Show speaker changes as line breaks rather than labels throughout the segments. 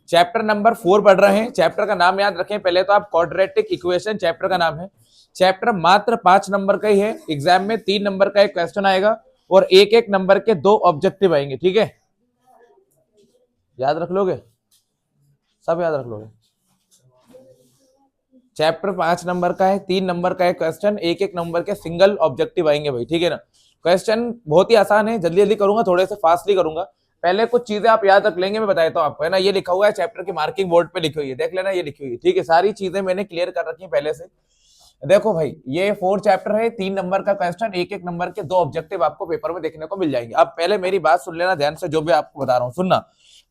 Chapter number 4 पढ़ रहे हैं। चैप्टर का नाम याद रखें पहले तो आप, क्वाड्रेटिक इक्वेशन चैप्टर का नाम है। चैप्टर मात्र 5 नंबर का ही है। एग्जाम में 3 नंबर का एक क्वेश्चन आएगा और एक एक नंबर के 2 ऑब्जेक्टिव आएंगे। ठीक है, याद रख लोगे, सब याद रख लोगे। चैप्टर 5 नंबर का है, 3 नंबर का है क्वेश्चन, एक एक नंबर के सिंगल ऑब्जेक्टिव आएंगे भाई। ठीक है ना, क्वेश्चन बहुत ही आसान है, जल्दी जल्दी करूंगा, थोड़े से फास्टली करूंगा। पहले कुछ चीजें आप याद रख लेंगे, मैं बताता हूँ आपको, है ना। ये लिखा हुआ है चैप्टर की मार्किंग बोर्ड पे लिखी हुई है, देख लेना, ये लिखी हुई है। ठीक है, सारी चीजें मैंने क्लियर कर रखी है पहले से। देखो भाई, ये 4 चैप्टर है, 3 नंबर का क्वेश्चन, एक एक नंबर के 2 ऑब्जेक्टिव आपको पेपर में देखने को मिल जाएंगे। अब पहले मेरी बात सुन लेना ध्यान से, जो भी आपको बता रहा हूँ सुनना।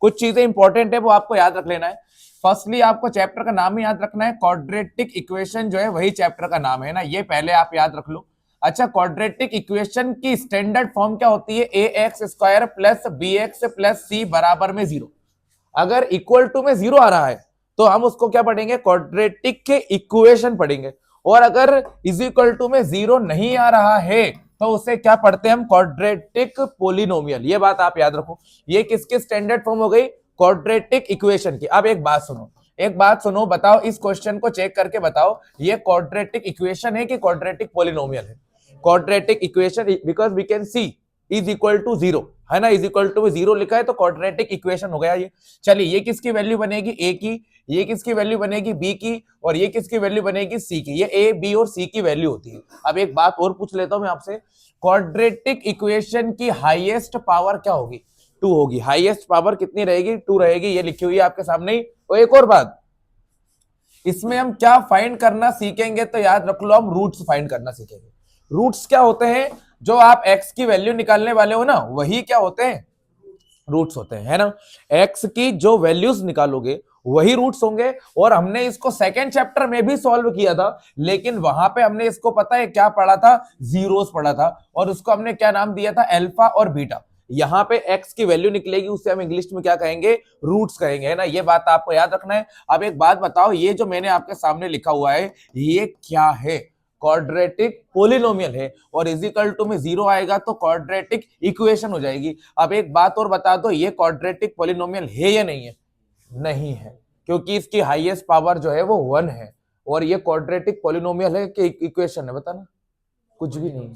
कुछ चीजें इंपॉर्टेंट है वो आपको याद रख लेना है। फर्स्टली आपको चैप्टर का नाम ही याद रखना है, क्वाड्रेटिक इक्वेशन जो है वही चैप्टर का नाम है ना, ये पहले आप याद रख लो। अच्छा, क्वाड्रेटिक इक्वेशन की स्टैंडर्ड फॉर्म क्या होती है? A x square plus b x plus c बराबर में 0। अगर इक्वल टू में 0 आ रहा है तो हम उसको क्या पढ़ेंगे? क्वाड्रेटिक के इक्वेशन पढ़ेंगे। और अगर इज इक्वल टू में 0 नहीं आ रहा है तो उसे क्या पढ़ते हैं हम? Quadratic polynomial. ये बात आप याद रखो। ये किसकी स्टैंडर्ड फॉर्म हो गई? क्वाड्रेटिक इक्वेशन की। अब एक बात सुनो, एक बात सुनो, बताओ इस क्वेश्चन को चेक करके बताओ, ये क्वाड्रेटिक इक्वेशन है कि क्वाड्रेटिक पोलिनोमियल है? Quadratic equation, because we can see is equal to 0, है ना, इज इक्वल टू 0 लिखा है तो क्वाड्रेटिक इक्वेशन हो गया ये। चलिए, ये किसकी वैल्यू बनेगी? ए की, ये किसकी वैल्यू बनेगी? बी की, और ये किसकी वैल्यू बनेगी? सी की। ये ए, बी और सी की वैल्यू होती है। अब एक बात और पूछ लेता हूं मैं आपसे, क्वाड्रेटिक इक्वेशन की हाईएस्ट पावर क्या होगी? 2 होगी। हाईएस्ट पावर कितनी रहेगी? 2 रहेगी, ये लिखी हुई है आपके सामने ही। और एक और बात, इसमें हम क्या फाइंड करना सीखेंगे? तो याद रख लो, हम रूट्स फाइंड करना सीखेंगे। रूट्स क्या होते हैं? जो आप एक्स की वैल्यू निकालने वाले हो ना, वही क्या होते हैं? रूट्स होते हैं, है ना। एक्स की जो वैल्यूज निकालोगे वही रूट्स होंगे। और हमने इसको सेकेंड चैप्टर में भी सॉल्व किया था, लेकिन वहां पे हमने इसको पता है क्या पढ़ा था? जीरोस पढ़ा था, और उसको हमने क्या नाम दिया था? अल्फा और बीटा। यहां पे एक्स की वैल्यू निकलेगी, उसे हम इंग्लिश में क्या कहेंगे? रूट्स कहेंगे, है ना। ये बात आपको याद रखना है। अब एक बात बताओ, ये जो मैंने आपके सामने लिखा हुआ है ये क्या है? क्वाड्रेटिक पोलिनोमियल है, और इज इक्वल टू में 0 आएगा तो क्वाड्रेटिक इक्वेशन हो जाएगी। अब एक बात और बता दो, ये क्वाड्रेटिक पोलिनोमियल है या नहीं है? नहीं है, क्योंकि इसकी हाईएस्ट पावर जो है वो 1 है। और ये क्वाड्रेटिक पोलिनोमियल है कि इक्वेशन है? बताना, कुछ भी नहीं।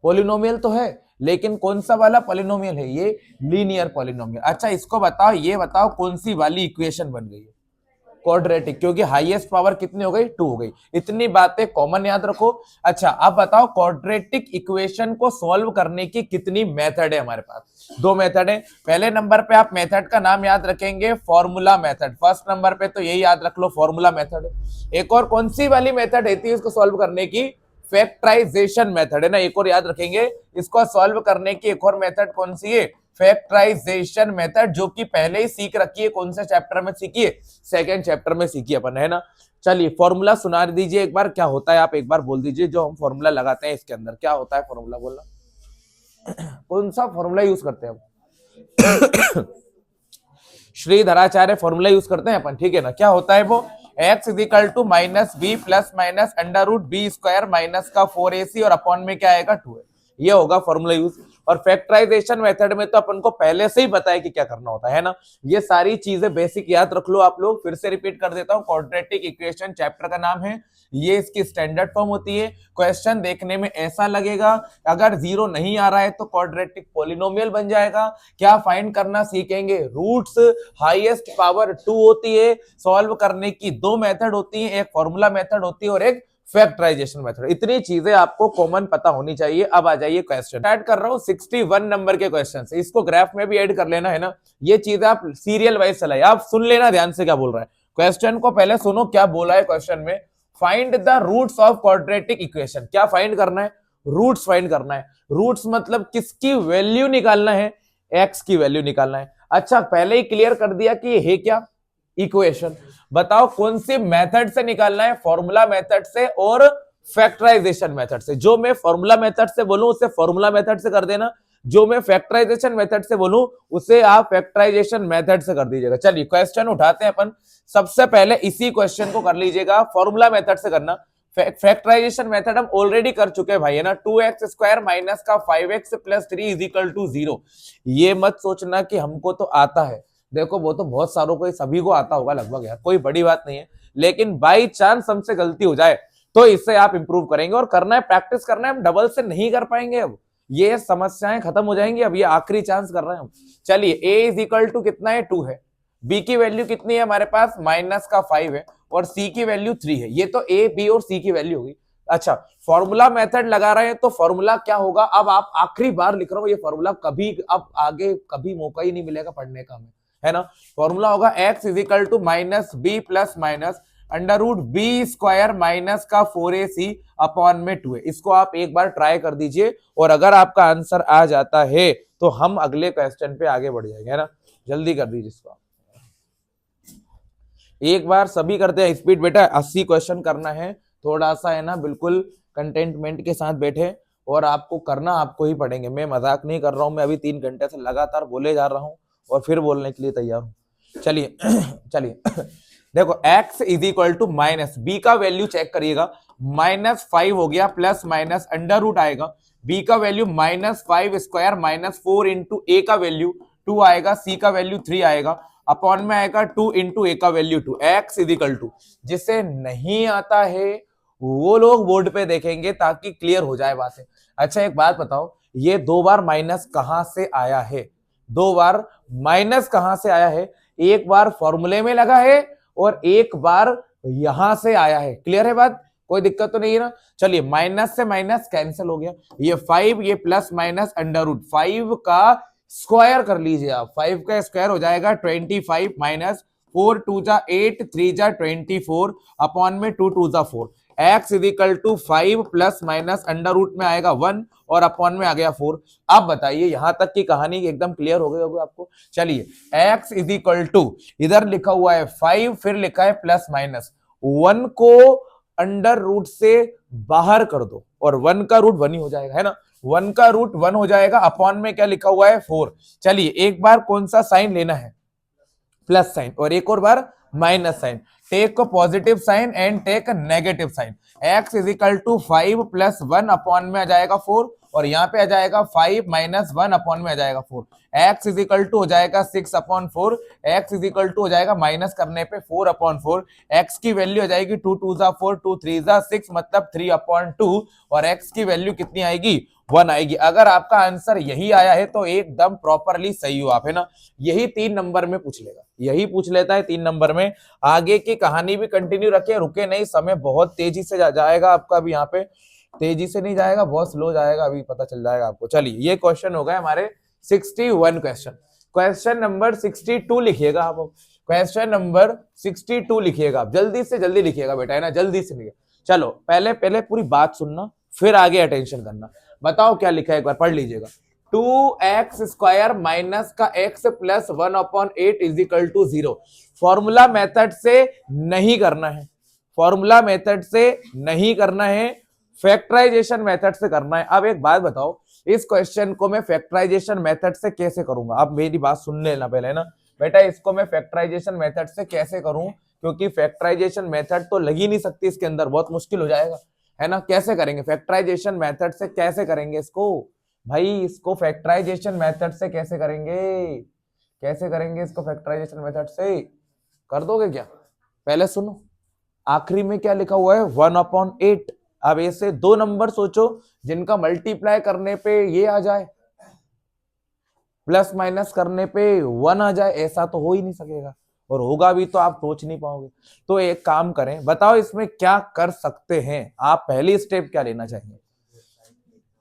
पोलिनोमियल तो है, लेकिन कौन सा वाला पोलिनोमियल है? ये लीनियर पोलिनोमियल। अच्छा, इसको बताओ, ये बताओ कौन सी वाली इक्वेशन बन गई है? क्वाड्रेटिक, क्योंकि हाईएस्ट पावर कितनी हो गई? 2 हो गई। इतनी बातें कॉमन याद रखो। अच्छा, अब बताओ क्वाड्रेटिक इक्वेशन को सॉल्व करने की कितनी मेथड है हमारे पास? 2 मेथड है। पहले नंबर पे आप मेथड का नाम याद रखेंगे, फॉर्मूला मेथड। फर्स्ट नंबर पे तो यही याद रख लो, फॉर्मूला मेथड। एक और कौन सी वाली मेथड रहती है इसको सॉल्व करने की? फैक्टराइजेशन मेथड, है ना। एक और याद रखेंगे, इसको सॉल्व करने की एक और मेथड कौन सी है? फैक्टराइजेशन मेथड, जो कि पहले ही सीख रखी है। कौन से चैप्टर में सीखी है? सेकेंड चैप्टर में सीखी अपन, है ना। चलिए, फॉर्मूला सुना दीजिए एक बार, क्या होता है आप एक बार बोल दीजिए। जो हम फॉर्मूला लगाते हैं इसके अंदर क्या होता है? फॉर्मूला बोलना। कौन सा फॉर्मूला यूज करते हैं हम? श्रीधराचार्य फॉर्मूला यूज करते हैं अपन, ठीक है ना। क्या होता है वो? X is equal to minus b plus minus under root b square minus का 4ac और अपॉन में क्या आएगा? 2 है। ये होगा फॉर्मूला यूज। और फैक्टराइजेशन मेथड में तो अपन को पहले से ही पता है कि क्या करना होता है ना। ये सारी चीजें बेसिक याद रख लो आप लोग। फिर से रिपीट कर देता हूं, क्वाड्रेटिक इक्वेशन चैप्टर का नाम है, ये इसकी स्टैंडर्ड फॉर्म होती है। क्वेश्चन देखने में ऐसा लगेगा, अगर 0 नहीं आ रहा है तो क्वाड्रेटिक पोलिनोमियल बन जाएगा। क्या फाइंड करना सीखेंगे? रूट्स। हाईएस्ट पावर 2 होती है। सॉल्व करने की 2 मेथड होती है, एक फॉर्मूला मेथड होती है और एक फैक्टराइजेशन मेथड। इतनी चीजें आपको कॉमन पता होनी चाहिए। अब आ जाइए क्वेश्चन। ऐड कर रहा हूं 61 नंबर के क्वेश्चन से, इसको ग्राफ में भी ऐड कर लेना, है ना। ये चीजें आप सीरियल वाइज चलाइए। आप सुन लेना ध्यान से क्या बोल रहा है क्वेश्चन को, पहले सुनो क्या बोला है क्वेश्चन में। Find the roots of quadratic equation. क्या फाइंड करना है? रूट्स फाइंड करना है। रूट्स मतलब किसकी वैल्यू निकालना है? एक्स की वैल्यू निकालना है। अच्छा, पहले ही क्लियर कर दिया कि ये है क्या? इक्वेशन। बताओ कौन सी मेथड से निकालना है? फॉर्मूला मेथड से और फैक्टराइजेशन मेथड से। जो मैं फॉर्मूला मेथड से बोलूं उसे फॉर्मूला मेथड से कर देना, जो मैं फैक्टराइजेशन मेथड से बोलूं उसे आप फैक्टराइजेशन मेथड से कर दीजिएगा। चलिए क्वेश्चन उठाते हैं अपन। सबसे पहले इसी क्वेश्चन को कर लीजिएगा, फॉर्मूला मेथड से करना। फैक्टराइजेशन मेथड हम ऑलरेडी कर चुके हैं भाई, है ना। 2x स्क्वायर माइनस का 5x plus 3 is equal to 0। ये मत सोचना कि हमको तो आता है, देखो वो तो बहुत सारों को, सभी को आता होगा लगभग यार, कोई बड़ी बात नहीं है, लेकिन बाई चांस हमसे गलती हो जाए तो इससे आप इंप्रूव करेंगे, और करना है, प्रैक्टिस करना है, हम डबल से नहीं कर पाएंगे, अब ये समस्याएं खत्म हो जाएंगी, अब ये आखिरी चांस कर रहे हैं हम। चलिए a इज इक्वल टू कितना है, 2 है, b की वैल्यू कितनी है हमारे पास, -5 है, और c की वैल्यू 3 है। ये तो a b और c की वैल्यू होगी। अच्छा, फॉर्मूला मेथड लगा रहे हैं तो फॉर्मूला क्या होगा, अब आप आखिरी बार लिख रहा हूं ये फॉर्मूला, कभी अब आगे कभी मौका ही नहीं मिलेगा पढ़ने का हमें, है ना। फॉर्मूला होगा x is equal to -b plus minus √b² minus का 4ac अपॉन में 2a। इसको आप एक बार ट्राई कर दीजिए, और अगर आपका आंसर आ जाता है तो हम अगले क्वेश्चन पे आगे बढ़ जाएंगे, है ना। जल्दी कर दीजिए इसको, एक बार सभी करते हैं स्पीड बेटा, 80 क्वेश्चन करना है, थोड़ा सा है ना बिल्कुल कंटेंटमेंट के साथ बैठे, और आपको करना आपको ही पड़ेंगे, मैं मजाक नहीं कर रहा हूं, मैं अभी 3 घंटे से लगातार बोले जा रहा हूं और फिर बोलने के लिए तैयार हूं। चलिए चलिए देखो x is equal to minus, b का वैल्यू चेक करिएगा, -5 हो गया, प्लस माइनस अंडर रूट आएगा, b का वैल्यू -5² माइनस 4 इंटू a का वैल्यू 2 आएगा, c का वैल्यू 3 आएगा, अपॉन में आएगा 2 इंटू a का value 2, x is equal to, जिसे नहीं आता है वो लोग बोर्ड पे देखेंगे ताकि क्लियर हो जाए बातें। अच्छा एक बात बताओ, ये 2 बार माइनस कहां से आया है, 2 बार माइनस कहां से आया है, एक बार फॉर्मूले में लगा है और एक बार यहां से आया है, क्लियर है बात, कोई दिक्कत तो नहीं है ना। चलिए माइनस से माइनस कैंसिल हो गया, ये 5, ये प्लस माइनस अंडर रूट 5 का स्क्वायर कर लीजिए आप, 5 का स्क्वायर हो जाएगा 25 माइनस 4 2 जा 8 3 जा 24 अपॉन में 2 2 जा 4, x is equal to 5 plus minus under root में आएगा 1 और अपॉन में आ गया 4। अब बताइए यहां तक की कहानी एकदम क्लियर हो गई होगी आपको। चलिए x इज इक्वल टू, इधर लिखा हुआ है 5, फिर लिखा है प्लस माइनस, 1 को अंडर रूट से बाहर कर दो और 1 का रूट 1 ही हो जाएगा, है ना, 1 का रूट 1 हो जाएगा, अपॉन में क्या लिखा हुआ है 4। चलिए एक बार कौन सा साइन लेना है, प्लस साइन, और एक और बार minus sign, take positive sign and take negative sign. x is equal to 5 plus 1 upon में आ जाएगा 4, और यहाँ पे आ जाएगा 5 माइनस 1 अपॉन में आ जाएगा 4, x इज इक्वल टू हो जाएगा 6 upon 4, x is equal to हो जाएगा माइनस करने पे 4 अपॉन 4, x की वैल्यू हो जाएगी 2 2 जा 4 2 3 जा 6 मतलब 3 अपॉन 2, और x की वैल्यू कितनी आएगी 1 आएगी। अगर आपका आंसर यही आया है तो एकदम प्रॉपरली सही हो आप, है ना। यही 3 नंबर में पूछ लेगा, यही पूछ लेता है 3 नंबर में। आगे की कहानी भी कंटिन्यू रखे, रुके नहीं, समय बहुत तेजी से जाएगा आपका, अभी यहाँ पे तेजी से नहीं जाएगा, बहुत स्लो जाएगा, अभी पता चल जाएगा आपको। चलिए ये क्वेश्चन हो गए हमारे 61 क्वेश्चन। क्वेश्चन नंबर 62 लिखिएगा आप, क्वेश्चन नंबर 62 लिखिएगा आप, जल्दी से जल्दी लिखिएगा बेटा, है ना, जल्दी से लिखिए। चलो पहले पहले पूरी बात सुनना, फिर आगे अटेंशन करना। बताओ क्या लिखा है, एक बार पढ़ लीजिएगा। 2x² माइनस का x plus 1 upon 8 is equal to 0। Formula method से नहीं करना है, फॉर्मूला मेथड से नहीं करना है, फैक्टराइजेशन मेथड से करना है। अब एक बात बताओ, इस क्वेश्चन को मैं फैक्टराइजेशन मेथड से कैसे करूंगा, आप मेरी बात सुन लेना पहले, है ना बेटा, इसको मैं फैक्टराइजेशन मेथड से कैसे करूं, क्योंकि फैक्टराइजेशन मेथड तो लग ही नहीं सकती इसके अंदर, बहुत मुश्किल हो जाएगा, है ना। कैसे करेंगे फैक्टराइजेशन मेथड से, कैसे करेंगे इसको भाई, इसको फैक्टराइजेशन मेथड से कैसे करेंगे, कैसे करेंगे इसको फैक्टराइजेशन मेथड से, कर दोगे क्या, पहले सुनो, आखिरी में क्या लिखा हुआ है 1/8। अब ऐसे 2 नंबर सोचो जिनका मल्टीप्लाई करने पे ये आ जाए, प्लस माइनस करने पे 1 आ जाए, ऐसा तो हो ही नहीं सकेगा, और होगा भी तो आप सोच नहीं पाओगे। तो एक काम करें, बताओ इसमें क्या कर सकते हैं आप, पहली स्टेप क्या लेना चाहिए,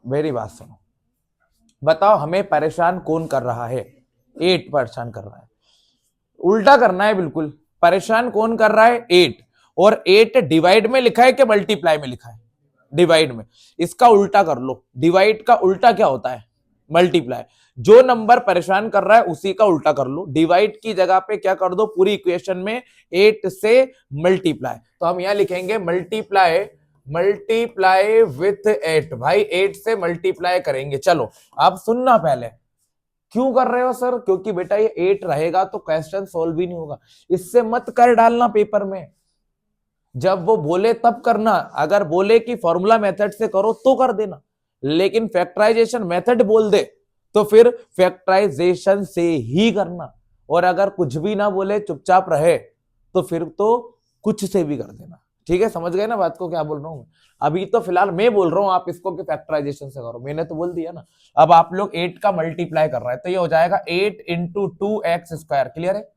मेरी बात सुनो, बताओ हमें परेशान कौन कर रहा है, 8 परेशान कर रहा है, उल्टा करना है बिल्कुल, परेशान कौन कर रहा है 8, और 8 डिवाइड में लिखा है कि मल्टीप्लाई में लिखा है, डिवाइड में, इसका उल्टा कर लो, डिवाइड का उल्टा क्या होता है मल्टीप्लाई, जो नंबर परेशान कर रहा है उसी का उल्टा कर लो, डिवाइड की जगह पे क्या कर दो पूरी इक्वेशन में 8 से मल्टीप्लाई, तो हम यहां लिखेंगे मल्टीप्लाई, मल्टीप्लाई विथ 8, भाई 8 से मल्टीप्लाई करेंगे। चलो अब सुनना पहले, क्यों कर रहे हो सर, क्योंकि बेटा ये 8 रहेगा तो क्वेश्चन सोल्व ही नहीं होगा, इससे मत कर डालना पेपर में, जब वो बोले तब करना, अगर बोले कि फॉर्मूला मेथड से करो तो कर देना, लेकिन फैक्टराइजेशन मेथड बोल दे तो फिर फैक्टराइजेशन से ही करना, और अगर कुछ भी ना बोले चुपचाप रहे तो फिर तो कुछ से भी कर देना। ठीक है, समझ गए ना बात को क्या बोल रहा हूं मैं? अभी तो फिलहाल मैं बोल रहा हूं आप इसको कि फैक्टराइजेशन से करो, मैंने तो बोल दिया ना। अब आप लोग 8 का मल्टीप्लाई कर रहा है तो ये हो जाएगा 8 इंटू 2x²। क्लियर है?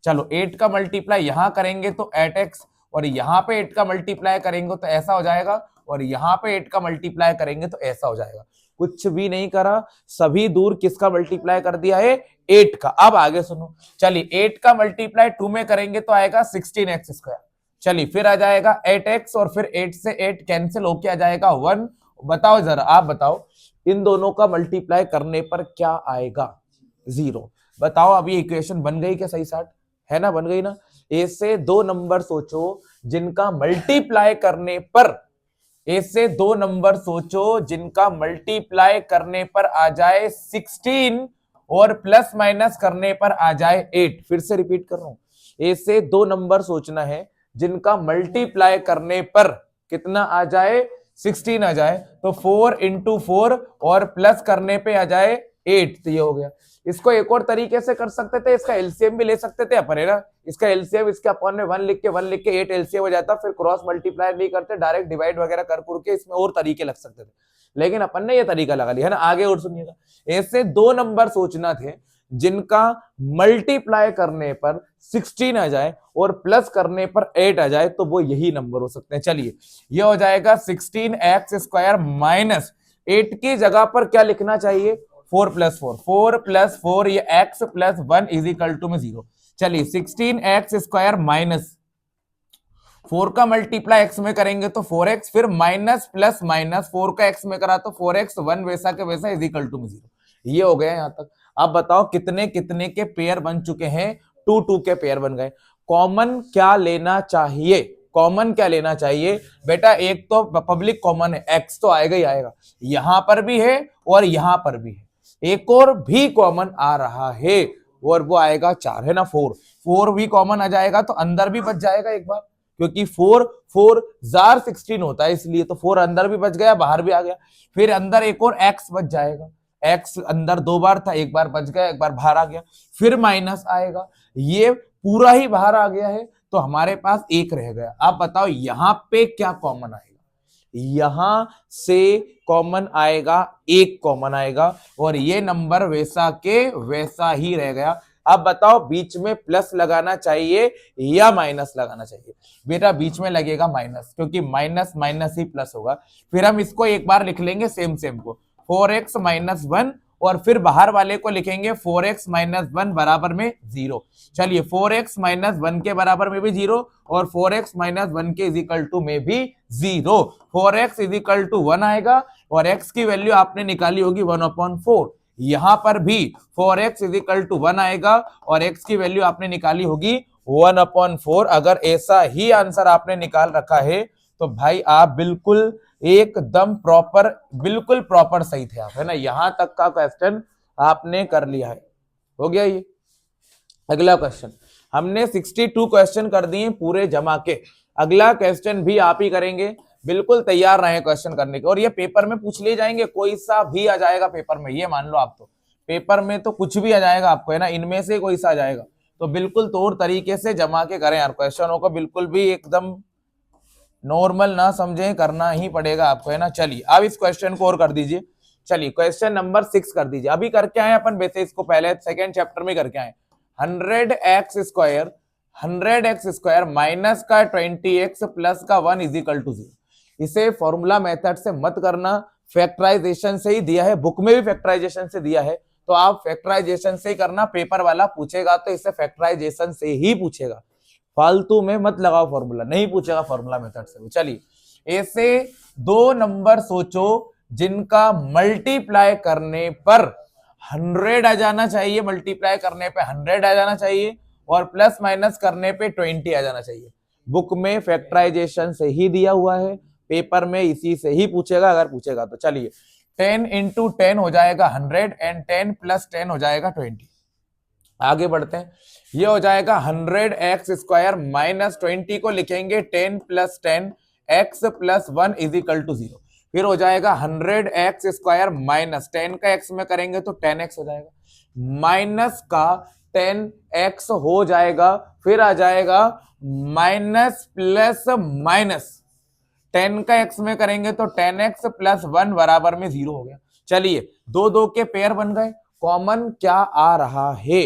चलो 8 का मल्टीप्लाई यहां करेंगे तो 8x, और यहां पे 8 का मल्टीप्लाई करेंगे तो ऐसा हो जाएगा, और यहां पे 8 का मल्टीप्लाई करेंगे तो ऐसा हो जाएगा। कुछ भी नहीं करा, सभी दूर किसका मल्टीप्लाई कर दिया है? 8 का। अब आगे सुनो, चलिए 8 का मल्टीप्लाई 2 में करेंगे तो आएगा 16x²। चलिए फिर आ जाएगा 8x, और फिर 8 से 8 कैंसिल होके आ जाएगा 1। बताओ जरा, आप बताओ इन दोनों का मल्टीप्लाई करने पर क्या आएगा? 0। बताओ अभी इक्वेशन बन गई क्या सही साठ? है ना, बन गई ना? ऐसे दो नंबर सोचो जिनका मल्टीप्लाई करने पर, ऐसे दो नंबर सोचो जिनका मल्टीप्लाई करने पर आ जाए 16 और प्लस माइनस करने पर आ जाए 8। फिर से रिपीट कर रहा हूं, ऐसे दो नंबर सोचना है जिनका मल्टीप्लाई करने पर कितना आ जाए? 16 आ जाए, तो 4 इंटू 4 और प्लस करने पे आ जाए 8। तो ये हो गया। इसको एक और तरीके से कर सकते थे, इसका एलसीएम भी ले सकते थे अपन, है ना? इसका एलसीएम इसके अपन में 1 लिख के 1 लिख के 8 एलसीएम हो जाता, फिर क्रॉस मल्टीप्लाई नहीं करते, डायरेक्ट डिवाइड वगैरह कर के इसमें और तरीके लग सकते थे, लेकिन अपन ने ये तरीका लगा लिया, है ना? आगे और सुनिएगा, ऐसे दो नंबर सोचना थे जिनका मल्टीप्लाई करने पर 16 आ जाए और प्लस करने पर 8 आ जाए, तो वो यही नंबर हो सकते हैं। चलिए ये हो जाएगा 16x² माइनस 8 की जगह पर क्या लिखना चाहिए? 4 + 4, 4 + 4, ये x + 1 = 0। चलिए 16x² माइनस 4 का मल्टीप्लाई x में करेंगे तो 4x, फिर माइनस प्लस माइनस 4 का x में करा तो 4x, 1 वैसा के वैसा = 0। ये हो गया यहां तक। अब बताओ कितने कितने के पेयर बन चुके हैं? 2 2 के पेयर बन गए। कॉमन क्या लेना चाहिए? कॉमन क्या लेना चाहिए बेटा? एक तो पब्लिक कॉमन है, x तो आएगा ही आएगा, यहां पर भी है और यहां पर भी है। एक और भी कॉमन आ रहा है और वो आएगा 4, है ना? 4 भी कॉमन आ जाएगा तो अंदर भी बच जाएगा एक बार, क्योंकि 4 4 जार 16 होता है, इसलिए तो 4 अंदर भी बच गया, बाहर भी आ गया। फिर अंदर एक और x बच जाएगा, x अंदर 2 बार था, एक बार बच गया, एक बार बाहर आ गया। फिर माइनस आएगा, ये पूरा ही बाहर आ गया है, तो हमारे पास 1 रह गया। आप बताओ यहां पे क्या कॉमन आएगा? यहां से कॉमन आएगा 1 कॉमन आएगा, और ये नंबर वैसा के वैसा ही रह गया। अब बताओ बीच में प्लस लगाना चाहिए या माइनस लगाना चाहिए? बेटा बीच में लगेगा माइनस, क्योंकि माइनस माइनस ही प्लस होगा। फिर हम इसको एक बार लिख लेंगे सेम सेम को, 4x - 1, और फिर बाहर वाले को लिखेंगे 4x - 1 बराबर में 0। चलिए 4x - 1 के बराबर में भी 0 और 4x - 1 के = में भी 0। 4x = 1 आएगा और x की वैल्यू आपने निकाली होगी 1/4। यहां पर भी 4x = 1 आएगा और x की वैल्यू आपने निकाली होगी 1/4। अगर ऐसा ही आंसर आपने निकाल रखा है तो भाई आप बिल्कुल एकदम प्रॉपर, बिल्कुल प्रॉपर सही थे आप, है ना? यहां तक का क्वेश्चन आपने कर लिया है, हो गया ये। अगला क्वेश्चन, हमने 62 क्वेश्चन कर दिए पूरे जमा के। अगला क्वेश्चन भी आप ही करेंगे, बिल्कुल तैयार रहे क्वेश्चन करने के, और ये पेपर में पूछ लिए जाएंगे, कोई सा भी आ जाएगा पेपर में, ये मान लो आप। तो पेपर में तो कुछ भी आ जाएगा आपको, है ना? इनमें से कोई सा आ जाएगा, तो बिल्कुल तौर तरीके से जमा के करें यार क्वेश्चनों को, बिल्कुल भी एकदम नॉर्मल ना समझे, करना ही पड़ेगा आपको, है ना? चलिए अब इस क्वेश्चन को और कर दीजिए। चलिए क्वेश्चन नंबर 6 कर दीजिए। अभी करके आए अपन, वैसे इसको पहले सेकंड चैप्टर में करके आए। 100x² माइनस का 20x प्लस का 1 = 0। इसे फॉर्मूला मेथड से मत करना, फैक्टराइजेशन से ही दिया है, बुक में भी फैक्टराइजेशन से दिया है, तो आप फैक्टराइजेशन से ही करना। पेपर वाला पूछेगा तो इसे फैक्टराइजेशन से ही पूछेगा, फालतू में मत लगाओ फॉर्मूला, नहीं पूछेगा फॉर्मूला मेथड से। चलिए ऐसे दो नंबर सोचो जिनका मल्टीप्लाई करने पर 100 आ जाना चाहिए, मल्टीप्लाई करने पे 100 आ जाना चाहिए, और प्लस माइनस करने पे 20 आ जाना चाहिए। बुक में फैक्टराइजेशन से ही दिया हुआ है, पेपर में इसी से ही पूछेगा अगर पूछेगा तो। चलिए 10 × 10 हो जाएगा 100 एंड 10 + 10 हो जाएगा 20। आगे बढ़ते हैं, ये हो जाएगा 100x² माइनस 20 को लिखेंगे 10 + 10 x + 1 = 0। फिर हो जाएगा 100x² माइनस 10 का x में करेंगे तो 10x हो जाएगा, माइनस का 10x हो जाएगा, फिर आ जाएगा माइनस प्लस माइनस 10 का x में करेंगे तो 10x प्लस 1 बराबर में 0 हो गया। चलिए दो दो के पेयर बन गए। कॉमन क्या आ रहा है?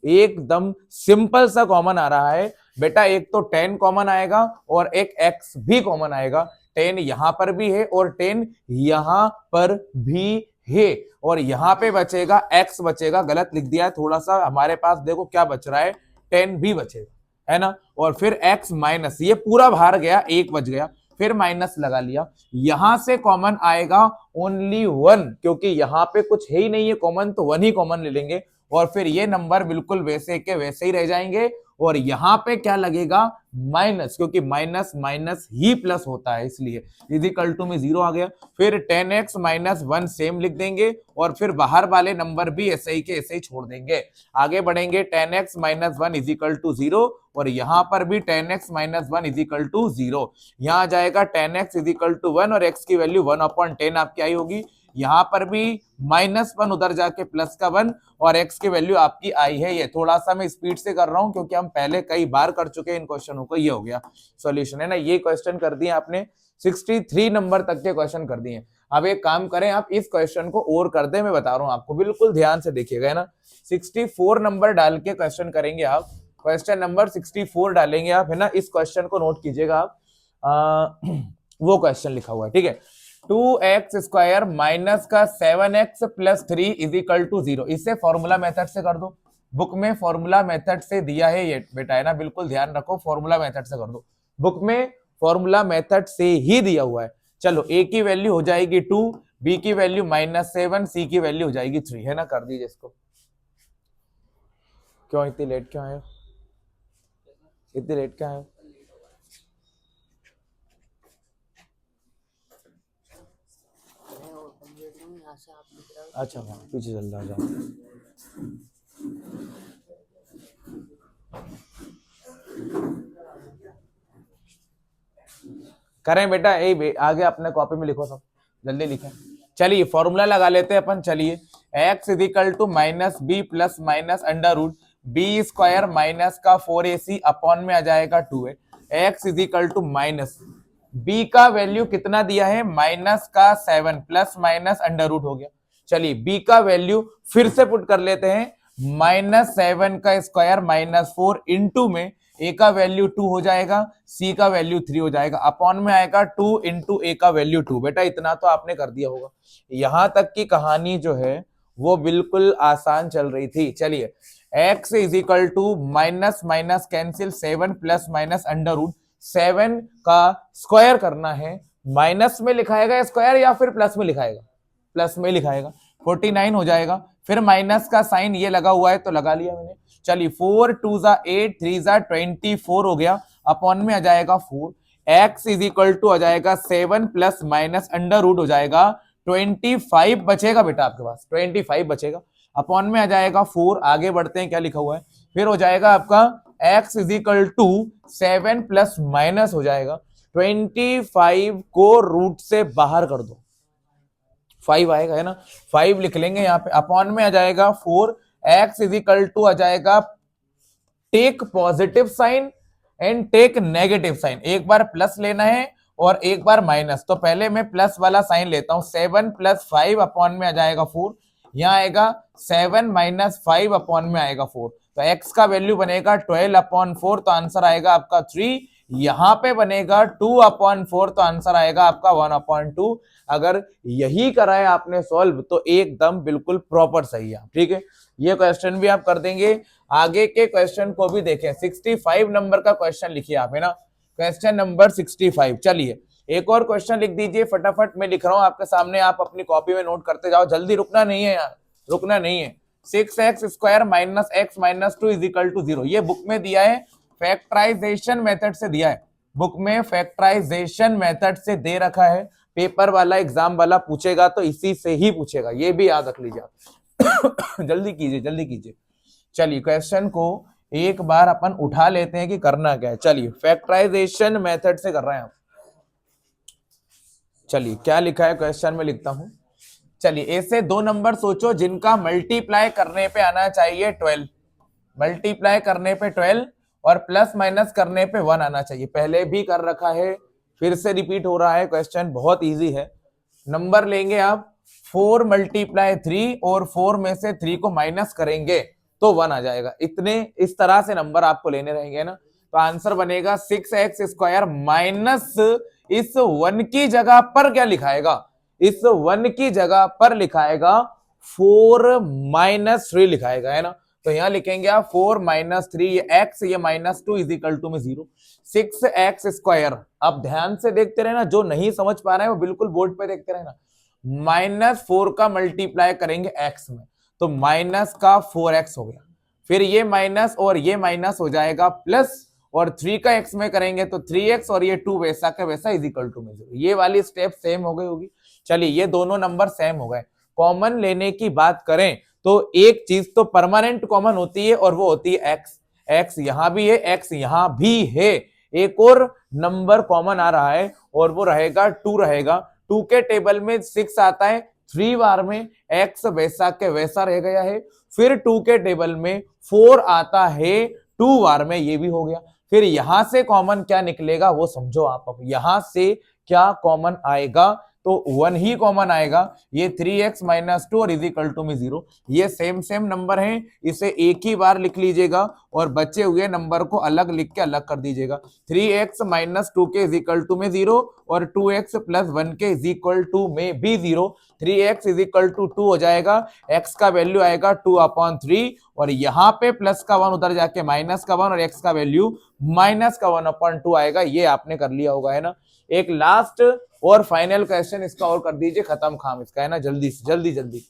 एकदम सिंपल सा कॉमन आ रहा है बेटा। एक तो 10 कॉमन आएगा और एक x भी कॉमन आएगा। 10 यहां पर भी है और 10 यहां पर भी है और यहां पे बचेगा x बचेगा। गलत लिख दिया है थोड़ा सा, हमारे पास देखो क्या बच रहा है, 10 भी बचेगा, है ना। और फिर x माइनस, ये पूरा बाहर गया, एक बच गया, फिर माइनस लगा लिया। यहां से कॉमन आएगा ओनली 1, क्योंकि यहां पे कुछ है ही नहीं है कॉमन, तो 1 ही कॉमन ले लेंगे और फिर ये नंबर बिल्कुल वैसे के वैसे ही रह जाएंगे। और यहां पे क्या लगेगा? माइनस, क्योंकि माइनस माइनस ही प्लस होता है, इसलिए इज इक्वल टू में 0 आ गया। फिर 10x माइनस 1 सेम लिख देंगे और फिर बाहर वाले नंबर भी ऐसे ही के ऐसे ही छोड़ देंगे। आगे बढ़ेंगे, 10x minus 1 is equal to 0 और यहां पर भी 10x minus 1 is equal to 0। यहां आ जाएगा 10x इज इक्वल टू 1 और x की वैल्यू 1/10 आपकी आई होगी। यहां पर भी -1 उधर जाके +1 और x की वैल्यू आपकी आई है। ये थोड़ा सा मैं स्पीड से कर रहा हूं क्योंकि हम पहले कई बार कर चुके हैं इन क्वेश्चनों को। ये हो गया सॉल्यूशन, है ना। ये क्वेश्चन कर दिए आपने, 63 नंबर तक के क्वेश्चन कर दिए। अब एक काम करें, आप इस क्वेश्चन को और कर दे, मैं बता रहा हूं आपको, बिल्कुल ध्यान से देखिएगा, है ना। 64 नंबर डाल के क्वेश्चन करेंगे आप। क्वेश्चन नंबर 64 डालेंगे आप, है ना। इस क्वेश्चन को नोट कीजिएगा आप। वो क्वेश्चन लिखा हुआ है, ठीक है। 2x स्क्वायर माइनस का 7x plus 3 is equal to 0। इसे फॉर्मूला मेथड से कर दो। बुक में फॉर्मूला मेथड से दिया है ये बेटा, है ना, बिल्कुल ध्यान रखो, फॉर्मूला मेथड से कर दो। बुक में फॉर्मूला मेथड से ही दिया हुआ है। चलो a की वैल्यू हो जाएगी 2, b की वैल्यू -7, c की वैल्यू हो जाएगी 3, है ना। कर दीजिए इसको। क्यों इतनी लेट क्यों आए? इतनी लेट क्यों आए? अच्छा हाँ, पीछे चल रहा जाओ। करें बेटा, आगे अपने कॉपी में लिखो, सब जल्दी लिखें। चलिए फॉर्मूला लगा लेते हैं अपन। चलिए x is equal to minus b plus minus under root b square minus का 4ac अपॉन में आ जाएगा 2a। x is equal to minus b का वैल्यू कितना दिया है? माइनस का 7 प्लस माइनस अंडर रूट हो गया। चलिए b का वैल्यू फिर से पुट कर लेते हैं, -7 का स्क्वायर -4 इंटू में a का वैल्यू 2 हो जाएगा, c का वैल्यू 3 हो जाएगा, अपॉन में आएगा 2 इंटू a का वैल्यू 2। बेटा इतना तो आपने कर दिया होगा। यहां तक की कहानी जो है वो बिल्कुल आसान चल रही थी। चलिए x is equal to minus minus cancel 7 plus minus under root 7 का स्क्वायर करना है। माइनस में लिखाएगा स्क्वायर या फिर प्लस में लिखाएगा? प्लस में लिखाएगा। 49 हो जाएगा। फिर माइनस का साइन ये लगा हुआ है तो लगा लिया मैंने। चलिए 4 2 जा 8 3 जा 24 हो गया, अपॉन में आ जाएगा 4। x इज इक्वल टू आ जाएगा 7 प्लस माइनस अंडर रूट हो जाएगा 25 बचेगा बेटा आपके पास, 25 बचेगा, अपॉन में आ जाएगा 4। आगे बढ़ते हैं, क्या लिखा हुआ है? फिर हो जाएगा आपका x is equal to 7 plus minus हो जाएगा 25 को रूट से बाहर कर दो, 5 आएगा, है ना। 5 लिख लेंगे यहाँ पे, अपॉन में आ जाएगा 4। x इज इक्वल टू आ जाएगा take positive sign and take negative sign. एक बार प्लस लेना है और एक बार माइनस, तो पहले मैं प्लस वाला साइन लेता हूं। 7 प्लस 5 अपॉन में आ जाएगा 4। यहाँ आएगा 7 माइनस 5 अपॉन में आएगा 4, तो x का वैल्यू बनेगा 12/4, तो आंसर आएगा आपका 3। यहां पे बनेगा 2/4, तो आंसर आएगा आपका 1/2। अगर यही करा है आपने सॉल्व तो एकदम बिल्कुल प्रॉपर सही है, ठीक है। ये क्वेश्चन भी आप कर देंगे। आगे के क्वेश्चन को भी देखें। 65 नंबर का क्वेश्चन लिखिए आप, है ना, क्वेश्चन नंबर 65। चलिए एक और क्वेश्चन लिख दीजिए फटाफट, मैं लिख रहा हूं आपके सामने, आप अपनी कॉपी में नोट करते जाओ, जल्दी, रुकना नहीं है यार, रुकना नहीं है। 6x square minus x minus 2 is equal to 0। ये बुक में दिया है, फैक्टराइजेशन मेथड से दिया है, बुक में फैक्टराइजेशन मेथड से दे रखा है। पेपर वाला एग्जाम वाला पूछेगा तो इसी से ही पूछेगा, ये भी याद रख लीजिए आप। जल्दी कीजिए, जल्दी कीजिए। चलिए क्वेश्चन को एक बार अपन उठा लेते हैं कि करना क्या है। चलिए फैक्टराइजेशन मेथड से कर रहे हैं आप। चलिए क्या लिखा है क्वेश्चन में लिखता हूं। चलिए ऐसे दो नंबर सोचो जिनका मल्टीप्लाई करने पे आना चाहिए 12। मल्टीप्लाई करने पे 12 और प्लस माइनस करने पे 1 आना चाहिए। पहले भी कर रखा है, फिर से रिपीट हो रहा है। क्वेश्चन बहुत इजी है। नंबर लेंगे आप 4 मल्टीप्लाई 3 और 4 में से 3 को माइनस करेंगे तो 1 आ जाएगा। इतने इस तरह से नंबर आपको लेने रहेंगे ना, तो आंसर बनेगा 6x स्क्वायर माइनस इस 1 की जगह पर क्या लिखाएगा, इस 1 की जगह पर लिखाएगा 4 माइनस 3 लिखाएगा, है ना। तो यहां लिखेंगे आप 4 माइनस 3, ये x ये माइनस 2 इज इक्वल टू में 0। 6x स्क्वायर, आप ध्यान से देखते रहना, जो नहीं समझ पा रहे हैं वो बिल्कुल बोर्ड पे देखते रहना। -4 का मल्टीप्लाई करेंगे x में तो माइनस का 4x हो गया, फिर ये माइनस और ये माइनस हो जाएगा प्लस, और 3 का x में करेंगे तो 3x और ये 2 वैसा का वैसा इज इक्वल टू में 0। ये वाली स्टेप सेम हो गई होगी। चलिए ये दोनों नंबर सेम हो गए। कॉमन लेने की बात करें तो एक चीज तो परमानेंट कॉमन होती है और वो होती है x। x यहां भी है, x यहां भी है। एक और नंबर कॉमन आ रहा है और वो रहेगा 2 रहेगा। 2 के टेबल में 6 आता है 3 बार में, x वैसा के वैसा रह गया है। फिर 2 के टेबल में 4 आता है 2 बार में, ये भी हो गया। फिर यहां से कॉमन क्या निकलेगा वो समझो आप। अब यहां से क्या कॉमन आएगा तो 1 ही कॉमन आएगा, ये 3x माइनस 2 और इज इक्वल टू में 0। ये सेम सेम नंबर हैं, इसे एक ही बार लिख लीजिएगा और बचे हुए नंबर को अलग लिख के अलग कर दीजिएगा। 3x माइनस 2 के इज इक्वल टू में 0 और 2x प्लस 1 के इज इक्वल टू में भी 0। 3x इज इक्वल टू 2 हो जाएगा, x का वैल्यू आएगा 2/3 और यहाँ पे प्लस का 1 उधर जाके माइनस का 1 और x का वैल्यू माइनस का 1/2 आएगा। ये आपने कर लिया होगा, है ना। एक लास्ट और फाइनल क्वेश्चन इसका और कर दीजिए, खत्म खाम इसका, है ना। जल्दी से जल्दी जल्दी।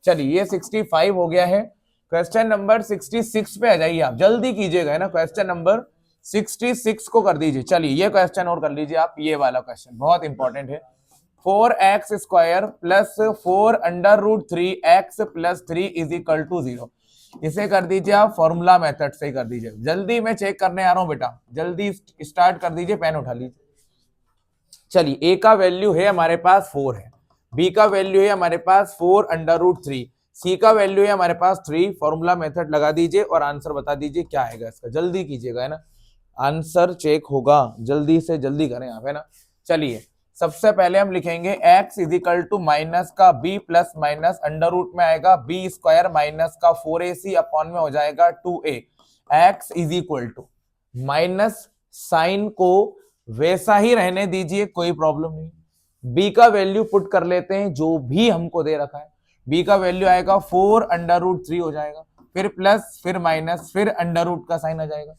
चलिए ये 65 हो गया है। क्वेश्चन नंबर 66 पे आ जाइए आप, जल्दी कीजिएगा, है ना। क्वेश्चन नंबर 66 को कर दीजिए। चलिए ये क्वेश्चन और कर लीजिए आप, ये वाला क्वेश्चन बहुत इंपॉर्टेंट है। 4x square plus 4 under root 3x plus 3 is equal to 0। इसे कर दीजिए आप फॉर्मूला मेथड से ही कर दीजिए। जल्दी मैं चेक करने आ रहा हूं बेटा, जल्दी स्टार्ट कर दीजिए, पेन उठा लीजिए। चलिए ए का वैल्यू है हमारे पास 4 है, बी का वैल्यू है हमारे पास 4 अंडर रूट 3, सी का वैल्यू है हमारे पास 3। फॉर्मूला मेथड लगा दीजिए और आंसर बता दीजिए क्या आएगा इसका। जल्दी कीजिएगा, है ना, आंसर चेक होगा, जल्दी से जल्दी करें आप, है ना। चलिए सबसे पहले हम लिखेंगे x is equal to minus का b plus minus under root में आएगा b स्क्वायर माइनस का 4ac अपॉन में हो जाएगा 2a। x is equal to minus sign को वैसा ही रहने दीजिए, कोई प्रॉब्लम नहीं। b का वैल्यू पुट कर लेते हैं जो भी हमको दे रखा है। b का वैल्यू आएगा 4 अंडर रूट 3 हो जाएगा, फिर प्लस फिर माइनस फिर अंडर रूट का साइन आ जाएगा।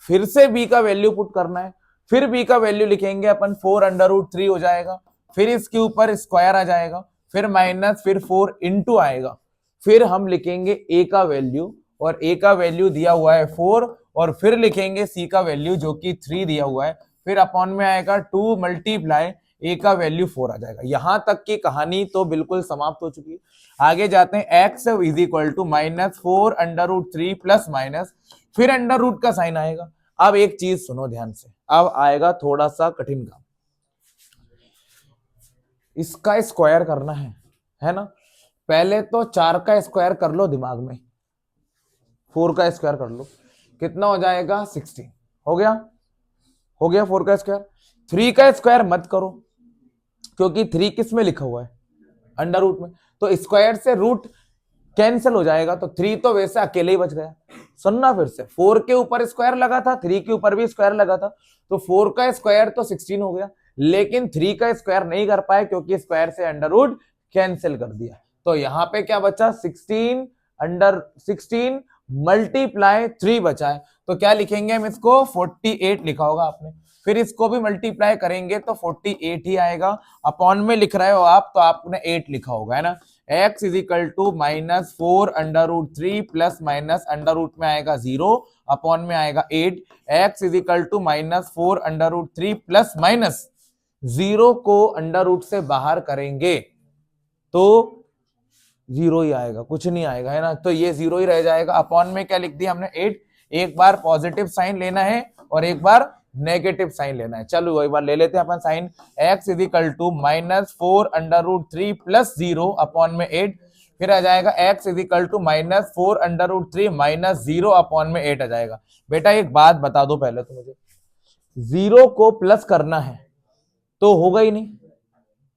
फिर से b का वैल्यू पुट करना है, फिर b का वैल्यू लिखेंगे अपन 4 अंडर रूट 3 हो जाएगा, फिर इसके ऊपर स्क्वायर आ जाएगा, फिर माइनस फिर 4 इंटू आएगा। फिर हम लिखेंगे a का वैल्यू और a का वैल्यू दिया हुआ है 4 और फिर लिखेंगे c का वैल्यू जो कि 3 दिया हुआ है, फिर अपॉन में आएगा 2 मल्टीप्लाई a का वैल्यू 4 आ जाएगा। यहां तक की कहानी तो बिल्कुल समाप्त हो चुकी है। आगे जाते हैं x is equal to minus 4 under root 3 plus minus फिर अंडर रूट का साइन आएगा। अब एक चीज सुनो ध्यान से, अब आएगा थोड़ा सा कठिन काम। इसका स्क्वायर करना है ना। पहले तो 4 का स्क्वायर कर लो दिमाग में, 4 का स्क्वायर कर लो, कितना हो जाएगा 16। हो गया 4 का स्क्वायर। 3 का स्क्वायर मत करो क्योंकि 3 किस में लिखा हुआ है, अंडर रूट में, तो स्क्वायर से रूट कैंसिल हो जाएगा, तो 3 तो वैसे अकेले ही बच गया। सुनना फिर से, 4 के ऊपर स्क्वायर लगा था, 3 के ऊपर भी स्क्वायर लगा था, तो 4 का स्क्वायर तो 16 हो गया, लेकिन 3 का स्क्वायर नहीं कर पाए क्योंकि स्क्वायर से अंडर रूट कैंसिल कर दिया। तो यहां पे क्या बचा 16 मल्टीप्लाई 3 बचा है, तो क्या लिखेंगे हम इसको 48 लिखा होगा आपने। फिर इसको भी मल्टीप्लाई करेंगे तो 48 ही आएगा। अपॉन में लिख रहे हो आप तो आपने 8 लिखा होगा, है ना। x is equal to minus 4 under root 3 plus minus under root में आएगा 0 अपॉन में आएगा 8। x is equal to minus 4 under root 3 plus minus 0 को अंडर रूट से बाहर करेंगे तो 0 ही आएगा, कुछ नहीं आएगा, है ना। तो ये 0 ही रह जाएगा। अपॉन में क्या लिख दिया हमने 8। एक बार पॉजिटिव साइन लेना है और एक बार नेगेटिव साइन लेना है। चलो एक बार ले लेते हैं अपन sign. x is equal to minus 4 under root 3 plus 0 upon में 8। फिर आ जाएगा x इज इक्वल टू -4√3 -0/8 आ जाएगा। बेटा एक बात बता दो पहले तो मुझे, 0 को प्लस करना है तो होगा ही नहीं,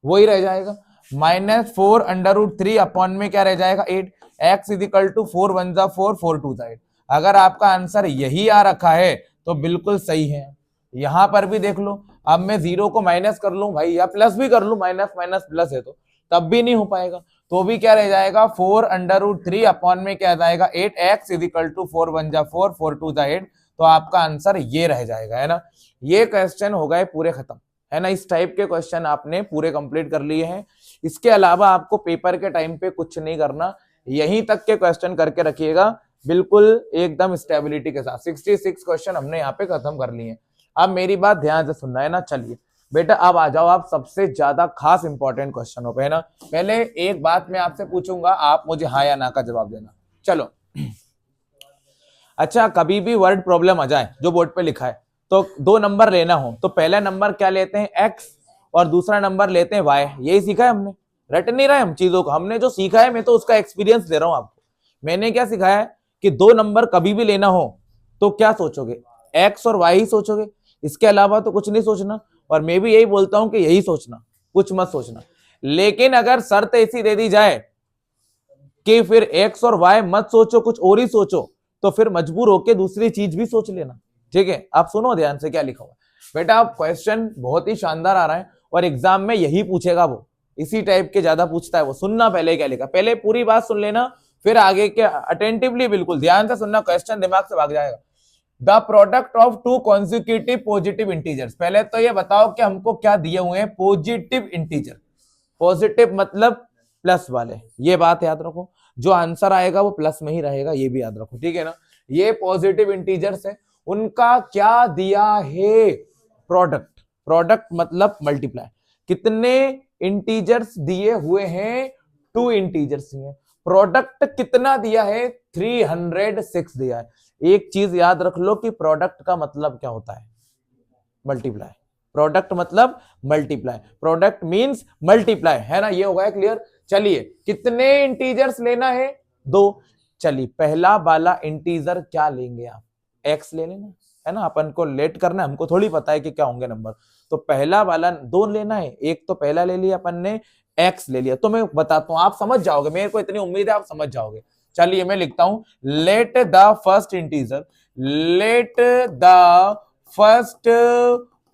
वही रह जाएगा। -4√3 अपॉन में क्या रह जाएगा 8, x इज इक्वल टू 4 1 जा 4 4 2 जा 8। अगर आपका आंसर यही आ रखा है तो बिल्कुल सही है। यहां पर भी देख लो, अब मैं 0 को माइनस कर लूं भाई या प्लस भी कर लूं, माइनस माइनस प्लस है तो तब भी नहीं हो पाएगा, तो भी क्या रह जाएगा 4√3 अपॉन में क्या जाएगा 8, x इज इक्वल टू 4 1 जा 4 4 2 जा 8। तो आपका आंसर ये रह जाएगा, है ना। ये क्वेश्चन हो गए पूरे खत्म, है ना। इस टाइप के क्वेश्चन आपने पूरे कंप्लीट कर लिए हैं। इसके अलावा आपको पेपर के टाइम पे कुछ नहीं करना, यहीं तक के क्वेश्चन करके रखिएगा बिल्कुल एकदम स्टेबिलिटी के साथ। 66 क्वेश्चन हमने यहाँ पे खत्म कर लिए हैं। अब मेरी बात ध्यान से सुनना है ना। चलिए बेटा अब आ जाओ आप सबसे ज्यादा खास इंपॉर्टेंट क्वेश्चनों पे, है ना। पहले एक बात मैं आपसे पूछूंगा, आप मुझे हाँ या ना का जवाब देना। चलो अच्छा, कभी भी वर्ड प्रॉब्लम आ जाए जो बोर्ड पे लिखा है तो 2 नंबर लेना हो तो पहला नंबर क्या लेते हैं x और दूसरा नंबर लेते हैं y। यही सीखा है हमने, रट नहीं रहा है हम चीजों को, हमने जो सीखा है मैं तो उसका एक्सपीरियंस दे रहा हूं आपको। मैंने क्या सिखाया है कि 2 नंबर कभी भी लेना हो तो क्या सोचोगे, x और y ही सोचोगे, इसके अलावा तो कुछ नहीं सोचना। और मैं भी यही बोलता हूं कि यही सोचना, कुछ मत सोचना। लेकिन अगर शर्त ऐसी दे दी जाए कि फिर x और y मत सोचो, कुछ और ही सोचो, तो फिर मजबूर होके दूसरी चीज भी सोच लेना, ठीक है। आप सुनो ध्यान से क्या लिखा हुआ बेटा। आप क्वेश्चन बहुत ही शानदार आ रहा है और एग्जाम में यही पूछेगा, वो इसी टाइप के ज्यादा पूछता है वो। सुनना पहले क्या लिखा, पहले पूरी बात सुन लेना, फिर आगे के अटेंटिवली बिल्कुल ध्यान से सुनना, क्वेश्चन दिमाग से भाग जाएगा। The product of 2 consecutive positive integers. पहले तो ये बताओ कि हमको क्या दिए हुए हैं, पॉजिटिव इंटीजर। पॉजिटिव मतलब प्लस वाले, ये बात याद रखो। जो आंसर आएगा वो प्लस में ही रहेगा, ये भी याद रखो, ठीक है ना। ये पॉजिटिव इंटीजर्स है, उनका क्या दिया है, प्रोडक्ट। प्रोडक्ट मतलब मल्टीप्लाई। कितने इंटीजर्स दिए हुए हैं, 2 इंटीजर्स दिए। प्रोडक्ट कितना दिया है, 306 दिया है। एक चीज याद रख लो कि प्रोडक्ट का मतलब क्या होता है, मल्टीप्लाई। प्रोडक्ट मतलब मल्टीप्लाई, प्रोडक्ट मींस मल्टीप्लाई, है ना। ये हो गया क्लियर। चलिए कितने इंटीजर्स लेना है, 2। चलिए पहला वाला इंटीजर क्या लेंगे आप, x ले लेना, है ना। अपन को लेट करना है, हमको थोड़ी पता है कि क्या होंगे नंबर। तो पहला वाला 2 लेना है, एक तो पहला ले लिया अपन ने, x ले लिया। तो मैं बताता हूं, आप समझ जाओगे, मेरे को इतनी उम्मीद है आप समझ जाओगे। चलिए मैं लिखता हूं, late the first integer, late the first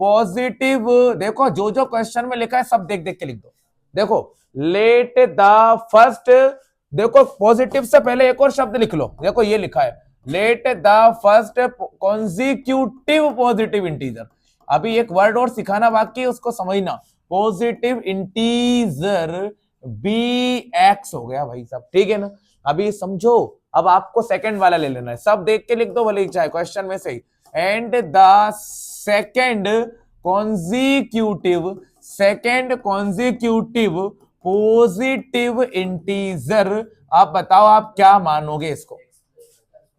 positive. देखो जो जो क्वेश्चन में लिखा है सब देख देख के लिख दो। देखो लेट द फर्स्ट, देखो पॉजिटिव से पहले एक और शब्द लिख लो, देखो ये लिखा है, let the first consecutive positive integer. अभी एक वर्ड और सिखाना बाकी है, उसको समझना। पॉजिटिव इंटीजर बी एक्स हो गया भाई साहब, ठीक है ना। अभी समझो, अब आपको सेकंड वाला ले लेना है, सब देख के लिख दो भले चाहे क्वेश्चन में से ही। And the second consecutive, second consecutive positive integer. आप बताओ आप क्या मानोगे इसको,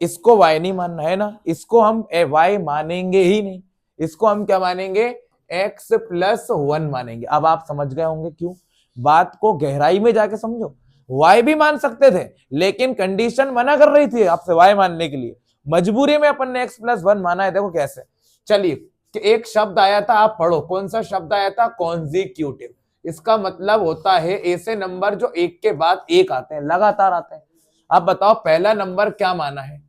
इसको y नहीं मानना है ना, इसको हम y मानेंगे ही नहीं, इसको हम क्या मानेंगे, x+1 मानेंगे। अब आप समझ गए होंगे क्यों, बात को गहराई में जाके समझो। y भी मान सकते थे लेकिन कंडीशन मना कर रही थी आपसे y मानने के लिए, मजबूरी में अपन ने x+1 माना है। देखो कैसे, चलिए एक शब्द आया था, आप पढ़ो, कौन सा शब्द आया था, कॉन्जिक्यूटिव। इसका मतलब होता है ऐसे नंबर जो एक के बाद एक आते हैं, लगातार आते हैं। अब बताओ पहला नंबर क्या माना है,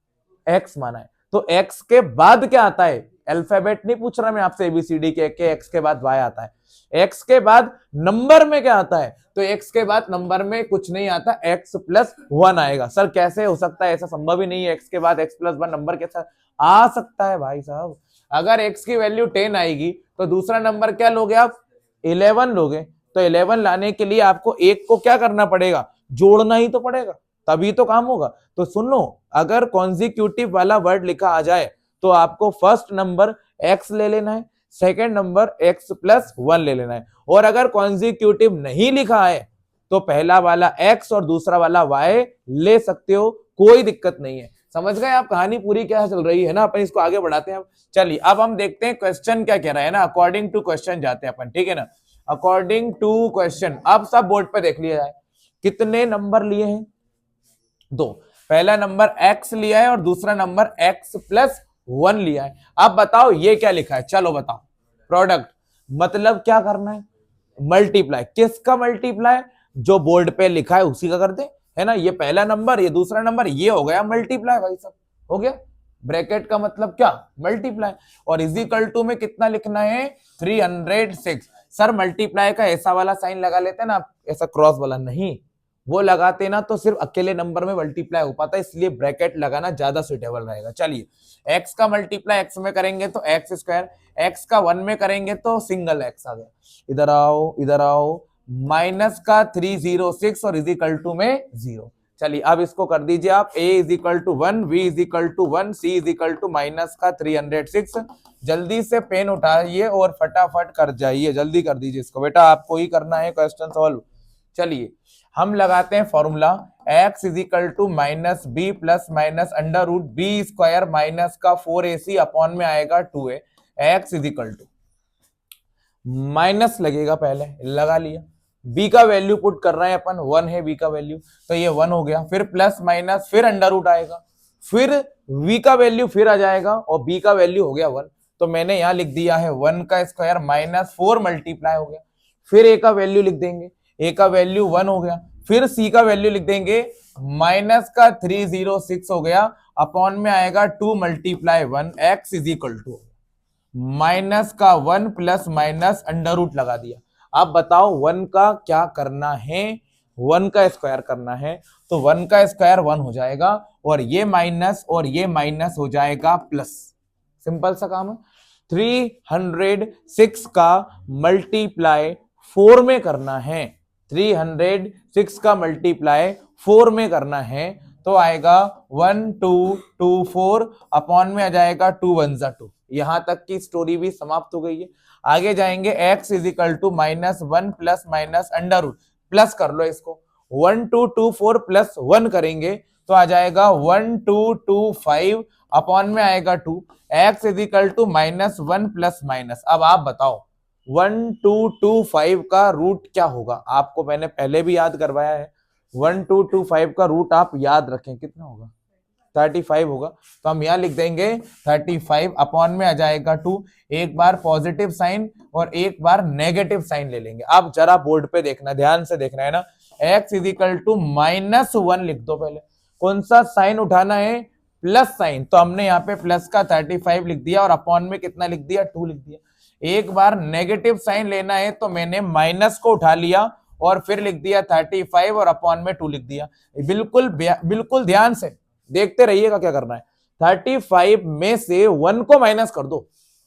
x माना है, तो x के बाद क्या आता है, अल्फाबेट नहीं पूछ रहा मैं आपसे ABCD के x के बाद y आता है, x के बाद नंबर में क्या आता है, तो x के बाद नंबर में कुछ नहीं आता, x+1 आएगा। सर कैसे हो सकता है, ऐसा संभव ही नहीं है, x के बाद x+1 नंबर कैसा आ सकता है भाई साहब। अगर x की वैल्यू 10 आएगी तो दूसरा नंबर क्या लोगे आप, 11 लोगे। तो 11 लाने के लिए आपको एक को क्या करना पड़ेगा, जोड़ना ही तो पड़ेगा, तभी तो काम होगा। तो सुनो, अगर कॉन्जिक्यूटिव वाला वर्ड लिखा आ जाए तो आपको फर्स्ट नंबर x ले लेना है, सेकंड नंबर x+1 ले लेना है। और अगर कॉन्जिक्यूटिव नहीं लिखा है तो पहला वाला x और दूसरा वाला y ले सकते हो, कोई दिक्कत नहीं है। समझ गए आप कहानी पूरी क्या चल रही है ना। अपन इसको आगे बढ़ाते हैं। चलिए अब हम देखते हैं क्वेश्चन क्या कह रहा है ना, अकॉर्डिंग टू क्वेश्चन जाते हैं अपन, ठीक है ना। अकॉर्डिंग टू क्वेश्चन, अब सब बोर्ड पे देख लिया जाए कितने नंबर लिए हैं? दो। पहला नंबर x लिया है और दूसरा नंबर x प्लस 1 लिया है। अब बताओ ये क्या लिखा है, चलो बताओ। प्रोडक्ट मतलब क्या करना है? मल्टीप्लाई। किसका मल्टीप्लाई? जो बोर्ड पे लिखा है उसी का कर दे, है ना। ये पहला नंबर, ये दूसरा नंबर, ये हो गया मल्टीप्लाई भाई सब, हो गया। ब्रैकेट का मतलब क्या? मल्टीप्लाई। और इजिकल टू में कितना लिखना है? 306। सर मल्टीप्लाई का ऐसा वाला साइन लगा लेते हैं ना, ऐसा क्रॉस वाला नहीं, वो लगाते ना तो सिर्फ अकेले नंबर में मल्टीप्लाई हो पाता है, इसलिए ब्रैकेट लगाना ज्यादा सुटेबल रहेगा। चलिए, x का मल्टीप्लाई x में करेंगे तो एक्स स्क्वायर, x का 1 में करेंगे तो सिंगल x आ गया। इधर आओ, इधर आओ, माइनस का 306 और इजिकल टू में 0। चलिए अब इसको कर दीजिए आप, a is equal to 1, v is equal to 1, c is equal to minus का 306। जल्दी से पेन उठाइए और फटाफट कर जाइए, जल्दी कर दीजिए इसको बेटा, आपको ही करना है क्वेश्चन सॉल्व। चलिए हम लगाते हैं formula, x is equal to minus b plus minus under root b square minus का 4ac अपॉन में आएगा 2a। x is equal to minus लगेगा, पहले लगा लिया, b का वैल्यू पुट कर रहे हैं अपन, 1 है b का वैल्यू, तो ये 1 हो गया, फिर प्लस माइनस, फिर अंडर रूट आएगा, फिर v का वैल्यू फिर आ जाएगा और b का वैल्यू हो गया 1, तो मैंने यहां लिख दिया है 1 का स्क्वायर माइनस 4 मल्टीप्लाई हो गया, फिर a का वैल्यू लिख देंगे, a का वैल्यू 1 हो गया, फिर c का वैल्यू लिख देंगे माइनस का 306 हो गया, अपॉन में आएगा 2 multiply 1, x is equal to minus का 1 प्लस माइनस अंडर रूट लगा दिया। अब बताओ 1 का क्या करना है? 1 का स्क्वायर करना है, तो 1 का स्क्वायर 1 हो जाएगा और ये माइनस हो जाएगा प्लस। सिंपल सा काम है। 306 का मल्टीप्लाई 4 में करना है, 306 का मल्टीप्लाई 4 में करना है, तो आएगा 1224 अपॉन में आ जाएगा 2 1 2। यहां तक की स्टोरी भी समाप्त हो गई है। आगे जाएंगे, x is equal to minus 1 plus minus under root, plus कर लो इसको, 1224 प्लस 1 करेंगे तो आ जाएगा 1225 अपॉन में आएगा 2, x is equal to minus 1 plus minus. अब आप बताओ 1225 का रूट क्या होगा? आपको मैंने पहले भी याद करवाया है, 1225 का रूट आप याद रखें, कितना होगा? 35 होगा, तो हम यहां लिख देंगे 35 अपॉन में आ जाएगा 2, एक बार पॉजिटिव साइन और एक बार नेगेटिव साइन ले लेंगे। अब जरा बोर्ड पे देखना, ध्यान से देखना है ना, x is equal to minus 1 लिख दो, पहले कौन सा साइन उठाना है? प्लस साइन, तो हमने यहाँ पे प्लस का 35 लिख दिया और अपॉन में कितना लिख दिया? 2 लिख दिया। एक बार नेगेटिव साइन लेना है तो मैंने माइनस को उठा लिया और फिर लिख दिया 35 और अपॉन में 2 लिख दिया। बिल्कुल ध्यान से देखते रहिएगा क्या करना है। 35 में से 1 को माइनस कर दो,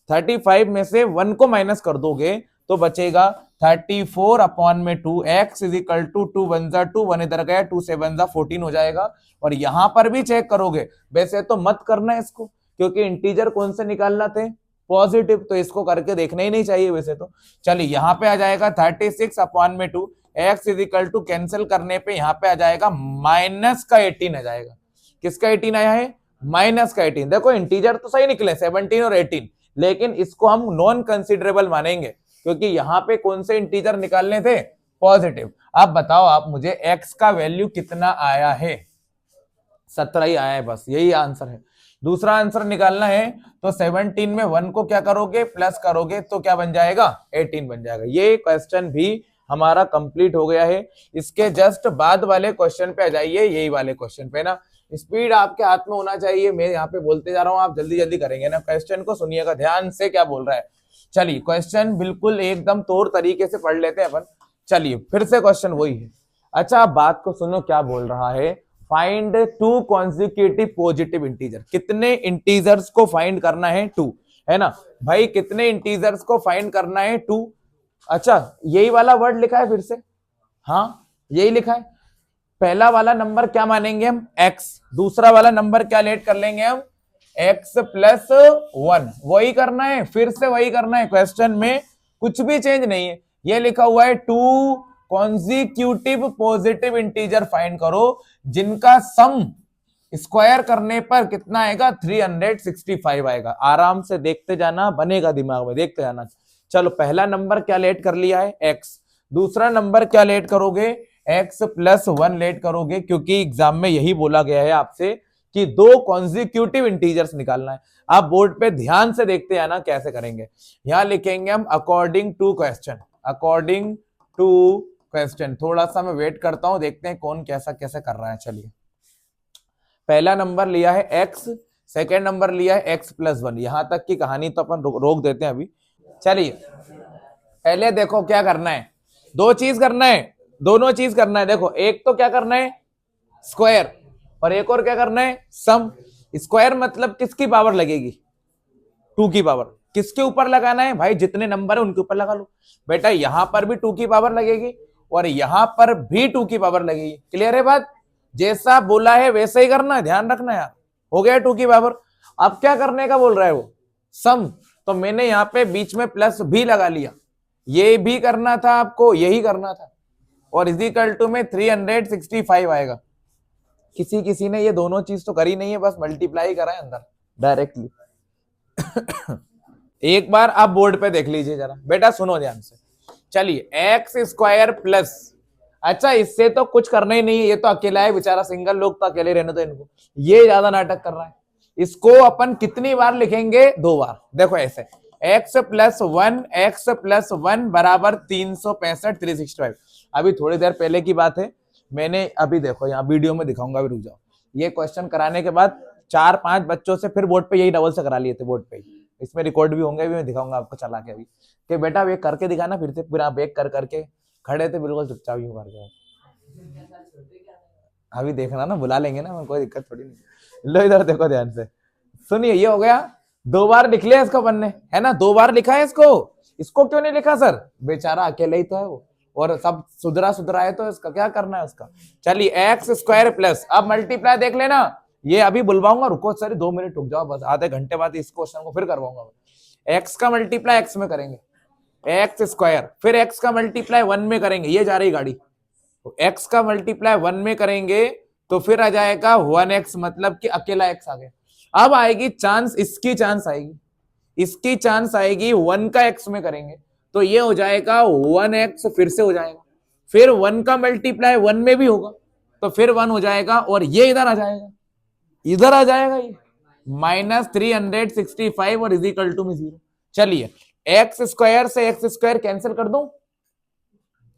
35 में से 1 को माइनस कर दोगे तो बचेगा 34 अपॉन में 2, x इज इक्वल टू 2 1 2, 1 इधर गया, 2 से 1 14 हो जाएगा। और यहां पर भी चेक करोगे, वैसे तो मत करना इसको क्योंकि इंटीजर कौन से निकालना थे? पॉजिटिव, तो इसको करके देखना ही नहीं चाहिए वैसे तो। चलिए यहाँ पे आ जाएगा 36 अपॉन में 2, x is equal to cancel करने पे यहाँ पे आ जाएगा माइनस का 18 आ जाएगा। किसका 18 आया है? माइनस का 18। देखो इंटीजर तो सही निकले 17 और 18, लेकिन इसको हम नॉन कंसिडरेबल मानेंगे क्योंकि यहाँ पे कौन से इंटीजर निकालने थे? पॉजिटिव। अब बताओ आप मुझे x का वैल्यू कितना आया है? 17 ही आया है, बस यही आंसर है। दूसरा आंसर निकालना है तो 17 में 1 को क्या करोगे? प्लस करोगे तो क्या बन जाएगा? 18 बन जाएगा। ये क्वेश्चन भी हमारा कंप्लीट हो गया है। इसके जस्ट बाद वाले क्वेश्चन पे आ जाइए, यही वाले क्वेश्चन पे ना, स्पीड आपके हाथ में होना चाहिए। मैं यहाँ पे बोलते जा रहा हूँ, आप जल्दी जल्दी करेंगे ना। क्वेश्चन को सुनिएगा ध्यान से क्या बोल रहा है। चलिए क्वेश्चन बिल्कुल एकदम तौर तरीके से पढ़ लेते हैं अपन। चलिए फिर से क्वेश्चन वही है। अच्छा आप बात को सुनो, क्या बोल रहा है? Find 2 consecutive positive integer. कितने इंटीजर्स को फाइंड करना है? 2, है ना भाई, कितने इंटीजर्स को फाइंड करना है? 2। अच्छा यही वाला वर्ड लिखा है फिर से, हाँ यही लिखा है। पहला वाला नंबर क्या मानेंगे हम? x। दूसरा वाला नंबर क्या लेट कर लेंगे हम? x plus 1। वही करना है, फिर से वही करना है। क्वेश्चन में कुछ भी चेंज नहीं है। ये लिखा हुआ है 2 कॉन्जिक्यूटिव पॉजिटिव इंटीजर फाइंड करो जिनका सम स्क्वायर करने पर कितना आएगा? 365 आएगा। आराम से देखते जाना, बनेगा दिमाग में, देखते जाना। चलो पहला नंबर क्या लेट कर लिया है? x। दूसरा नंबर क्या लेट करोगे? x प्लस 1 लेट करोगे, क्योंकि एग्जाम में यही बोला गया है आपसे कि दो कॉन्जिक्यूटिव इंटीजर्स निकालना है। आप बोर्ड पे ध्यान से देखते हैं ना कैसे करेंगे। यहां लिखेंगे हम according to question, according to question. थोड़ा सा मैं वेट करता हूं, देखते हैं कौन कैसा कैसे कर रहा है। चलिए, पहला नंबर लिया है x, सेकेंड नंबर लिया है x प्लस 1। यहां तक की कहानी तो अपन रोक देते हैं अभी। चलिए, पहले देखो क्या करना है, दो चीज करना है, दोनों चीज करना है। देखो, एक तो क्या करना है स्क्वायर, और एक और क्या करना है सम। स्क्वायर मतलब किसकी पावर लगेगी, 2 की पावर। किसके ऊपर लगाना है भाई, जितने नंबर है उनके ऊपर लगा लो। बेटा यहां पर भी 2 की पावर लगेगी और यहां पर भी 2 की पावर लगेगी। क्लियर है बात, जैसा बोला है वैसे ही करना है, ध्यान रखना यार। हो गया 2 की पावर। अब क्या करने का बोल रहा है वो, सम। तो मैंने यहां पे बीच में प्लस भी लगा लिया, ये भी करना था आपको, यही करना था। और इजिकल टू में 365 आएगा। किसी किसी ने ये दोनों चीज तो करी नहीं है, बस मल्टीप्लाई करा है अंदर डायरेक्टली। एक बार आप बोर्ड पे देख लीजिए जरा, बेटा सुनो ध्यान से। चलिए, एक्स स्क्वायर प्लस, अच्छा इससे तो कुछ करना ही नहीं है, ये तो अकेला है बेचारा, सिंगल लोग तो अकेले रहने दो इनको, ये ज्यादा नाटक कर रहा है। इसको अपन कितनी बार लिखेंगे, 2 बार। देखो ऐसे, x प्लस 1, एक्स प्लस 1 बराबर 365, 365। अभी थोड़ी देर पहले की बात है, मैंने अभी देखो यहाँ वीडियो में दिखाऊंगा, अभी रुक जाओ। ये क्वेश्चन कराने के बाद 4-5 बच्चों से फिर बोर्ड पे यही डबल से करा लिए थे बोर्ड पे ही। इसमें रिकॉर्ड भी होंगे, भी मैं दिखाऊंगा आपको चला के अभी कि बेटा ये करके दिखाना, फिर से पूरा बेक कर करके खड़े थे बिल्कुल चुपचाप यूं करके। अभी देखना ना, बुला लेंगे ना, कोई दिक्कत थोड़ी नहीं। लो इधर देखो ध्यान से, सुनिए। ये हो गया, 2 बार लिख लिया इसको बनने, है ना, 2 बार लिखा है इसको। इसको क्यों नहीं लिखा सर, बेचारा अकेले ही तो है वो, और सब सुधरा सुधरा है, तो इसका क्या करना है उसका। चलिए, एक्स स्क्वायर प्लस, अब मल्टीप्लाई देख लेना, ये अभी बुलवाऊंगा, रुको सर 2 मिनट रुक जाओ बस, आधे घंटे बाद इस क्वेश्चन को फिर करवाऊंगा। एक्स का मल्टीप्लाई एक्स में करेंगे, एक्स स्क्वायर, फिर एक्स का मल्टीप्लाई 1 में करेंगे, ये जा रही गाड़ी। तो एक्स का मल्टीप्लाई 1 में करेंगे तो फिर आ जाएगा 1x, मतलब कि अकेला x आ गया। अब आएगी चांस, इसकी चांस आएगी, इसकी चांस आएगी 1 का x में करेंगे तो ये हो जाएगा 1x, फिर से हो जाएगा, फिर 1 का मल्टीप्लाई 1 में भी होगा तो फिर 1 हो जाएगा, और ये इधर आ जाएगा, इधर आ जाएगा ये -365 और इजिकल टू में 0। चलिए, एक्स स्क्वायर से एक्स स्क्वायर कैंसिल कर दूं,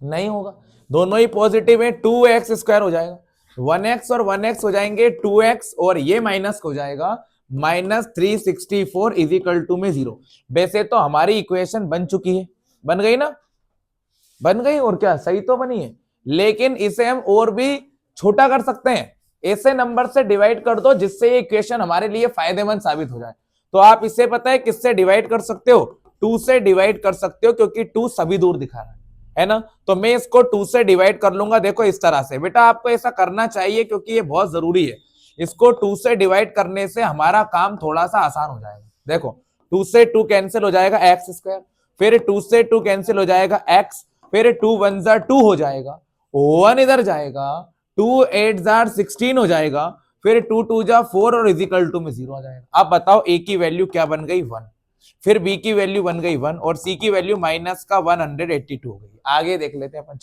नहीं होगा, दोनों ही पॉजिटिव है, 2x स्क्वायर हो जाएगा, 1x और 1x हो जाएंगे 2x, और ये माइनस हो जाएगा -364 इजिकल टू में 0। वैसे तो हमारी इक्वेशन बन चुकी है, बन गई ना, बन गई, और क्या सही तो बनी है। लेकिन इसे हम और भी छोटा कर सकते हैं, ऐसे नंबर से डिवाइड कर दो जिससे ये इक्वेशन हमारे लिए फायदेमंद साबित हो जाए। तो आप इसे पता है किससे डिवाइड कर सकते हो, 2 से डिवाइड कर सकते हो, क्योंकि 2 सभी दूर दिखा रहा है ना। तो मैं इसको 2 से डिवाइड कर लूंगा, देखो इस तरह से। बेटा आपको ऐसा करना चाहिए क्योंकि ये बहुत जरूरी है, इसको 2 से डिवाइड करने से हमारा काम थोड़ा सा आसान हो जाएगा। देखो 2 से 2 कैंसिल हो जाएगा एक्स स्क्वायर, फिर 2 से 2 कैंसिल हो जाएगा एक्स, फिर 2 1 जार 2 हो जाएगा, 1 इधर जाएगा, 2 8 जार 16 हो जाएगा, फिर 2 2 जा 4 और इजिकल टू में 0 आ जाएगा। अब बताओ ए की वैल्यू क्या बन गई, 1, फिर बी की वैल्यू बन गई 1, और सी की वैल्यू माइनस का 182 हो गई। आगे देख लेते हैं अपन।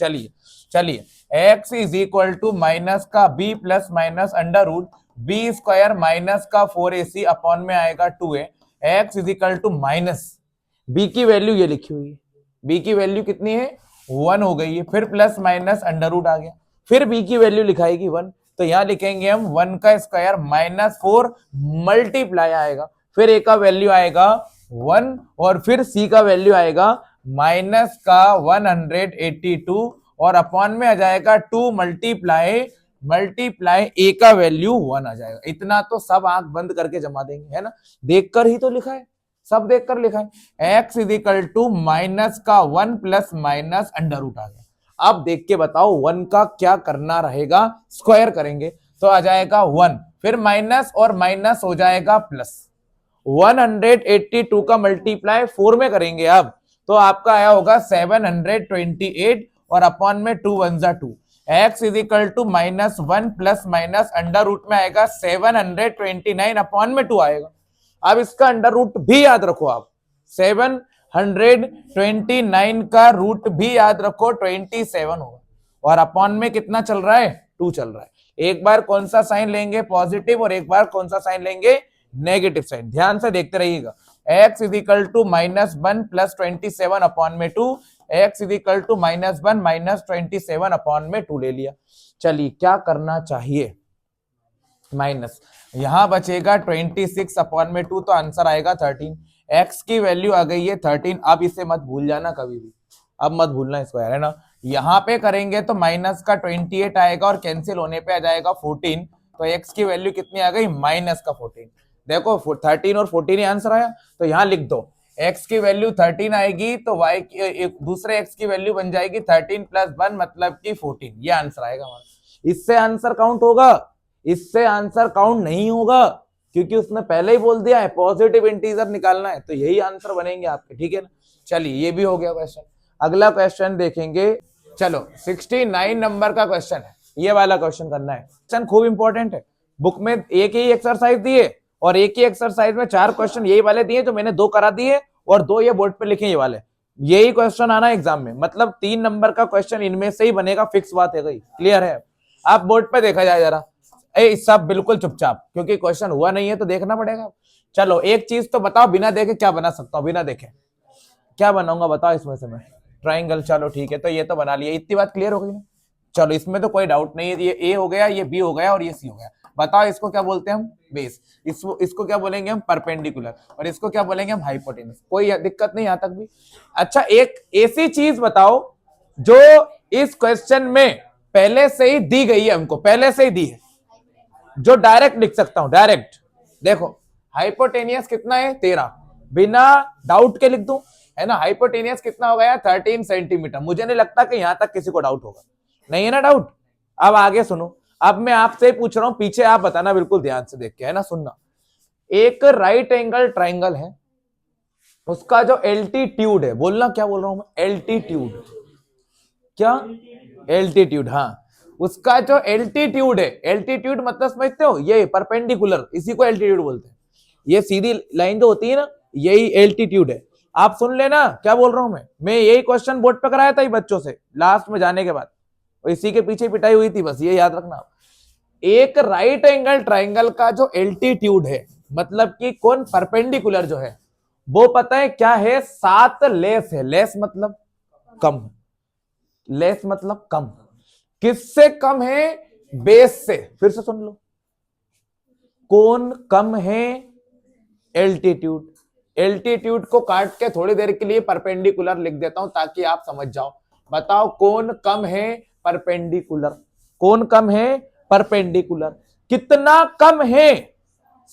चलिए x is equal to minus का b plus minus under root b square minus का 4ac अपॉन में आएगा 2a, x is equal to minus b की वैल्यू ये लिखी हुई है, b की वैल्यू कितनी है 1 हो गई है, फिर प्लस माइनस अंडर रूट आ गया, फिर b की वैल्यू लिखाएगी 1, तो यहां लिखेंगे हम 1 का स्क्वायर माइनस 4 मल्टीप्लाई आएगा, फिर a का वैल्यू आएगा 1, और फिर c का वैल्यू आएगा माइनस का 182, और अपॉन में आ जाएगा 2 मल्टीप्लाई a का वैल्यू 1 आ जाएगा। इतना तो सब आंख बंद करके जमा देंगे, है ना, देखकर ही तो लिखा है, सब देखकर लिखा है। x is equal to minus का 1 प्लस माइनस अंडर रूट आ गया। अब देख के बताओ 1 का क्या करना रहेगा, स्क्वायर करेंगे तो आ जाएगा 1, फिर माइनस और माइनस हो जाएगा प्लस, 182 का मल्टीप्लाई 4 में करेंगे अब तो आपका आया होगा 728, और अपॉन में 2 1 जा 2, x is equal to minus 1 plus minus under root में आएगा 729, अपॉन में 2 आएगा। अब इसका अंडर रूट भी याद रखो आप, 729 का रूट भी याद रखो 27 होगा, और अपॉन में कितना चल रहा है, 2 चल रहा है। एक बार कौन सा साइन लेंगे, पॉजिटिव, और एक बार कौन सा साइन लेंगे, नेगेटिव साइन। ध्यान से देखते रहिएगा। x is equal to -1 plus 27 upon में 2, x is equal to -1 minus 27 upon में 2 ले लिया। चलिए क्या करना चाहिए, माइनस, यहां बचेगा 26 अपॉन में 2, तो आंसर आएगा 13। x की वैल्यू आ गई है 13। अब इसे मत भूल जाना कभी भी, अब मत भूलना इसको यार, है ना। यहाँ पे करेंगे तो माइनस का 28 आएगा और कैंसिल होने पे आ जाएगा 14, तो x की वैल्यू कितनी आ गई, माइनस का 14। देखो 13 और 14 ही आंसर आया, तो यहाँ लिख दो x की वैल्यू 13 आएगी तो y की दूसरे x की वैल्यू बन जाएगी 13 प्लस 1 मतलब कि 14, ये आंसर आएगा हमारा। इससे आंसर काउंट होगा, इससे आंसर काउंट नहीं होगा, क्योंकि उसने पहले ही बोल दिया है पॉजिटिव इंटीजर निकालना है, तो यही आंसर बनेंगे आपके, ठीक है ना। चलिए ये भी हो गया क्वेश्चन। अगला क्वेश्चन देखेंगे, चलो 69 नंबर का क्वेश्चन है, ये वाला क्वेश्चन करना है। क्वेश्चन खूब इंपॉर्टेंट है, बुक में एक ही एक्सरसाइज दिए और एक ही एक्सरसाइज में 4 क्वेश्चन यही वाले दिए, जो मैंने 2 करा दिए और 2 ये बोर्ड पे लिखे, ये वाले यही क्वेश्चन आना एग्जाम में, मतलब 3 नंबर का क्वेश्चन इनमें से ही बनेगा, फिक्स बात है गई, क्लियर है। आप बोर्ड पे देखा जाए जरा, सब बिल्कुल चुपचाप, क्योंकि क्वेश्चन हुआ नहीं है तो देखना पड़ेगा। चलो एक चीज तो बताओ, बिना देखे क्या बना सकता हूँ, बिना देखे क्या बनाऊंगा बताओ इसमें से मैं, ट्राइंगल। चलो ठीक है, तो ये तो बना लिया, इतनी बात क्लियर हो गई ना। चलो इसमें तो कोई डाउट नहीं है, ये ए हो गया, ये बी हो गया और ये सी हो गया। बताओ इसको क्या बोलते हैं हम, बेस। इसको क्या बोलेंगे हम, परपेंडिकुलर, और इसको क्या बोलेंगे हम, हाइपोटेनस। कोई दिक्कत नहीं यहाँ तक भी। अच्छा एक ऐसी चीज बताओ जो इस क्वेश्चन में पहले से ही दी गई है, हमको पहले से ही दी है, जो डायरेक्ट लिख सकता हूं, डायरेक्ट। देखो हाइपोटेनियस कितना है, 13, बिना डाउट के लिख दूं, है ना। हाइपोटेनियस कितना हो गया, 13 सेंटीमीटर। मुझे नहीं लगता कि यहां तक किसी को डाउट होगा, नहीं है ना डाउट। अब आगे सुनो, अब मैं आपसे पूछ रहा हूं, पीछे आप बताना बिल्कुल ध्यान से देख के, है ना, सुनना। एक राइट एंगल ट्राइंगल है, उसका जो एल्टीट्यूड है, बोलना क्या बोल रहा हूं मैं, एल्टीट्यूड, क्या, एल्टीट्यूड, हाँ, उसका जो एल्टीट्यूड है, एल्टीट्यूड मतलब समझते हो, ये परपेंडिकुलर, इसी को एल्टीट्यूड बोलते हैं। ये सीधी लाइन जो होती है ना, यही एल्टीट्यूड है। आप सुन लेना क्या बोल रहा हूं मैं यही क्वेश्चन बोर्ड पे कराया था ये बच्चों से लास्ट में जाने के बाद, इसी के पीछे पिटाई हुई थी, बस ये याद रखना। एक राइट एंगल ट्राइंगल का जो एल्टीट्यूड है, मतलब कि कौन परपेंडिकुलर जो है, वो पता है क्या है, 7 लेस है। लेस मतलब कम, लेस मतलब कम। किससे कम है, बेस से। फिर से सुन लो, कौन कम है, एल्टीट्यूड। एल्टीट्यूड को काट के थोड़ी देर के लिए परपेंडिकुलर लिख देता हूं ताकि आप समझ जाओ। बताओ कौन कम है, परपेंडिकुलर। कौन कम है, परपेंडिकुलर। कितना कम है,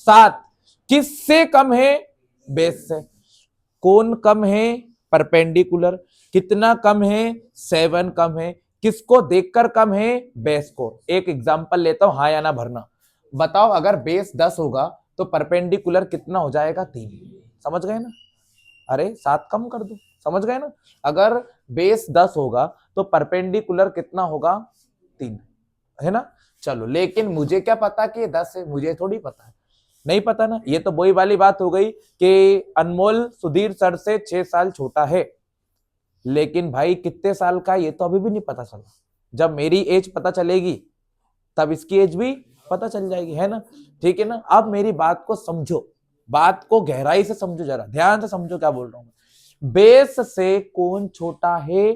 7। किससे कम है, बेस से। कौन कम है, परपेंडिकुलर। कितना कम है, 7 कम है। किसको देखकर कम है, बेस को। एक एग्जांपल लेता हूं, हाँ या ना भरना। बताओ अगर बेस 10 होगा तो परपेंडिकुलर कितना हो जाएगा, 3। समझ गए ना, अरे 7 कम कर दो, समझ गए ना। अगर बेस 10 होगा तो परपेंडिकुलर कितना होगा, 3, है ना। चलो लेकिन मुझे क्या पता कि 10 है, मुझे थोड़ी पता है, नहीं पता ना। ये तो वही वाली बात हो गई कि अनमोल सुधीर सर से 6 साल छोटा है, लेकिन भाई कितने साल का ये तो अभी भी नहीं पता चला। जब मेरी एज पता चलेगी तब इसकी एज भी पता चल जाएगी, है ना, ठीक है ना। अब मेरी बात को समझो, बात को गहराई से समझो, जरा ध्यान से समझो क्या बोल रहा हूं। बेस से कौन छोटा है,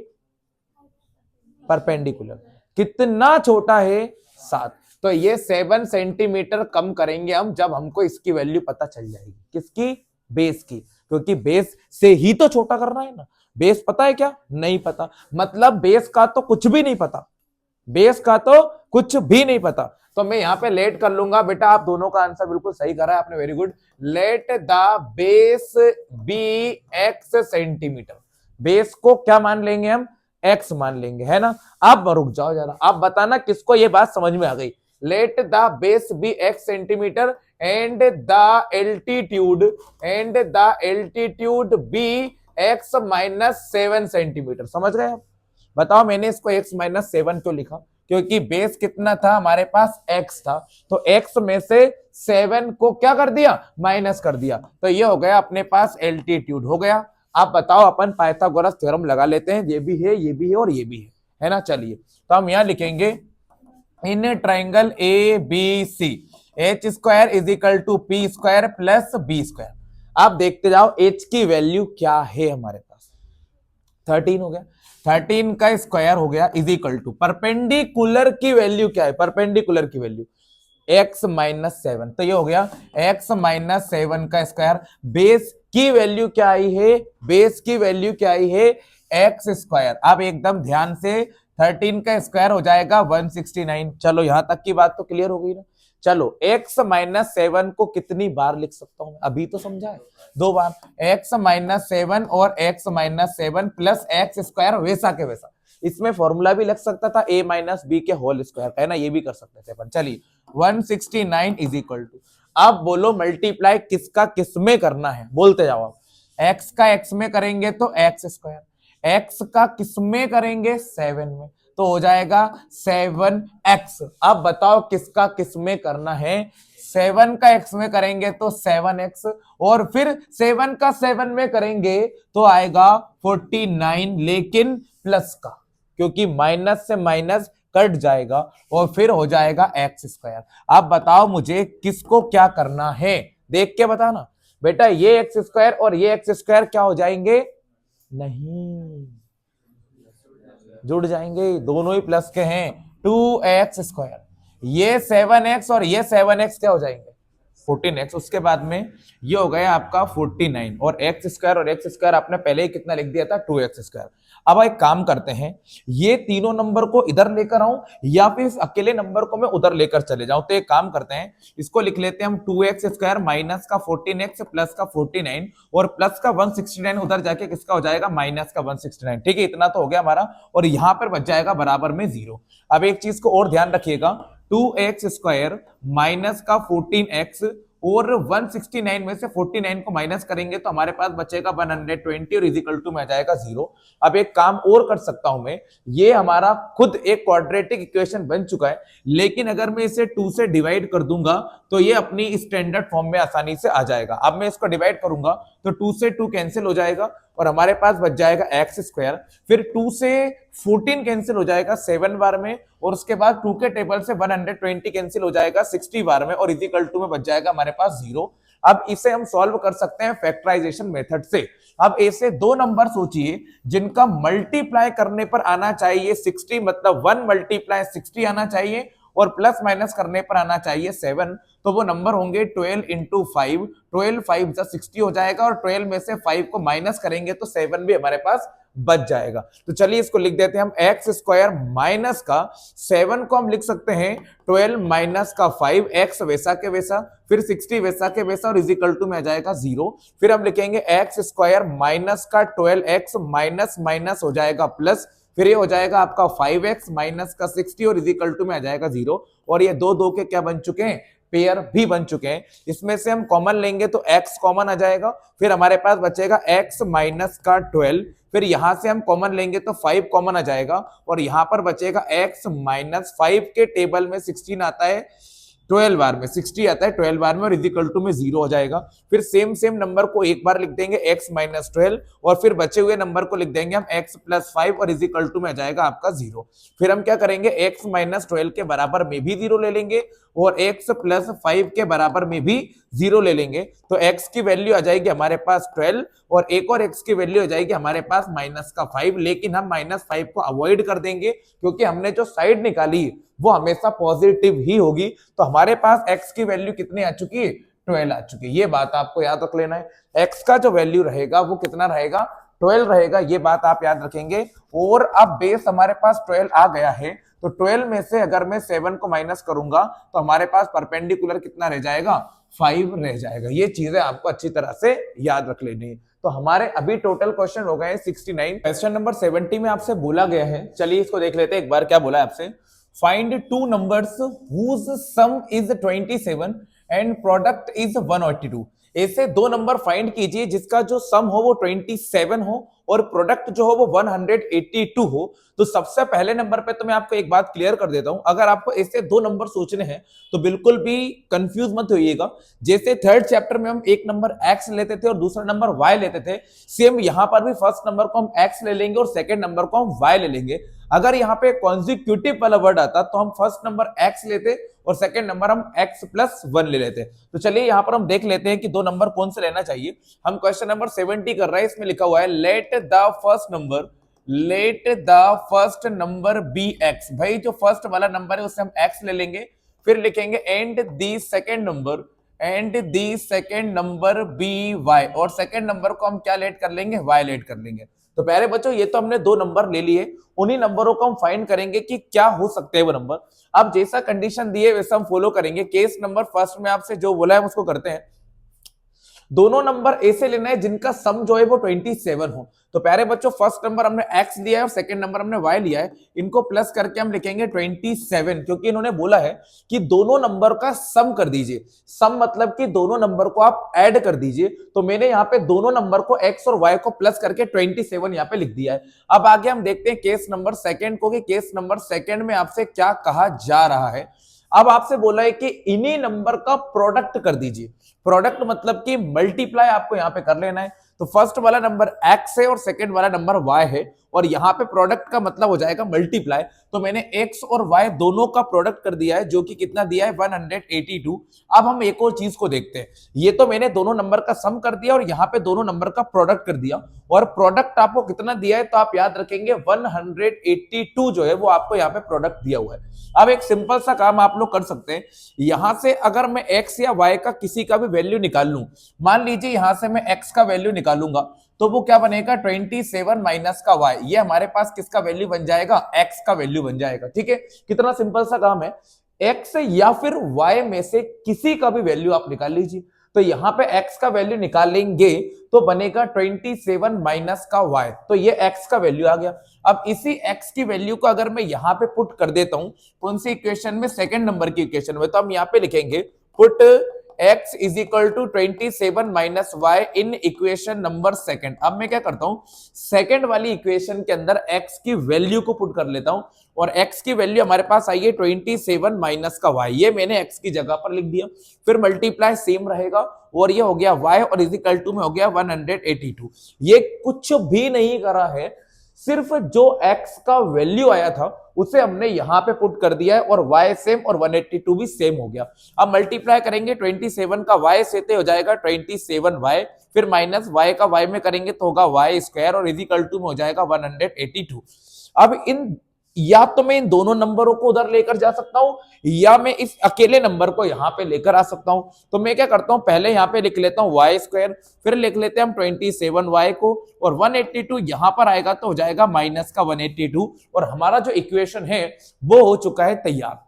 परपेंडिकुलर। कितना छोटा है, 7। तो ये 7 सेंटीमीटर कम करेंगे हम जब हमको इसकी वैल्यू पता चल जाएगी, किसकी, बेस की, क्योंकि बेस से ही तो छोटा करना है ना। बेस पता है क्या, नहीं पता, मतलब बेस का तो कुछ भी नहीं पता, बेस का तो कुछ भी नहीं पता। तो मैं यहां पे लेट कर लूंगा। बेटा आप दोनों का आंसर बिल्कुल सही करा है आपने, very good. Let the base be x centimetre. Base को क्या मान लेंगे हम, x मान लेंगे, है ना। अब रुक जाओ जरा, आप बताना किसको ये बात समझ में आ गई। Let the base be x centimetre and the altitude be x minus 7 centimetre. समझ गए आप। बताओ मैंने इसको x माइनस 7 क्यों लिखा, क्योंकि बेस कितना था हमारे पास, x था, तो x में से 7 को क्या कर दिया, माइनस कर दिया, तो ये हो गया अपने पास एल्टीट्यूड हो गया। आप बताओ अपन पाइथागोरस थ्योरम लगा लेते हैं, ये भी है, ये भी है और ये भी है, है ना। चलिए तो हम यहां लिखेंगे in triangle A B C H square is equal to P square plus B square. आप देखते जाओ एच की वैल्यू क्या है हमारे पास, 13 हो गया, 13 का स्क्वायर हो गया इज इक्वल टू परपेंडिकुलर की वैल्यू क्या है, परपेंडिकुलर की वैल्यू x माइनस 7, तो ये हो गया x माइनस 7 का स्क्वायर। बेस की वैल्यू क्या आई है, बेस की वैल्यू क्या आई है एक्स स्क्वायर। अब एकदम ध्यान से 13 का स्क्वायर हो जाएगा 169। चलो यहां तक की बात तो क्लियर हो गई ना। चलो x माइनस 7 को कितनी बार लिख सकता हूं, अभी तो समझा है, 2 बार। x माइनस 7 और x minus 7 plus x square वैसा के वैसा। इसमें फॉर्मूला भी लग सकता था a माइनस बी के होल स्क्वायर का, है ना, ये भी कर सकते थे अपन। चलिए 169 इज इक्वल टू, अब बोलो मल्टीप्लाई किसका किस में करना है, बोलते जाओ आप। x का x में करेंगे तो एक्स स्क्वायर, x का किस में करेंगे 7 में, तो हो जाएगा 7x। अब बताओ किसका किस में करना है, 7 का x में करेंगे तो 7x, और फिर 7 का 7 में करेंगे तो आएगा 49, लेकिन प्लस का, क्योंकि माइनस से माइनस कट जाएगा और फिर हो जाएगा एक्स स्क्वायर। अब बताओ मुझे किसको क्या करना है, देख के बताना बेटा। ये एक्स स्क्वायर और ये एक्स स्क्वायर क्या हो जाएंगे, नहीं जुड़ जाएंगे, दोनों ही प्लस के हैं, 2x स्क्वायर। ये 7x और ये 7x क्या हो जाएंगे 14x। उसके बाद में ये हो गया आपका 49, और एक्स स्क्वायर और एक्स स्क्वायर आपने पहले ही कितना लिख दिया था 2x स्क्वायर। अब एक काम करते हैं, ये तीनों नंबर को इधर लेकर आऊं या फिर इस अकेले नंबर को मैं उधर लेकर चले जाऊं, तो एक काम करते हैं, इसको लिख लेते हैं हम 2x स्क्वायर माइनस का 14x प्लस का 49, और प्लस का 169 उधर जाके किसका हो जाएगा माइनस का 169। ठीक है, इतना तो हो गया हमारा, और यहां पर बच जाएगा बराबर में 0। अब एक चीज को और ध्यान रखिएगा, 2x स्क्वायर माइनस का 14x और 169 में से 49 को माइनस करेंगे तो हमारे पास बचेगा 120 और इज इक्वल टू में आ जाएगा 0। अब एक काम और कर सकता हूं मैं, ये हमारा खुद एक क्वाड्रेटिक इक्वेशन बन चुका है, लेकिन अगर मैं इसे 2 से डिवाइड कर दूंगा तो ये अपनी स्टैंडर्ड फॉर्म में आसानी से आ जाएगा। अब मैं इसको डिवाइड करूंगा तो 2 से 2 कैंसिल हो जाएगा और हमारे पास बच जाएगा एक्स स्क्वायर, फिर 2 से 14 कैंसिल हो जाएगा 7 बार में, और उसके बाद 2 के टेबल से 120 कैंसिल हो जाएगा 60 बार में, और इक्वल टू में बच जाएगा हमारे पास 0। अब इसे हम सॉल्व कर सकते हैं फैक्टराइजेशन मेथड से। अब ऐसे दो नंबर सोचिए जिनका मल्टीप्लाई करने पर आना चाहिए 60, मतलब 1 मल्टीप्लाई 60 आना चाहिए, और प्लस माइनस करने पर आना चाहिए 7, तो वो नंबर होंगे 12 इंटू 5, 12 5 60 हो जाएगा, और 12 में से 5 को माइनस करेंगे तो 7 भी हमारे पास बच जाएगा। तो चलिए इसको लिख देते हैं हम, एक्स स्क्वायर माइनस का 7 को हम लिख सकते हैं 12 माइनस का 5, एक्स वैसा के वैसा, फिर 60 वैसा के वैसा, और इज इक्वल टू में आ जाएगा 0। फिर हम लिखेंगे एक्स स्क्वायर माइनस का 12x माइनस माइनस हो जाएगा प्लस, फिर ये हो जाएगा आपका 5x माइनस का 60 और इज इक्वल टू में आ जाएगा 0। और ये दो दो के क्या बन चुके हैं, पेयर भी बन चुके हैं। इसमें से हम कॉमन लेंगे तो x कॉमन आ जाएगा, फिर हमारे पास बचेगा x माइनस का 12, फिर यहां से हम कॉमन लेंगे तो 5 कॉमन आ जाएगा, और यहां पर बचेगा x माइनस 5 के टेबल में 16 आता है 12 बार में, 60 आता है 12 बार में, और इज इक्वल टू में 0 हो जाएगा। फिर सेम नंबर को एक बार लिख देंगे x माइनस 12, और फिर बचे हुए नंबर को लिख देंगे हम x प्लस 5, और इज इक्वल टू में आ जाएगा आपका 0। फिर हम क्या करेंगे, x माइनस 12 के बराबर में भी 0 ले लेंगे, और x प्लस 5 के बराबर में भी 0 ले लेंगे, तो x की वैल्यू आ जाएगी हमारे पास 12, और एक और x की वैल्यू हो जाएगी हमारे पास माइनस का 5, लेकिन हम माइनस 5 को अवॉइड कर देंगे क्योंकि हमने जो साइड निकाली वो हमेशा पॉजिटिव ही होगी। तो हमारे पास x की वैल्यू कितनी आ चुकी है, 12 आ चुकी है। ये बात आपको याद रख लेना है, x का जो वैल्यू रहेगा वो कितना रहेगा, 12 रहेगा, ये बात आप याद रखेंगे। और अब बेस हमारे पास 12 आ गया है, तो 12 में से अगर मैं 7 को माइनस करूंगा तो हमारे पास परपेंडिकुलर कितना रह जाएगा, 5 रह जाएगा। ये चीजें आपको अच्छी तरह से याद रख लेनी है। तो हमारे अभी टोटल क्वेश्चन हो गए 69। क्वेश्चन नंबर 70 में आपसे बोला गया है, चलिए इसको देख लेते हैं एक बार, क्या बोला है आपसे, find two numbers whose sum is 27 and product is 182। ऐसे दो नंबर फाइंड कीजिए जिसका जो सम हो वो 27 हो और प्रोडक्ट जो हो वो 182 हो, तो सबसे पहले नंबर पे तो मैं आपको एक बात क्लियर कर देता हूं, अगर आपको ऐसे दो नंबर सोचने हैं तो बिल्कुल भी कंफ्यूज मत होइएगा। जैसे थर्ड चैप्टर में हम एक नंबर एक्स लेते थे और दूसरा नंबर वाई लेते थे, सेम यहां पर भी फर्स्ट नंबर को हम एक्स ले लेंगे और सेकंड नंबर को हम वाई ले लेंगे। अगर यहाँ पे कॉन्जिक्यूटिव वाला वर्ड आता तो हम फर्स्ट नंबर एक्स लेते और सेकंड नंबर हम x प्लस 1 ले लेते। तो चलिए यहाँ पर हम देख लेते हैं कि दो नंबर कौन से लेना चाहिए। हम क्वेश्चन नंबर 70 कर रहे हैं, इसमें लिखा हुआ है let the first number be x. भाई जो फर्स्ट वाला नंबर है उससे हम x ले लेंगे, फिर लिखेंगे and the second number be y, और सेकेंड नंबर को हम क्या लेट कर लेंगे, y लेट कर लेंगे। तो प्यारे बच्चों ये तो हमने दो नंबर ले लिए, उन्हीं नंबरों को हम फाइंड करेंगे कि क्या हो सकते हैं वो नंबर। अब जैसा कंडीशन दी है वैसा हम फॉलो करेंगे। केस नंबर फर्स्ट में आपसे जो बोला है उसको करते हैं। दोनों नंबर ऐसे लेना है जिनका सम जो है वो 27 हो। तो प्यारे बच्चों फर्स्ट नंबर हमने x लिया है और सेकंड नंबर हमने y लिया है, इनको प्लस करके हम लिखेंगे 27, क्योंकि इन्होंने बोला है कि दोनों नंबर का सम कर दीजिए। सम मतलब कि दोनों नंबर को आप ऐड कर दीजिए। तो मैंने यहाँ पे दोनों नंबर को x और y को प्लस करके 27 यहाँ पे लिख दिया है। अब आगे हम देखते हैं केस नंबर सेकंड को, कि केस नंबर सेकंड में आपसे क्या कहा जा रहा है। अब आपसे बोला है कि इन्हीं नंबर का प्रोडक्ट कर दीजिए। प्रोडक्ट मतलब कि मल्टीप्लाई आपको यहां पे कर लेना है। तो फर्स्ट वाला नंबर x है और सेकंड वाला नंबर y है, और यहां पे प्रोडक्ट का मतलब हो जाएगा मल्टीप्लाई। तो मैंने x और y दोनों का प्रोडक्ट कर दिया है, जो कि कितना दिया है 182। अब हम एक और चीज को देखते हैं। ये तो मैंने दोनों नंबर का सम कर दिया और यहाँ पे दोनों नंबर का प्रोडक्ट कर दिया, और प्रोडक्ट आपको कितना दिया है तो आप याद रखेंगे 182 जो है वो आपको यहाँ पे प्रोडक्ट दिया हुआ है। अब एक सिंपल सा काम आप लोग कर सकते हैं, यहां से अगर मैं x या y का किसी का भी वैल्यू निकाल लूं, मान लीजिए यहां से मैं x का वैल्यू निकालूंगा तो वो क्या बनेगा 27 माइनस का y, ये हमारे पास किसका वैल्यू बन जाएगा, x का वैल्यू बन जाएगा। ठीक है, कितना सिंपल सा काम है। x या फिर y में से किसी का भी वैल्यू आप निकाल लीजिए। तो यहां पे x का वैल्यू निकालेंगे तो बनेगा 27 माइनस का y, तो ये x का वैल्यू आ गया। अब इसी x की वैल्यू को अगर मैं यहां पे पुट कर देता हूं कौन सी इक्वेशन में, सेकंड नंबर की इक्वेशन में, तो हम यहां पे लिखेंगे put x is equal to 27 minus y in equation number second. अब मैं क्या करता हूं, सेकंड वाली इक्वेशन के अंदर x की वैल्यू को पुट कर लेता हूं, और x की वैल्यू हमारे पास आई है 27 माइनस का y, ये मैंने x की जगह पर लिख दिया। फिर मल्टीप्लाई सेम रहेगा और ये हो गया y, और इज इक्वल टू में हो गया 182। ये कुछ भी नहीं करा है, सिर्फ जो x का वैल्यू आया था उसे हमने यहां पे पुट कर दिया है, और y सेम और 182 भी सेम हो गया। अब मल्टीप्लाई करेंगे 27 का y से तो हो जाएगा 27y, फिर माइनस y का y में करेंगे तो होगा y स्क्वायर, और इज इक्वल टू में हो जाएगा 182। अब या तो मैं इन दोनों नंबरों को उधर लेकर जा सकता हूं, या मैं इस अकेले नंबर को यहां पे लेकर आ सकता हूं। तो मैं क्या करता हूं, पहले यहां पे लिख लेता हूं y स्क्वायर, फिर लिख लेते हैं हम 27y को, और 182 यहां पर आएगा तो हो जाएगा माइनस का 182, और हमारा जो इक्वेशन है वो हो चुका है तैयार।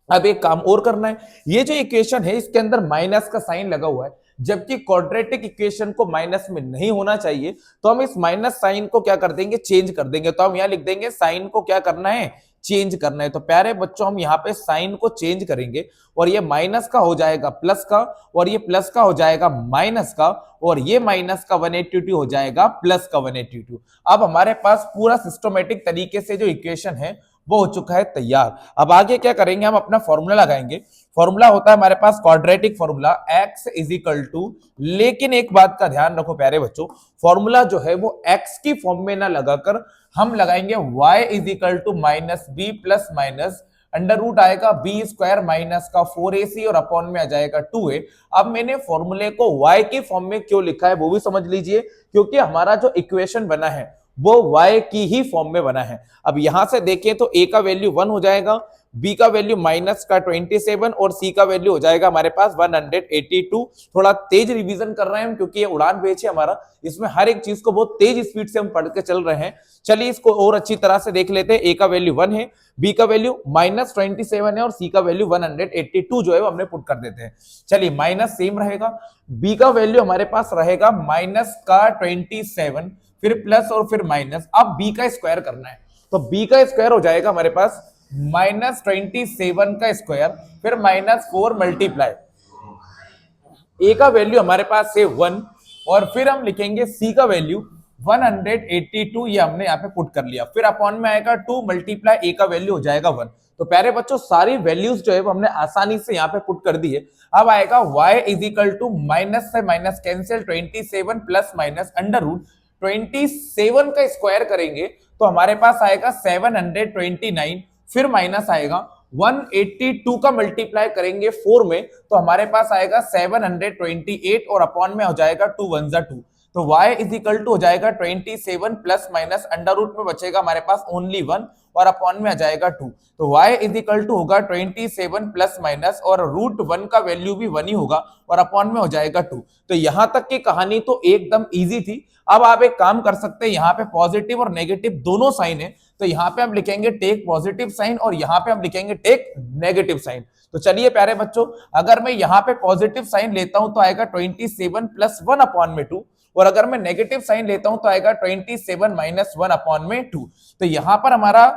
अब एक काम और करना है, ये जो इक्वेशन है इसके अंदर माइनस का साइन लगा हुआ है, जबकि क्वाड्रेटिक इक्वेशन को माइनस में नहीं होना चाहिए, तो हम इस माइनस साइन को क्या कर देंगे, चेंज कर देंगे। तो हम यहां लिख देंगे साइन को क्या करना है, चेंज करना है। तो प्यारे बच्चों हम यहाँ पे साइन को चेंज करेंगे, और ये माइनस का हो जाएगा प्लस का, और ये प्लस का हो जाएगा माइनस का, और ये माइनस का 182 हो जाएगा प्लस का 182। अब हमारे पास पूरा सिस्टमेटिक तरीके से जो इक्वेशन है वो हो चुका है तैयार। अब आगे क्या करेंगे, हम अपना फॉर्मूला लगाएंगे। फॉर्मूला होता है हमारे पास quadratic formula x is equal to, लेकिन एक बात का ध्यान रखो प्यारे बच्चों, फॉर्मूला जो है वो x की फॉर्म में ना लगाकर हम लगाएंगे y is equal to minus b plus minus under root आएगा बी स्क्वायर माइनस का 4ac, और अपॉन में आ जाएगा 2a। अब मैंने फॉर्मूले को y की फॉर्म में क्यों लिखा है वो भी समझ लीजिए, क्योंकि हमारा जो इक्वेशन बना है वो y की ही फॉर्म में बना है। अब यहां से देखें तो a का वैल्यू 1 हो जाएगा, b का वैल्यू माइनस का 27, और c का वैल्यू हो जाएगा हमारे पास 182। थोड़ा तेज रिवीजन कर रहे हैं हम, क्योंकि ये उड़ान बैच है हमारा, इसमें हर एक चीज को बहुत तेज स्पीड से हम पढ़ के चल रहे हैं। चलिए इसको और अच्छी तरह से देख लेते हैं। a का वैल्यू 1 है, b का वैल्यू माइनस 27 है, और c का वैल्यू 182 जो है वो हमने पुट कर देते हैं। चलिए माइनस सेम रहेगा, b का वैल्यू हमारे पास रहेगा माइनस का 27, फिर प्लस और फिर माइनस। अब b का स्क्वायर करना है, तो b का स्क्वायर हो जाएगा हमारे पास माइनस 27 का स्क्वायर, फिर माइनस 4 मल्टीप्लाई, a का वैल्यू हमारे पास है 1, और फिर हम लिखेंगे c का वैल्यू 182 ये हमने यहाँ पे पुट कर लिया, फिर अपॉन में आएगा 2 मल्टीप्लाई ए का वैल्यू हो जाएगा 1। तो प्यारे बच्चों सारी वैल्यूज जो है वो हमने आसानी से यहाँ पे पुट कर दी है। अब आएगा y is equal to minus से minus cancel 27 plus minus under root 27 का स्क्वायर करेंगे तो हमारे पास आएगा 729, फिर माइनस आएगा 182 का मल्टीप्लाई करेंगे 4 में तो हमारे पास आएगा 728 और अपॉन में हो जाएगा 2 1 जा 2। तो y इज इक्वल टू हो जाएगा 27 प्लस माइनस अंडर रूट में बचेगा हमारे पास ओनली 1 और अपॉन में आ जाएगा 2। तो y इज इक्वल टू होगा 27 प्लस माइनस और रूट 1 का वैल्यू भी 1 ही होगा और अपॉन में हो जाएगा 2। तो यहां तक की कहानी तो एकदम इजी थी। अब आप एक काम कर सकते हैं, यहाँ पे पॉजिटिव और नेगेटिव दोनों साइन है तो यहाँ पे हम लिखेंगे टेक पॉजिटिव साइन और यहाँ पे हम लिखेंगे टेक नेगेटिव साइन। तो चलिए प्यारे बच्चों, अगर मैं यहाँ पे पॉजिटिव साइन लेता हूं तो आएगा 27 प्लस 1 अपॉन में 2 और अगर मैं नेगेटिव साइन लेता हूं तो आएगा 27 माइनस 1 अपॉन में 2। तो यहां पर हमारा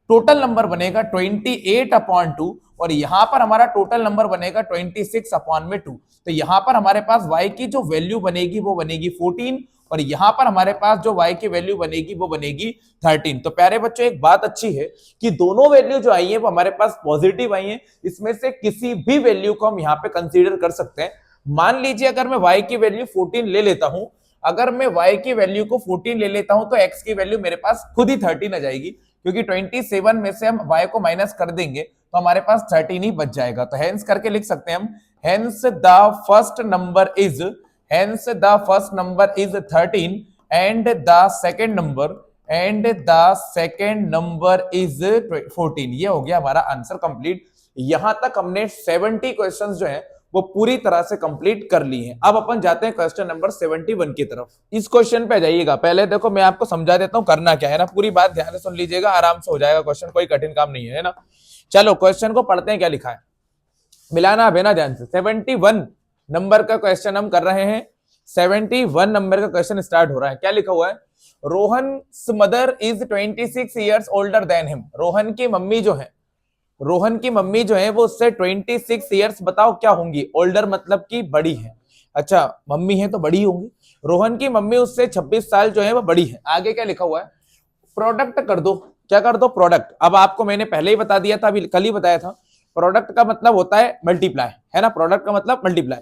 टोटल नंबर बनेगा 28 अपॉन 2 और यहां पर हमारा टोटल नंबर बनेगा 26 अपॉन में 2। तो यहां पर हमारे पास y की जो वैल्यू बनेगी वो बनेगी 14 और यहां पर हमारे पास जो y की वैल्यू बनेगी वो बनेगी 13। तो प्यारे बच्चों एक बात अच्छी है कि दोनों वैल्यू जो आई है वो हमारे पास पॉजिटिव आई है, इसमें से किसी भी वैल्यू को हम यहाँ पे कंसीडर कर सकते हैं। मान लीजिए अगर मैं y की वैल्यू 14 ले लेता हूं, अगर मैं y की वैल्यू को 14 ले लेता हूं तो x की वैल्यू मेरे पास खुद ही 13 आ जाएगी, क्योंकि 27 में से हम y को माइनस कर देंगे तो हमारे पास 13 ही बच जाएगा। तो हेंस करके लिख सकते हैं हम hence the first number is 13 and the second number is 14। ये हो गया हमारा आंसर कंप्लीट। यहां तक हमने 70 क्वेश्चंस जो हैं वो पूरी तरह से कंप्लीट कर लिए हैं। अब अपन जाते हैं क्वेश्चन नंबर 71 की तरफ। इस क्वेश्चन पे जाइएगा, पहले देखो मैं आपको समझा देता हूं करना क्या है ना, पूरी बात ध्यान से सुन लीजिएगा, आराम से हो जाएगा क्वेश्चन, कोई कठिन काम नहीं है ना। चलो क्वेश्चन को पढ़ते हैं, क्या लिखा है मिलाना है ना ध्यान से। 71 नंबर का क्वेश्चन हम कर रहे हैं, 71 नंबर का क्वेश्चन स्टार्ट हो रहा है। क्या लिखा हुआ है, Rohan's mother is 26 years older than him. Rohan की मम्मी जो है वो उससे 26 ईयर्स बताओ क्या होंगी, ओल्डर मतलब कि बड़ी है। अच्छा मम्मी है तो बड़ी होंगी, रोहन की मम्मी उससे 26 साल जो है वो बड़ी है। आगे क्या लिखा हुआ है, प्रोडक्ट कर दो। क्या कर दो, प्रोडक्ट। अब आपको मैंने पहले ही बता दिया था, अभी कल ही बताया था, प्रोडक्ट का मतलब होता है मल्टीप्लाई, है ना, प्रोडक्ट का मतलब मल्टीप्लाई।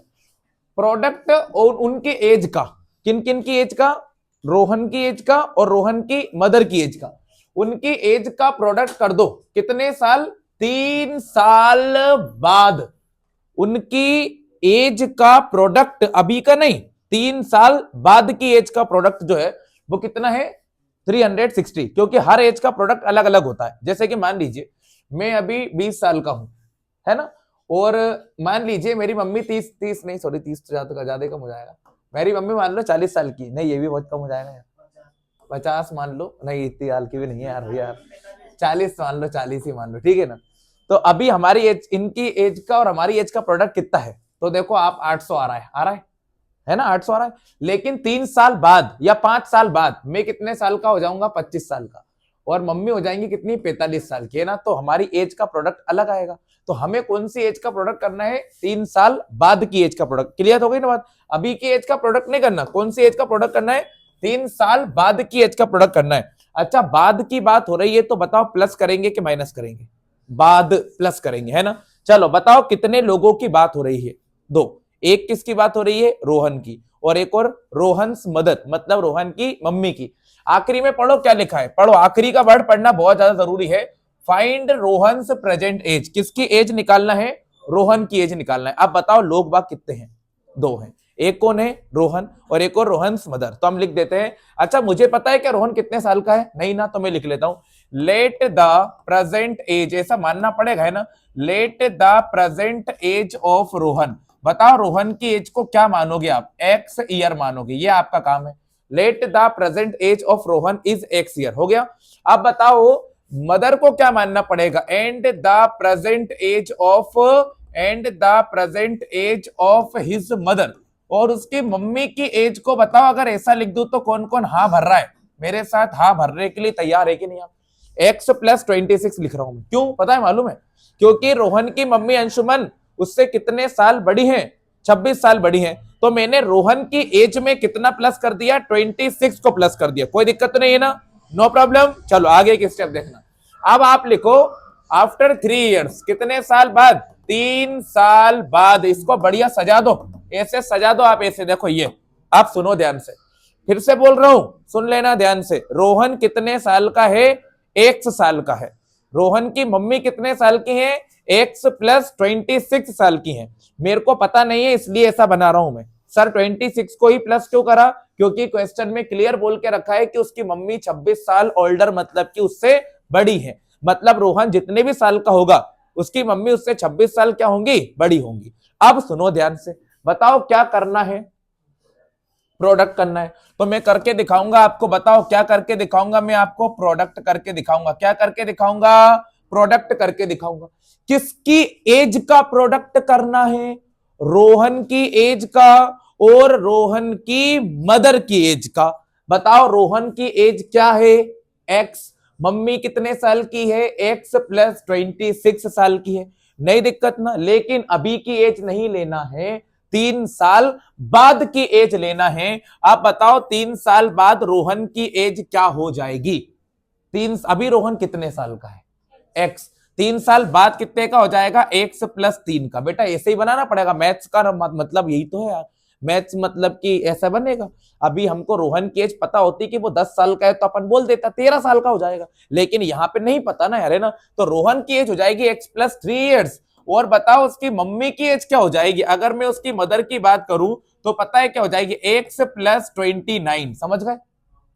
प्रोडक्ट और उनके एज का, किन किन की एज का, रोहन की एज का और रोहन की मदर की एज का, उनकी एज का प्रोडक्ट कर दो। कितने साल, 3 साल बाद। उनकी एज का प्रोडक्ट, अभी का नहीं, 3 साल बाद की एज का प्रोडक्ट जो है वो कितना है, 360, क्योंकि हर एज का प्रोडक्ट अलग अलग होता है। जैसे कि मान लीजिए मैं अभी 20 साल का हूं, है ना, और मान लीजिए मेरी मम्मी 30 तो ज्यादा कम हो जाएगा, मेरी मम्मी मान लो 40 साल की, नहीं ये भी बहुत कम हो जाएगा यार, 50 मान लो, नहीं इतनी साल की भी नहीं है यार 40 मान लो, 40 ही मान लो, ठीक है ना। तो अभी हमारी एज, इनकी एज का और हमारी एज का प्रोडक्ट कितना है, तो देखो आप 800 आ रहा है ना, 800 आ रहा है। लेकिन 3 साल बाद या 5 साल बाद मैं कितने साल का हो जाऊंगा, 25 साल का, और मम्मी हो जाएंगी कितनी, 45 साल की, है ना। तो हमारी एज का प्रोडक्ट अलग आएगा। तो हमें कौन सी एज का प्रोडक्ट करना है, 3 साल बाद की एज का प्रोडक्ट। क्लियर हो गई ना बात, अभी की एज का प्रोडक्ट नहीं करना, कौन सी एज का प्रोडक्ट करना है, 3 साल बाद की एज का प्रोडक्ट करना है। अच्छा बाद की बात हो रही है तो बताओ प्लस करेंगे कि माइनस करेंगे, बाद प्लस करेंगे, है ना। चलो बताओ कितने लोगों की बात हो रही है, 2। एक किसकी बात हो रही है, रोहन की, और एक और रोहन्स मदर मतलब रोहन की मम्मी की। आखिरी में पढ़ो क्या लिखा है, पढ़ो, आखिरी का वर्ड पढ़ना बहुत ज्यादा जरूरी है। फाइंड रोहन्स प्रेजेंट एज, किसकी एज निकालना है, रोहन की एज निकालना है। अब बताओ लोग बाग कितने हैं, 2 हैं, एक कौन है, रोहन, और एक और रोहन्स मदर। तो हम लिख देते हैं, अच्छा मुझे पता है क्या रोहन कितने साल का है, नहीं ना, तो मैं लिख लेता हूं लेट द प्रेजेंट एज, ऐसा मानना पड़ेगा, है ना, let the present age of Rohan. बताओ रोहन की एज को क्या मानोगे आप, एक्स ईयर मानोगे, ये आपका काम है। Let the present age of Rohan is x year, हो गया। अब बताओ मदर को क्या मानना पड़ेगा, and the present age of his mother, और उसकी मम्मी की एज को बताओ। अगर ऐसा लिख दूं तो कौन कौन हाँ भर रहा है मेरे साथ, हाँ भरने के लिए तैयार है कि नहीं आप। x + 26 लिख रहा हूं मैं, क्यों पता है, मालूम है, क्योंकि रोहन की मम्मी अंशुमन उससे कितने साल बड़ी हैं, 26 साल बड़ी हैं। तो मैंने रोहन की एज में कितना प्लस कर दिया, 26 को प्लस कर दिया, कोई दिक्कत तो नहीं है ना, नो प्रॉब्लम। चलो आगे की स्टेप देखना। अब आप लिखो आफ्टर 3 इयर्स, कितने साल बाद, 3 साल बाद। इसको बढ़िया सजा दो, ऐसे सजा दो आप, ऐसे देखो ये, आप सुनो ध्यान से, फिर से बोल रहा हूं, सुन लेना ध्यान से। रोहन कितने साल का है, x साल का है। रोहन की मम्मी कितने साल की है, x प्लस 26 साल की है। मेरे को पता नहीं है इसलिए ऐसा बना रहा हूं मैं। सर 26 को ही प्लस क्यों करा, क्योंकि क्वेश्चन में क्लियर बोल के रखा है कि उसकी मम्मी 26 साल ओल्डर, मतलब कि उससे बड़ी है। मतलब रोहन जितने भी साल का होगा, उसकी मम्मी उससे 26 साल क्या होंगी, बड़ी होंगी। अब सुनो ध्यान से, बताओ क्या करना है, प्रोडक्ट करना है। तो मैं करके दिखाऊंगा आपको, बताओ क्या करके दिखाऊंगा मैं आपको, प्रोडक्ट करके दिखाऊंगा। क्या करके दिखाऊंगा, प्रोडक्ट करके दिखाऊंगा। किसकी एज का प्रोडक्ट करना है, रोहन की एज का और रोहन की मदर की एज का। बताओ रोहन की एज क्या है, x, मम्मी कितने साल की है, x प्लस 26 साल की है, नहीं दिक्कत ना। लेकिन अभी की एज नहीं लेना है, 3 साल बाद की एज लेना है। आप बताओ 3 साल बाद रोहन की एज क्या हो जाएगी, अभी रोहन कितने साल का है, x, 3 साल बाद कितने का हो जाएगा, x प्लस 3 का। बेटा ऐसे ही बनाना पड़ेगा, मैथ्स का मतलब यही तो है यार, मैथ्स मतलब कि ऐसा बनेगा। अभी हमको रोहन की एज पता होती कि वो 10 साल का है तो अपन बोल देता 13 साल का हो जाएगा, लेकिन यहाँ पे नहीं पता ना यार, है ना। तो रोहन की एज हो जाएगी x प्लस 3 ईयर्स। और बताओ उसकी मम्मी की एज क्या हो जाएगी, अगर मैं उसकी मदर की बात करूं तो पता है क्या हो जाएगी, x प्लस 29, समझ गए।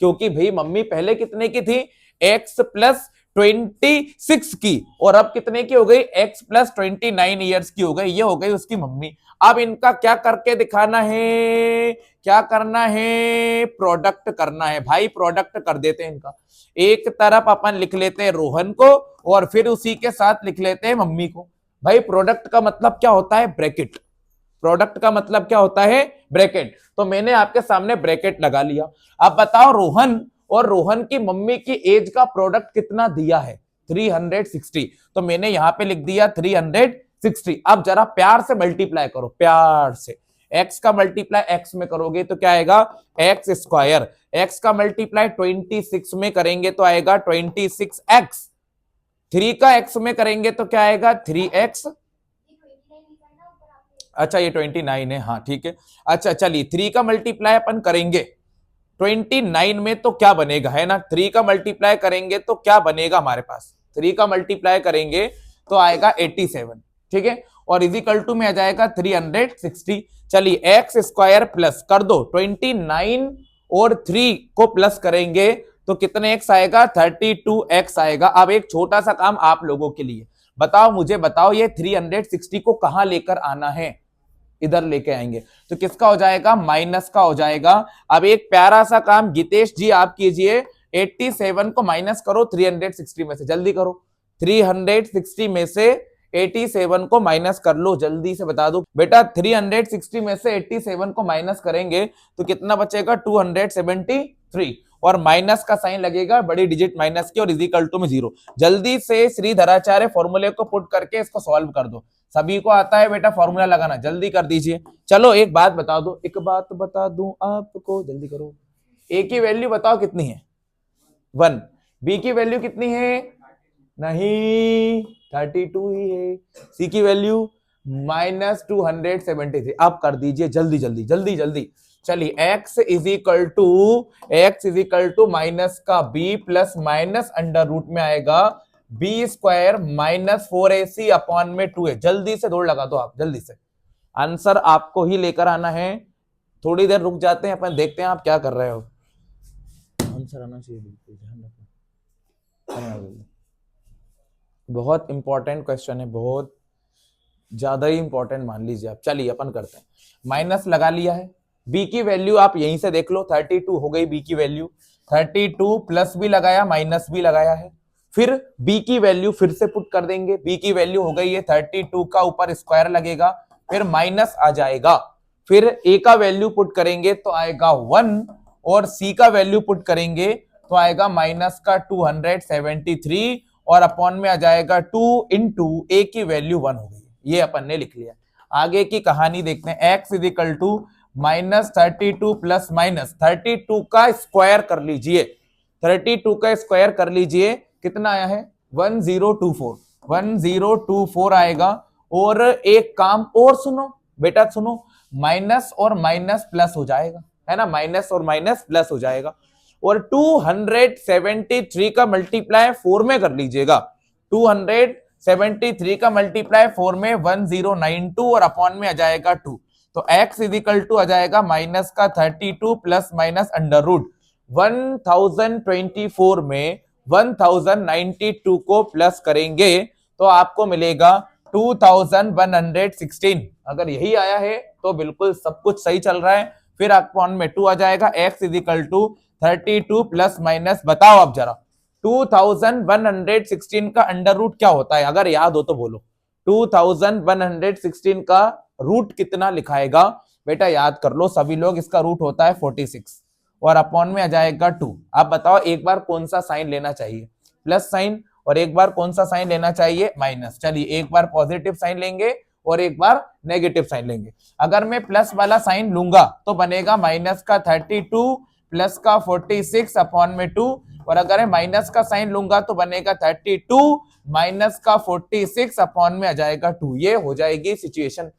क्योंकि भाई मम्मी पहले कितने की थी, x प्लस 26 की, और अब कितने की हो गई, x प्लस 29 ईयर्स की हो गई, ये हो गई उसकी मम्मी। अब इनका क्या करके दिखाना है, क्या करना है, प्रोडक्ट करना है भाई, प्रोडक्ट कर देते हैं इनका। एक तरफ अपन लिख लेते हैं रोहन को और फिर उसी के साथ लिख लेते हैं मम्मी को। भाई प्रोडक्ट का मतलब क्या होता है, ब्रैकेट। प्रोडक्ट का मतलब क्या होता है, ब्रैकेट। तो मैंने आपके सामने ब्रैकेट लगा लिया। अब बताओ रोहन और रोहन की मम्मी की एज का प्रोडक्ट कितना दिया है, 360। तो मैंने यहां पे लिख दिया 360। अब जरा प्यार से मल्टीप्लाई करो, प्यार से। x का मल्टीप्लाई x में करोगे तो क्या आएगा, x स्क्वायर। x का मल्टीप्लाई 26 में करेंगे तो आएगा 26x। 3 का x में करेंगे तो क्या आएगा, 3x। अच्छा ये 29 है, हाँ ठीक है। अच्छा चलिए 3 का मल्टीप्लाई अपन करेंगे 29 में तो क्या बनेगा, है ना। 3 का मल्टीप्लाई करेंगे तो क्या बनेगा हमारे पास, 3 का मल्टीप्लाई करेंगे तो आएगा 87, ठीक है। और इजिकल टू में आ जाएगा 360। चलिए एक्स स्क्वायर प्लस कर दो 29 और 3 को प्लस करेंगे तो कितने एक्स आएगा, 32x आएगा। अब एक छोटा सा काम आप लोगों के लिए, बताओ मुझे बताओ ये 360 को कहां लेकर आना है, इधर लेके आएंगे तो किसका हो जाएगा, माइनस का हो जाएगा। अब एक प्यारा सा काम गीतेश जी आप कीजिए, 87 को माइनस करो 360 में से, जल्दी करो। 360 में से 87 को माइनस कर लो, जल्दी से बता दो बेटा। 360 में से 87 को माइनस करेंगे तो कितना बचेगा, 273, और माइनस का साइन लगेगा बड़ी डिजिट माइनस की, और इजिकल टू में 0। जल्दी से श्रीधराचार्य फॉर्मूले को पुट करके इसको सॉल्व कर दो। सभी को आता है बेटा फॉर्मूला लगाना, जल्दी कर दीजिए। चलो एक बात बता दो, एक बात बता दूं आपको, जल्दी करो। ए की वैल्यू बताओ कितनी है, 1। बी की वैल्यू कितनी है, नहीं 32 ही है। सी की वैल्यू -273। अब कर दीजिए जल्दी जल्दी जल्दी जल्दी। चलिए x is equal to minus का b plus minus under root में आएगा बी स्क्वायर -4ac अपॉन में 2 है। जल्दी से दौड़ लगा दो आप, जल्दी से आंसर आपको ही लेकर आना है। थोड़ी देर रुक जाते हैं अपन, देखते हैं आप क्या कर रहे हो। आंसर आना चाहिए, बिल्कुल ध्यान रखना। बहुत इंपॉर्टेंट क्वेश्चन है, बहुत ज्यादा ही इंपॉर्टेंट मान लीजिए आप। चलिए अपन करते हैं, माइनस लगा लिया है। बी की वैल्यू आप यहीं से देख लो, 32 हो गई बी की वैल्यू। 32 प्लस भी लगाया माइनस भी लगाया है। फिर बी की वैल्यू फिर से पुट कर देंगे, बी की वैल्यू हो गई है 32 का ऊपर स्क्वायर लगेगा, फिर माइनस आ जाएगा। फिर ए का वैल्यू पुट करेंगे तो आएगा 1, और सी का वैल्यू पुट करेंगे तो आएगा माइनस का 273, और अपॉन में आ जाएगा 2 इंटू ए की वैल्यू 1 हो गई। ये अपन ने लिख लिया। आगे की कहानी देखते हैं। x is equal to -32 plus -32 का स्क्वायर कर लीजिए, 32 का स्क्वायर कर लीजिए, कितना आया है 1024 आएगा। और एक काम और सुनो बेटा, सुनो, माइनस और माइनस प्लस हो जाएगा, है ना, माइनस और माइनस प्लस हो जाएगा। और 273 का मल्टीप्लाई 4 में कर लीजिएगा, 273 का मल्टीप्लाई 4 में 1092 और अपॉन में आ जाएगा 2। तो x इजिकल टू आ जाएगा माइनस का 32 प्लस माइनस अंडर रूट 1024 में 1092 को प्लस करेंगे तो आपको मिलेगा 2116। अगर यही आया है तो बिल्कुल सब कुछ सही चल रहा है। फिर अपॉन में 2 आ जाएगा, x is equal to 32 plus minus, बताओ अब जरा 2116 का अंडर रूट क्या होता है, अगर याद हो तो बोलो। 2116 का रूट कितना लिखाएगा बेटा, याद कर लो सभी लोग, इसका रूट होता है 46 और अपॉन में आ जाएगा 2। आप बताओ एक बार कौन सा साइन लेना चाहिए, प्लस साइन, और एक बार कौन सा साइन लेना चाहिए, माइनस। चलिए एक बार पॉजिटिव साइन लेंगे और एक बार नेगेटिव साइन लेंगे। अगर मैं प्लस वाला साइन लूंगा तो बनेगा माइनस का 32 प्लस का 46 अपॉन में 2, और अगर मैं माइनस का साइन लूंगा तो बनेगा 32 माइनस का 46 अपॉन में आ जाएगा 2। ये हो जाएगी सिचुएशन।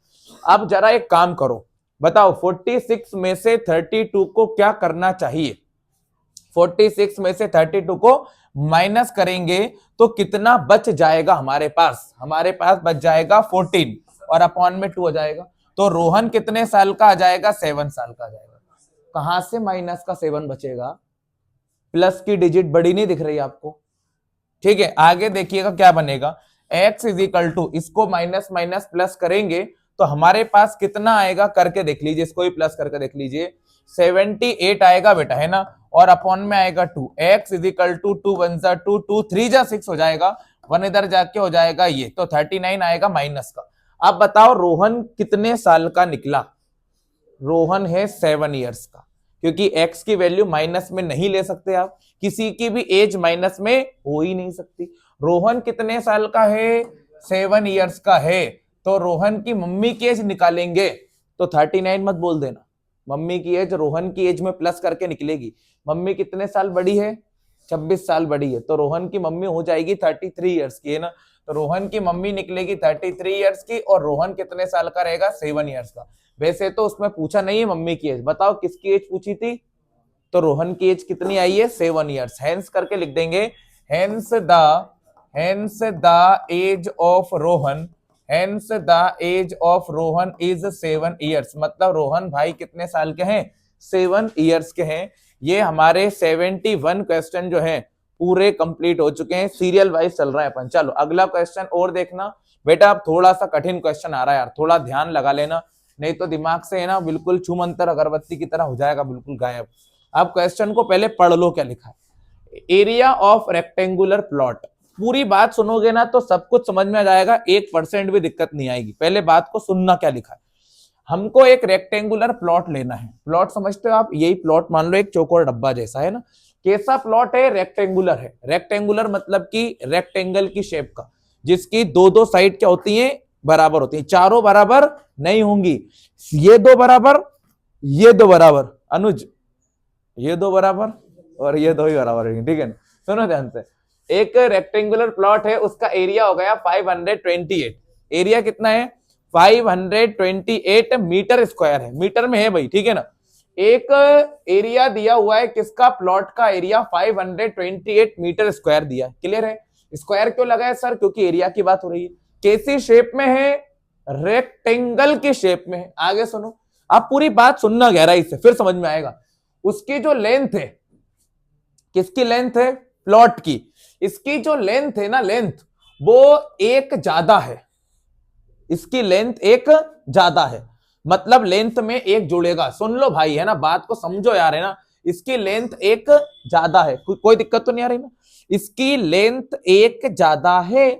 अब जरा एक काम करो, बताओ 46 में से 32 को क्या करना चाहिए, 46 में से 32 को माइनस करेंगे तो कितना बच जाएगा हमारे पास, हमारे पास बच जाएगा 14 और अपॉन में 2 हो जाएगा। तो रोहन कितने साल का आ जाएगा, 7 साल का आ जाएगा। कहां से माइनस का 7 बचेगा, प्लस की डिजिट बड़ी नहीं दिख रही आपको, ठीक है। आगे देखिएगा क्या बनेगा, x इजिकल टू, इसको माइनस माइनस प्लस करेंगे तो हमारे पास कितना आएगा, करके देख लीजिए, इसको ही प्लस करके देख लीजिए, 78 आएगा बेटा, है ना, और अपॉन में आएगा 2। x इजिकल टू 2 1 जा 2, 2 3 जा 6 हो जाएगा, 1 इधर जाके हो जाएगा ये, तो 39 आएगा माइनस का। अब बताओ रोहन कितने साल का निकला, रोहन है 7 इयर्स का, क्योंकि x की वैल्यू माइनस में नहीं ले सकते आप, किसी की भी एज माइनस में हो ही नहीं सकती। रोहन कितने साल का है, 7 इयर्स का है, तो रोहन की मम्मी की एज निकालेंगे तो 39 मत बोल देना, मम्मी की एज रोहन की एज में प्लस करके निकलेगी। मम्मी कितने साल बड़ी है, 26 साल बड़ी है, तो रोहन की मम्मी हो जाएगी 33 इयर्स की, है ना, तो रोहन की मम्मी निकलेगी 33 इयर्स की, और रोहन कितने साल का रहेगा, 7 इयर्स का। वैसे तो उसमें पूछा नहीं है मम्मी की एज, बताओ किसकी एज पूछी थी, तो रोहन की एज कितनी आई है, 7 इयर्स। हेंस करके लिख देंगे, hence the age of Rohan, hence the age of Rohan is 7 years, मतलब रोहन भाई कितने साल के हैं, 7 इयर्स के हैं। ये हमारे 71 क्वेश्चन जो है पूरे कंप्लीट हो चुके हैं, सीरियल वाइज चल रहा है अपन। चलो अगला क्वेश्चन और देखना बेटा, अब थोड़ा सा कठिन क्वेश्चन आ रहा है यार, थोड़ा ध्यान लगा लेना, नहीं तो दिमाग से है ना बिल्कुल छूमंतर अगरबत्ती की तरह हो जाएगा, बिल्कुल गायब। अब क्वेश्चन को पहले पढ़ लो क्या लिखा है, एरिया ऑफ रेक्टेंगुलर प्लॉट। पूरी बात सुनोगे ना तो सब कुछ समझ में आ जाएगा, 1% भी दिक्कत नहीं आएगी, पहले बात को सुनना क्या लिखा है। हमको एक रेक्टेंगुलर प्लॉट लेना है, प्लॉट समझते हो आप, यही प्लॉट मान लो एक चौकोर डब्बा जैसा है ना, कैसा प्लॉट है, रेक्टेंगुलर है। रेक्टेंगुलर मतलब कि रेक्टेंगल की शेप का, जिसकी दो दो साइड क्या होती है, बराबर होती है, चारों बराबर नहीं होंगी, ये दो बराबर, ये दो बराबर, अनुज ये दो बराबर और ये दो ही बराबर है, ठीक है ना। सुनो ध्यान से, एक रेक्टेंगुलर प्लॉट है, उसका एरिया हो गया 528, एरिया कितना है 528 मीटर स्क्वायर है, मीटर में है भाई, ठीक है ना। एक एरिया दिया हुआ है किसका, प्लॉट का एरिया 528 मीटर स्क्वायर दिया, क्लियर है। स्क्वायर क्यों लगा है सर, क्योंकि एरिया की बात हो रही है। कैसी शेप में है, रेक्टेंगल की शेप में है। आगे सुनो, आप पूरी बात सुनना गहराई से, फिर समझ में आएगा। उसकी जो लेंथ है, किसकी लेंथ है, प्लॉट की, इसकी जो लेंथ है ना, लेंथ वो एक ज्यादा है, इसकी लेंथ एक ज्यादा है, मतलब लेंथ में एक जुड़ेगा। सुन लो भाई, है ना, बात को समझो यार, है ना, इसकी लेंथ एक ज्यादा है, कोई दिक्कत तो नहीं आ रही ना, इसकी लेंथ एक ज्यादा है,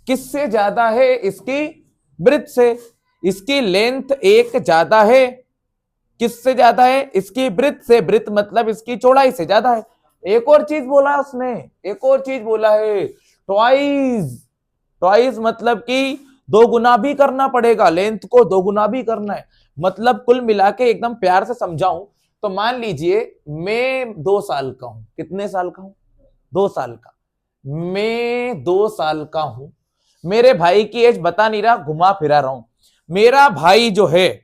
किससे ज्यादा है, इसकी ब्रेथ से। इसकी लेंथ एक ज्यादा है, किससे ज्यादा है, इसकी ब्रेथ से, ब्रेथ मतलब इसकी चौड़ाई से ज्यादा है। एक और चीज बोला उसने, एक और चीज बोला है, ट्वाइस, ट्वाइस मतलब कि दो गुना भी करना पड़ेगा, लेंथ को दो गुना भी करना है, मतलब कुल मिला के एकदम प्यार से समझाऊं तो मान लीजिए मैं 2 साल का हूं। कितने साल का हूं? 2 साल का। मैं 2 साल का हूं। मेरे भाई की एज बता नहीं रहा, घुमा फिरा रहा हूं। मेरा भाई जो है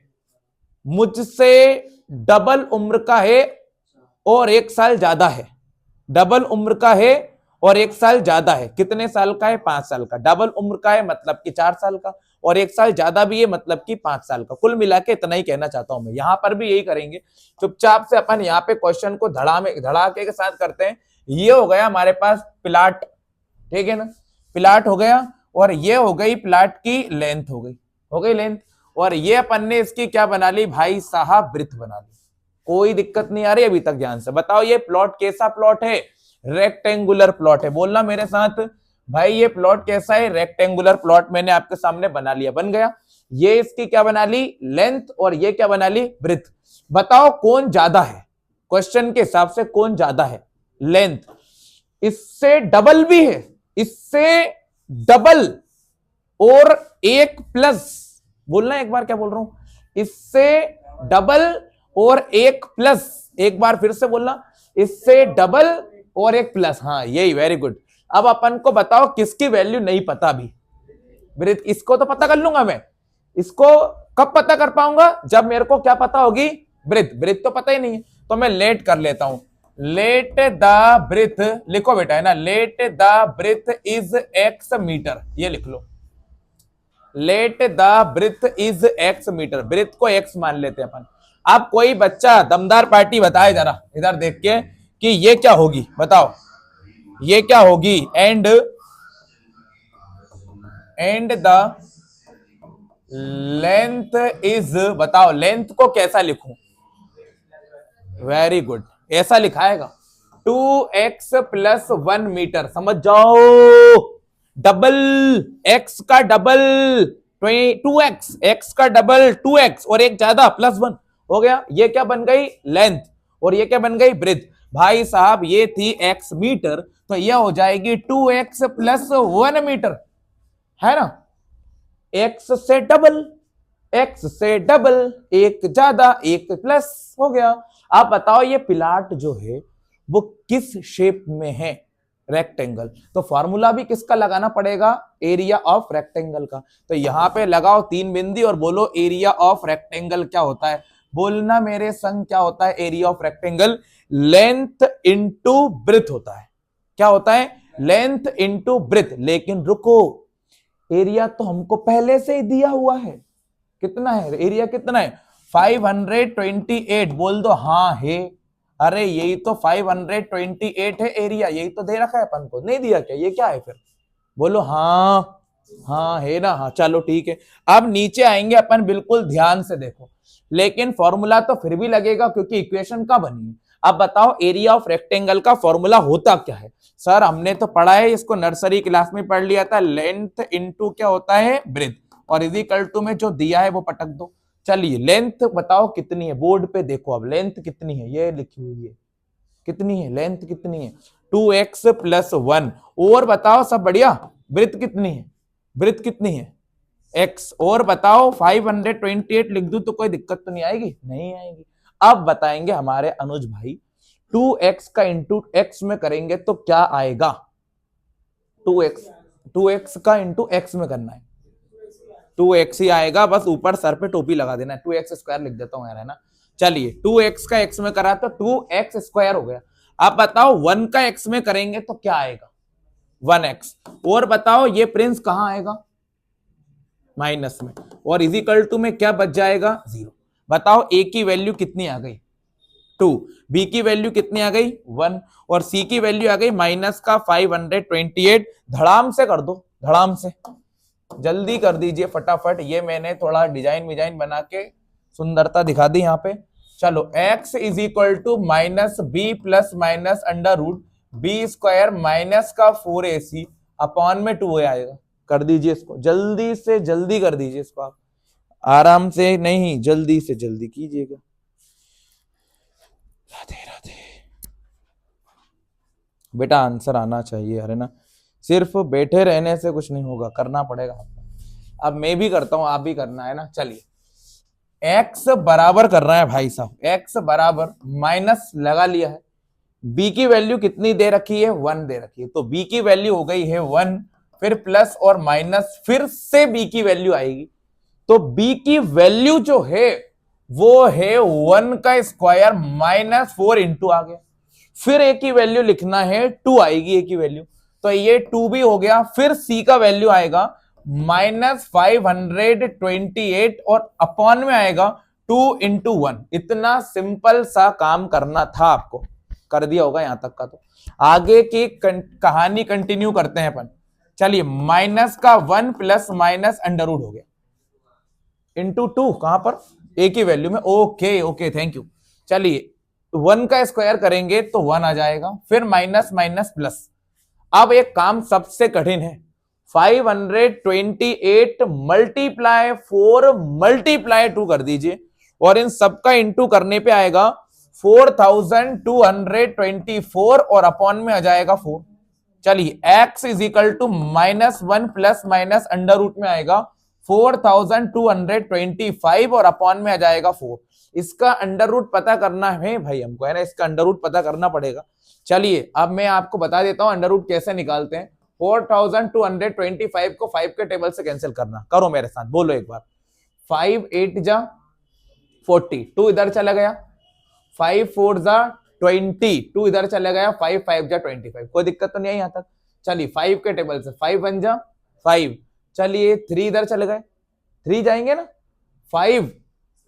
मुझसे डबल उम्र का है और 1 साल ज्यादा है। डबल उम्र का है और 1 साल ज्यादा है। कितने साल का है? 5 साल का। डबल उम्र का है मतलब कि 4 साल का, और 1 साल ज्यादा भी है मतलब कि 5 साल का। कुल मिला के इतना ही कहना चाहता हूं मैं। यहां पर भी यही करेंगे, चुपचाप से अपन यहाँ पे क्वेश्चन को धड़ाके के साथ करते हैं। ये हो गया हमारे पास प्लाट, ठीक है ना, प्लाट हो गया। और ये हो गई प्लाट की लेंथ, हो गई लेंथ। और ये अपन ने इसकी क्या बना ली भाई साहब? वृत्त बना ली। कोई दिक्कत नहीं आ रही अभी तक? ध्यान से बताओ ये प्लॉट कैसा प्लॉट है? रेक्टेंगुलर प्लॉट है। बोलना मेरे साथ भाई, ये प्लॉट कैसा है? रेक्टेंगुलर प्लॉट मैंने आपके सामने बना लिया, बन गया। ये इसकी क्या बना ली? लेंथ। और ये क्या बना ली? ब्रेथ। बताओ कौन ज्यादा है? क्वेश्चन के हिसाब से कौन ज्यादा है? लेंथ। इससे डबल भी है, इससे डबल और 1+। बोलना एक बार, क्या बोल रहा हूं? इससे डबल और 1+। एक बार फिर से बोलना, इससे डबल और 1+। हाँ यही, वेरी गुड। अब अपन को बताओ किसकी वैल्यू नहीं पता अभी? ब्रेथ। इसको तो पता कर लूंगा मैं। इसको कब पता कर पाऊंगा? जब मेरे को क्या पता होगी? ब्रेथ। ब्रेथ तो पता ही नहीं है, तो मैं लेट कर लेता हूं। लेट द ब्रेथ, लिखो बेटा, है ना, let the breadth is x metre. ये लिख लो, let the breadth is x metre. Breadth को x मान लेते हैं अपन। अब कोई बच्चा दमदार पार्टी बताए जरा इधर देख के कि ये क्या होगी, बताओ ये क्या होगी? एंड द लेंथ इज, बताओ लेंथ को कैसा लिखूं? वेरी गुड, ऐसा लिखाएगा 2x+1 मीटर। समझ जाओ, डबल, x का डबल 2x, x का डबल 2x और एक ज्यादा +1 हो गया। ये क्या बन गई? लेंथ। और ये क्या बन गई? ब्रेथ। भाई साहब ये थी x मीटर, तो ये हो जाएगी 2x+1 मीटर, है ना। x से डबल, x से डबल, एक ज्यादा एक प्लस, हो गया। आप बताओ ये प्लाट जो है वो किस शेप में है? रेक्टेंगल। तो फॉर्मूला भी किसका लगाना पड़ेगा? एरिया ऑफ रेक्टेंगल का। तो यहां पे लगाओ 3 बिंदी और बोलो एरिया ऑफ रेक्टेंगल क्या होता है? बोलना मेरे संग, क्या होता है area of rectangle? Length into breadth होता है। क्या होता है? Length into breadth. लेकिन रुको, एरिया तो हमको पहले से ही दिया हुआ है। कितना है एरिया? कितना है? 528। बोल दो हाँ है। अरे यही तो 528 है एरिया, यही तो दे रखा है अपन को। नहीं दिया क्या? ये क्या है फिर? बोलो हाँ, हाँ है ना। हाँ चलो ठीक है। अब नीचे आएंगे अपन, बिल्कुल ध्यान से देखो। लेकिन फॉर्मूला तो फिर भी लगेगा क्योंकि इक्वेशन का बनी है। अब बताओ एरिया ऑफ रेक्टेंगल का फॉर्मूला होता क्या है? सर हमने तो पढ़ा है, इसको नर्सरी क्लास में पढ़ लिया था। लेंथ इंटू क्या होता है? ब्रेथ। और इक्वल टू में जो दिया है वो पटक दो। चलिए लेंथ बताओ कितनी है? बोर्ड पे देखो, अब लेंथ कितनी है ये लिखी हुई है। कितनी है लेंथ? कितनी है? 2x+1। और बताओ सब बढ़िया, ब्रेथ कितनी है? ब्रेथ कितनी है? x। और बताओ 528 लिख दूं तो कोई दिक्कत तो नहीं आएगी? नहीं आएगी। अब बताएंगे हमारे अनुज भाई, 2x का इंटू x में करेंगे तो क्या आएगा? 2x का इंटू x में करना है, 2x ही आएगा। बस ऊपर सर पे टोपी लगा देना है। 2x² लिख देता हूं यार, है ना। चलिए 2x का x में करा तो 2x² हो गया। आप बताओ 1 का x में करेंगे तो क्या आएगा? 1x। और बताओ ये प्रिंस कहां आएगा? माइनस में। और इक्वल टू में क्या बच जाएगा? 0। बताओ a की वैल्यू कितनी आ गई? 2। b की वैल्यू कितनी आ गई? 1। और c की वैल्यू आ गई माइनस का 528। धड़ाम से कर दो, धड़ाम से जल्दी कर दीजिए फटाफट। ये मैंने थोड़ा डिजाइन बना के सुंदरता दिखा दी यहाँ पे। चलो x is equal to -b plus minus √b² minus का 4ac अपॉन में 2 आएगा। कर दीजिए इसको, जल्दी से जल्दी कर दीजिए इसको। आप आराम से नहीं, जल्दी से जल्दी कीजिएगा। राधे राधे। बेटा आंसर आना चाहिए, अरे ना, सिर्फ बैठे रहने से कुछ नहीं होगा, करना पड़ेगा। अब मैं भी करता हूं, आप भी करना है ना। चलिए एक्स बराबर करना है भाई साहब, एक्स बराबर माइनस लगा लिया है, बी की वैल्यू कितनी दे रखी है, 1 दे रखी है, तो बी की वैल्यू हो गई है 1, फिर प्लस और माइनस, फिर से बी की वैल्यू आएगी, तो बी की वैल्यू जो है वो है 1 का स्क्वायर माइनस 4 इंटू आ गया, फिर ए की वैल्यू लिखना है 2 आएगी ए की वैल्यू, तो ये 2 भी हो गया, फिर सी का वैल्यू आएगा -528 और अपॉन में आएगा 2 इंटू 1। इतना सिंपल सा काम करना था, आपको कर दिया होगा यहां तक का, तो आगे की कहानी कंटिन्यू करते हैं अपन। चलिए, माइनस का 1 प्लस माइनस अंडर रूट हो गया इंटू 2, कहां पर, ए की वैल्यू में, ओके ओके थैंक यू। चलिए 1 का स्क्वायर करेंगे तो 1 आ जाएगा, फिर माइनस माइनस प्लस। अब एक काम सबसे कठिन है, 528 मल्टीप्लाई 4 मल्टीप्लाई 2 कर दीजिए, और इन सबका इंटू करने पे आएगा 4224 और अपॉन में आ जाएगा 4। चलिए x is equal to -1 plus minus under root में आएगा 4225 और अपॉन में आ जाएगा 4। इसका अंडर रूट पता करना है भाई हमको, है ना, इसका अंडर रूट पता करना पड़ेगा। चलिए अब मैं आपको बता देता हूं अंडर रूट कैसे निकालते हैं। 4225 को 5 के टेबल से कैंसिल करना, करो मेरे साथ, बोलो एक बार। 5 8 जा 40, 2 इधर चला गया, 5 4 जा 20, 2 इधर चला गया, 5 5 जा 25, कोई दिक्कत तो नहीं है यहां तक। चलिए 5 के टेबल से 5 1 जा 5, चलिए 3 इधर चले गए, 3 जाएंगे ना, 5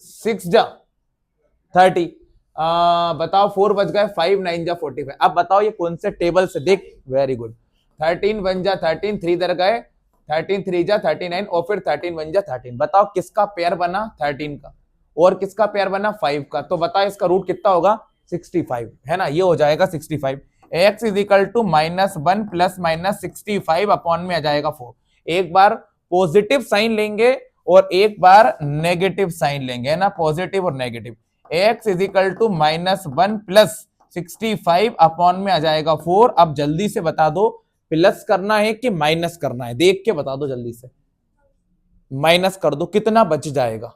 6 जा 30, बताओ 4 बच गए, 5 9 जा 45। अब बताओ ये कौन से टेबल से, देख वेरी गुड, 13 1 जा 13, 3 इधर गए, 13 3 जा 39 और फिर 13 1 जा 13। बताओ किसका पेयर बना, 13 का, और किसका पेयर बना, 5 का, तो बताओ इसका रूट कितना होगा, 65, है ना, ये हो जाएगा 65। x is equal to -1 plus minus 65 upon में आ जाएगा 4। एक बार पॉजिटिव साइन लेंगे और एक बार नेगेटिव साइन लेंगे, है ना, पॉजिटिव और negative. x is equal to -1 plus 65 upon में आ जाएगा 4। अब जल्दी से बता दो प्लस करना है कि माइनस करना है, देख के बता दो जल्दी से। माइनस कर दो, कितना बच जाएगा,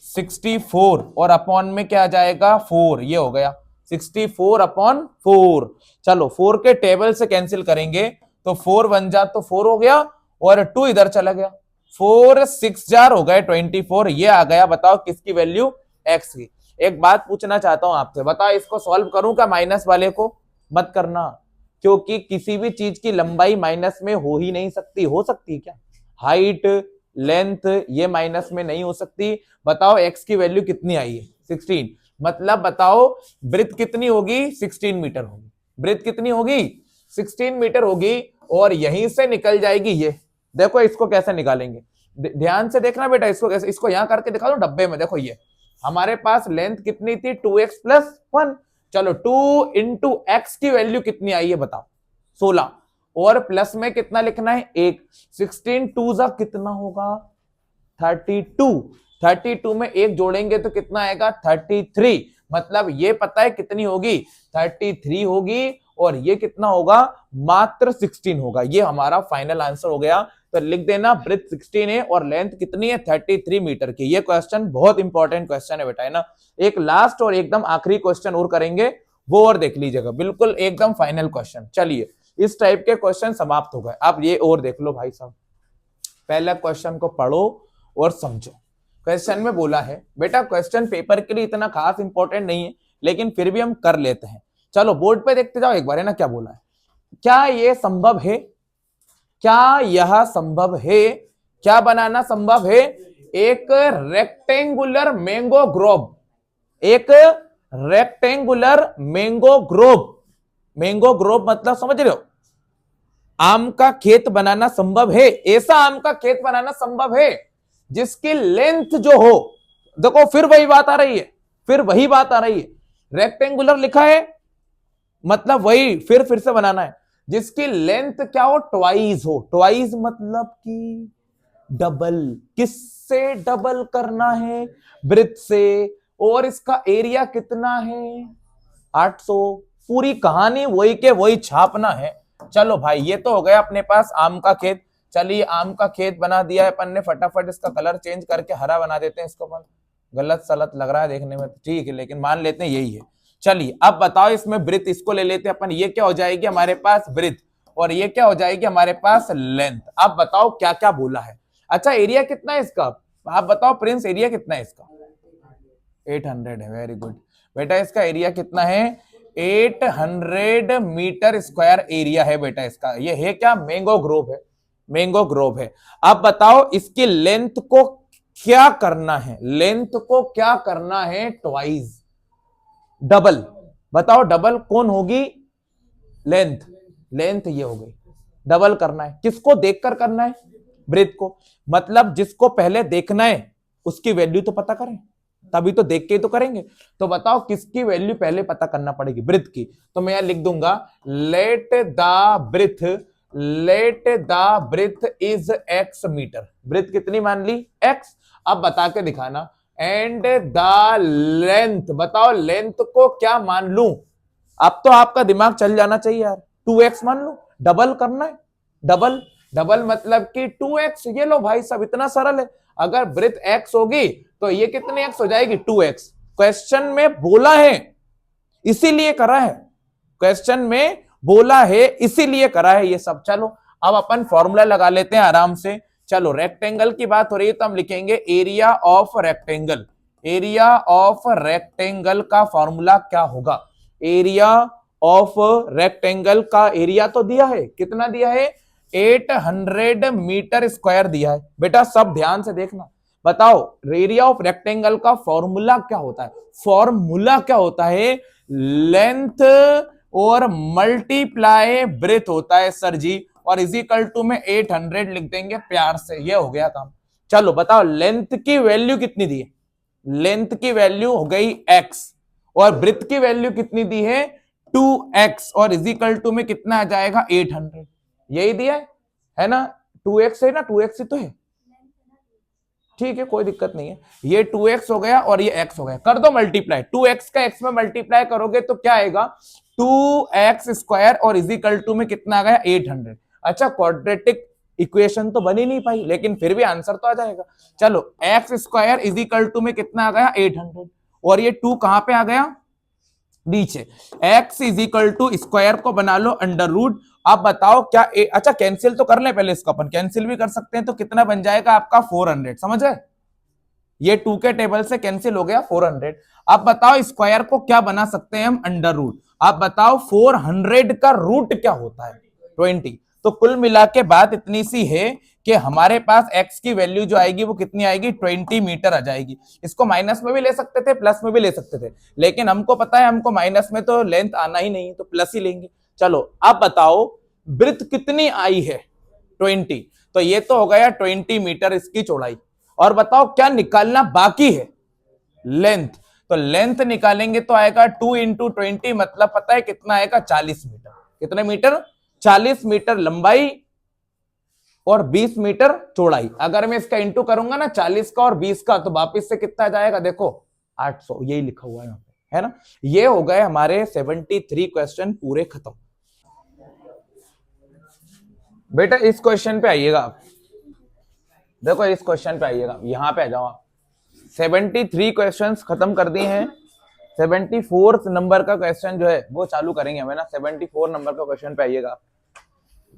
64 और अपॉन में क्या आ जाएगा 4, ये हो गया 64 अपॉन 4। चलो 4 के टेबल से कैंसिल करेंगे तो 4 1 जा तो 4 हो गया और 2 इधर चला गया, 4 6 जार हो गए 24, ये आ गया। बताओ किसकी वैल्यू, x की। एक बात पूछना चाहता हूं आपसे, बताओ इसको सॉल्व करूं क्या, माइनस वाले को मत करना, क्योंकि किसी भी चीज की लंबाई माइनस में हो ही नहीं सकती। हो सकती है क्या, हाइट लेंथ ये माइनस में नहीं हो सकती। बताओ x की वैल्यू कितनी आई है, 16, मतलब बताओ ब्रेथ कितनी होगी, 16 मीटर होगी। ब्रेथ कितनी होगी, 16 मीटर होगी, और यहीं से निकल जाएगी ये। देखो इसको कैसे निकालेंगे, ध्यान से देखना बेटा, इसको कैसे, इसको यहां करके दिखा दो डब्बे में। देखो ये हमारे पास लेंथ कितनी थी, 2x प्लस 1। चलो 2 इंटू एक्स की वैल्यू कितनी आई है बताओ, 16, और प्लस में कितना लिखना है, 1। 16 2 जा कितना होगा, 32। 32 में 1 जोड़ेंगे तो कितना आएगा, 33। मतलब ये पता है कितनी होगी, 33 होगी, और ये कितना होगा, मात्र 16 होगा। ये हमारा फाइनल आंसर हो गया। तो लिख देना ब्रेथ 16 है और लेंथ कितनी है, 33 मीटर की। ये क्वेश्चन बहुत इंपॉर्टेंट क्वेश्चन है बेटा, है ना। एक लास्ट और एकदम आखिरी क्वेश्चन और करेंगे, वो और देख लीजिएगा, बिल्कुल एकदम फाइनल क्वेश्चन। चलिए इस टाइप के क्वेश्चन समाप्त हो गए। आप ये और देख लो भाई साहब, पहला क्वेश्चन को पढ़ो और समझो। क्वेश्चन में बोला है बेटा, क्वेश्चन पेपर के लिए इतना खास इंपॉर्टेंट नहीं है, लेकिन फिर भी हम कर लेते हैं। चलो बोर्ड पे देखते जाओ एक बार, है ना, क्या बोला है। क्या ये संभव है, क्या यह संभव है, क्या बनाना संभव है, एक रेक्टेंगुलर मैंगो ग्रोव, एक rectangular mango Grove. Mango Grove मतलब समझ रहे हो, आम का खेत बनाना संभव है। ऐसा आम का खेत बनाना संभव है जिसकी लेंथ जो हो, देखो फिर वही बात आ रही है, फिर वही बात आ रही है। रेक्टेंगुलर लिखा है मतलब वही फिर से बनाना है, जिसकी लेंथ क्या हो, ट्वाइस हो। ट्वाइस मतलब कि डबल। किससे डबल करना है, ब्रेथ से, और इसका एरिया कितना है, 800। पूरी कहानी वही के वही छापना है। चलो भाई ये तो हो गया अपने पास आम का खेत। चलिए आम का खेत बना दिया है अपन ने, फटाफट इसका कलर चेंज करके हरा बना देते हैं इसको अपन। गलत सलत लग रहा है देखने में, ठीक है, लेकिन मान लेते हैं यही है। चलिए अब बताओ इसमें वृत्त, इसको ले लेते हैं अपन, ये क्या हो जाएगी हमारे पास वृत्त, और ये क्या हो जाएगी हमारे पास लेंथ। अब बताओ क्या क्या बोला है। अच्छा एरिया कितना है इसका, आप बताओ प्रिंस, एरिया कितना है इसका? 800 है, वेरी गुड बेटा। इसका एरिया कितना है? 800 मीटर स्क्वायर एरिया है बेटा इसका। ये है क्या? मैंगो ग्रोव है, मैंगो ग्रोव है। अब बताओ इसकी लेंथ को क्या करना है, लेंथ को क्या करना है? Twice, double. बताओ डबल कौन होगी? लेंथ, लेंथ ये हो गई, डबल करना है। किसको देखकर करना है? वृत्त को। मतलब जिसको पहले देखना है उसकी वैल्यू तो पता करें, तभी तो देख के तो करेंगे। तो बताओ किसकी वैल्यू पहले पता करना पड़ेगी? वृत्त की। तो मैं यहां लिख दूंगा let the breadth, let the breadth is x metre. Breadth कितनी मान ली? एक्स। अब बता के दिखाना। एंड द लेंथ, बताओ लेंथ को क्या मान लू? अब तो आपका दिमाग चल जाना चाहिए यार, 2x मान लो, डबल करना है। डबल, डबल मतलब कि 2x। ये लो भाई सब, इतना सरल है। अगर ब्रिथ x होगी तो ये कितने x हो जाएगी? 2x। क्वेश्चन में बोला है इसीलिए करा है, क्वेश्चन में बोला है इसीलिए करा है ये सब। चलो अब अपन फॉर्मूला लगा लेते हैं आराम से। चलो रेक्टेंगल की बात हो रही है तो हम लिखेंगे area of rectangle. Area of rectangle का फॉर्मूला क्या होगा? एरिया ऑफ रेक्टेंगल का एरिया तो दिया है, कितना दिया है? 800 मीटर स्क्वायर दिया है बेटा, सब ध्यान से देखना। बताओ एरिया ऑफ रेक्टेंगल का फॉर्मूला क्या होता है? फॉर्मूला क्या होता है? लेंथ और मल्टीप्लाई ब्रेथ होता है सर जी, और इज इक्वल टू में 800 लिख देंगे प्यार से, ये हो गया काम। चलो बताओ लेंथ की वैल्यू कितनी दी है? लेंथ की वैल्यू हो गई x, और ब्रेथ की वैल्यू कितनी दी है? 2x, और इज इक्वल टू में कितना आ जाएगा? 800। यही दिया है ना? 2x है ना, 2x ही तो है, ठीक है कोई दिक्कत नहीं है। ये 2x हो गया और ये x हो गया, कर दो मल्टीप्लाई। 2x का x में मल्टीप्लाई करोगे तो क्या आएगा? 2x स्क्वायर, और इज इक्वल टू में कितना आ गया? 800। अच्छा क्वाड्रेटिक इक्वेशन तो बन ही नहीं पाई, लेकिन फिर भी आंसर तो आ जाएगा। चलो x square is equal to में कितना आ गया? 800, और ये 2 कहां पे आ गया? नीचे। x is equal to square को बना लो अंडर रूट। आप बताओ क्या अच्छा कैंसिल तो कर ले पहले, इसको अपन कैंसिल भी कर सकते हैं, तो कितना बन जाएगा आपका? 400। समझ गए? ये 2 के टेबल से कैंसिल हो गया 400। अब बताओ स्क्वायर को क्या बना सकते हैं हम? Under root. आप बताओ 400 का रूट क्या होता है? 20। तो कुल मिला के बात इतनी सी है कि हमारे पास x की वैल्यू जो आएगी वो कितनी आएगी? 20 मीटर आ जाएगी। इसको माइनस में भी ले सकते थे, प्लस में भी ले सकते थे, लेकिन हमको पता है हमको माइनस में तो लेंथ आना ही नहीं, तो प्लस ही लेंगे। चलो अब बताओ ब्रेथ कितनी आई है? 20। तो ये तो हो गया 20 मीटर इसकी चौड़ाई। और बताओ क्या निकालना बाकी है? लेंथ। तो लेंथ निकालेंगे तो आएगा 2 इंटू 20, मतलब पता है कितना आएगा? 40 मीटर। कितने मीटर? 40 मीटर लंबाई और 20 मीटर चौड़ाई। अगर मैं इसका इंटू करूंगा ना 40 का और 20 का, तो वापिस से कितना जाएगा? देखो 800, यही लिखा हुआ है यहाँ पे, है ना? ये हो गए हमारे 73 क्वेश्चन पूरे खत्म। बेटा इस क्वेश्चन पे आइएगा आप, देखो इस क्वेश्चन पे आइएगा, यहां पे आ जाओ आप। 73 क्वेश्चंस खत्म कर दिए हैं। 74 नंबर का क्वेश्चन जो है वो चालू करेंगे हमें ना। 74 नंबर का क्वेश्चन पे आइएगा।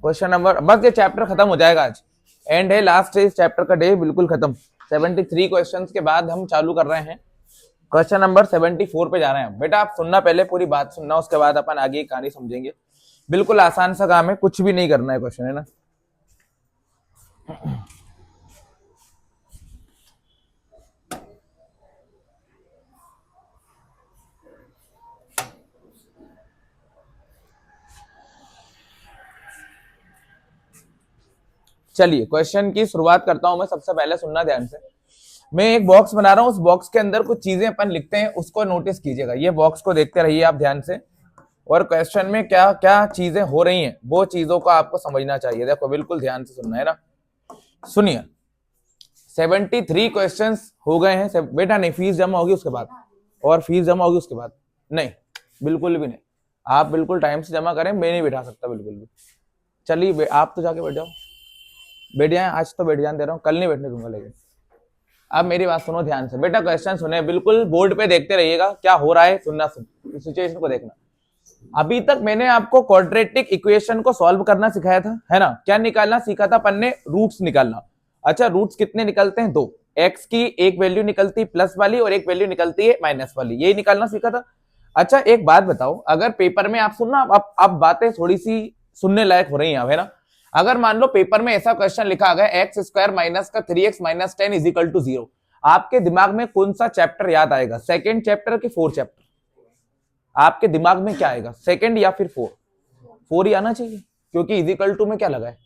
क्वेश्चन नंबर, बस ये चैप्टर खत्म हो जाएगा, आज एंड है, लास्ट है इस चैप्टर का, डे बिल्कुल खत्म। 73 क्वेश्चंस के बाद हम चालू कर रहे हैं क्वेश्चन नंबर 74 पे जा रहे हैं। बेटा आप सुनना, पहले पूरी बात सुनना, उसके बाद अपन आगे की कहानी समझेंगे। बिल्कुल आसान सा काम है, कुछ भी नहीं करना है क्वेश्चन, है ना? चलिए क्वेश्चन की शुरुआत करता हूं मैं। सबसे पहले सुनना ध्यान से, मैं एक बॉक्स बना रहा हूं, उस बॉक्स के अंदर कुछ चीजें अपन लिखते हैं, उसको नोटिस कीजिएगा। ये बॉक्स को देखते रहिए आप ध्यान से, और क्वेश्चन में क्या क्या चीजें हो रही हैं वो चीजों को आपको समझना चाहिए। देखो बिल्कुल ध्यान से सुनना है ना, सुनिए। 73 क्वेश्चंस हो गए हैं बेटा। नहीं, फीस जमा होगी उसके बाद, और फीस जमा होगी उसके बाद। नहीं, बिल्कुल भी नहीं, आप बिल्कुल टाइम से जमा करें, मैं नहीं बैठा सकता बिल्कुल भी। चलिए आप तो जाके बैठ जाओ। बैठ जाए, आज तो बैठ जाने दे रहा हूँ, कल नहीं बैठने दूंगा। लेकिन अब मेरी बात सुनो ध्यान से बेटा, क्वेश्चन सुने बिल्कुल, बोर्ड पे देखते रहिएगा क्या हो रहा है, सुनना सुन सिचुएशन को देखना। अभी तक मैंने आपको क्वाड्रेटिक इक्वेशन को सॉल्व करना सिखाया था, है ना। क्या निकालना सीखा था अपन ने? रूट्स निकालना। अच्छा, रूट्स कितने निकलते हैं? 2। एक्स की एक वैल्यू निकलती है प्लस वाली और एक वैल्यू निकलती है माइनस वाली, यही निकालना सीखा था। अच्छा एक बात बताओ, अगर पेपर में आप सुनना, अब बातें थोड़ी सी सुनने लायक हो रही हैं, है ना। अगर मान लो पेपर में ऐसा क्वेश्चन लिखा गया एक्स स्क्वायर माइनस का 3x minus 10 is equal to 0, आपके दिमाग में कौन सा चैप्टर याद आएगा? सेकेंड चैप्टर की 4 चैप्टर? आपके दिमाग में क्या आएगा, सेकेंड या फिर 4? 4 ही आना चाहिए, क्योंकि इजिकल टू में क्या लगा है?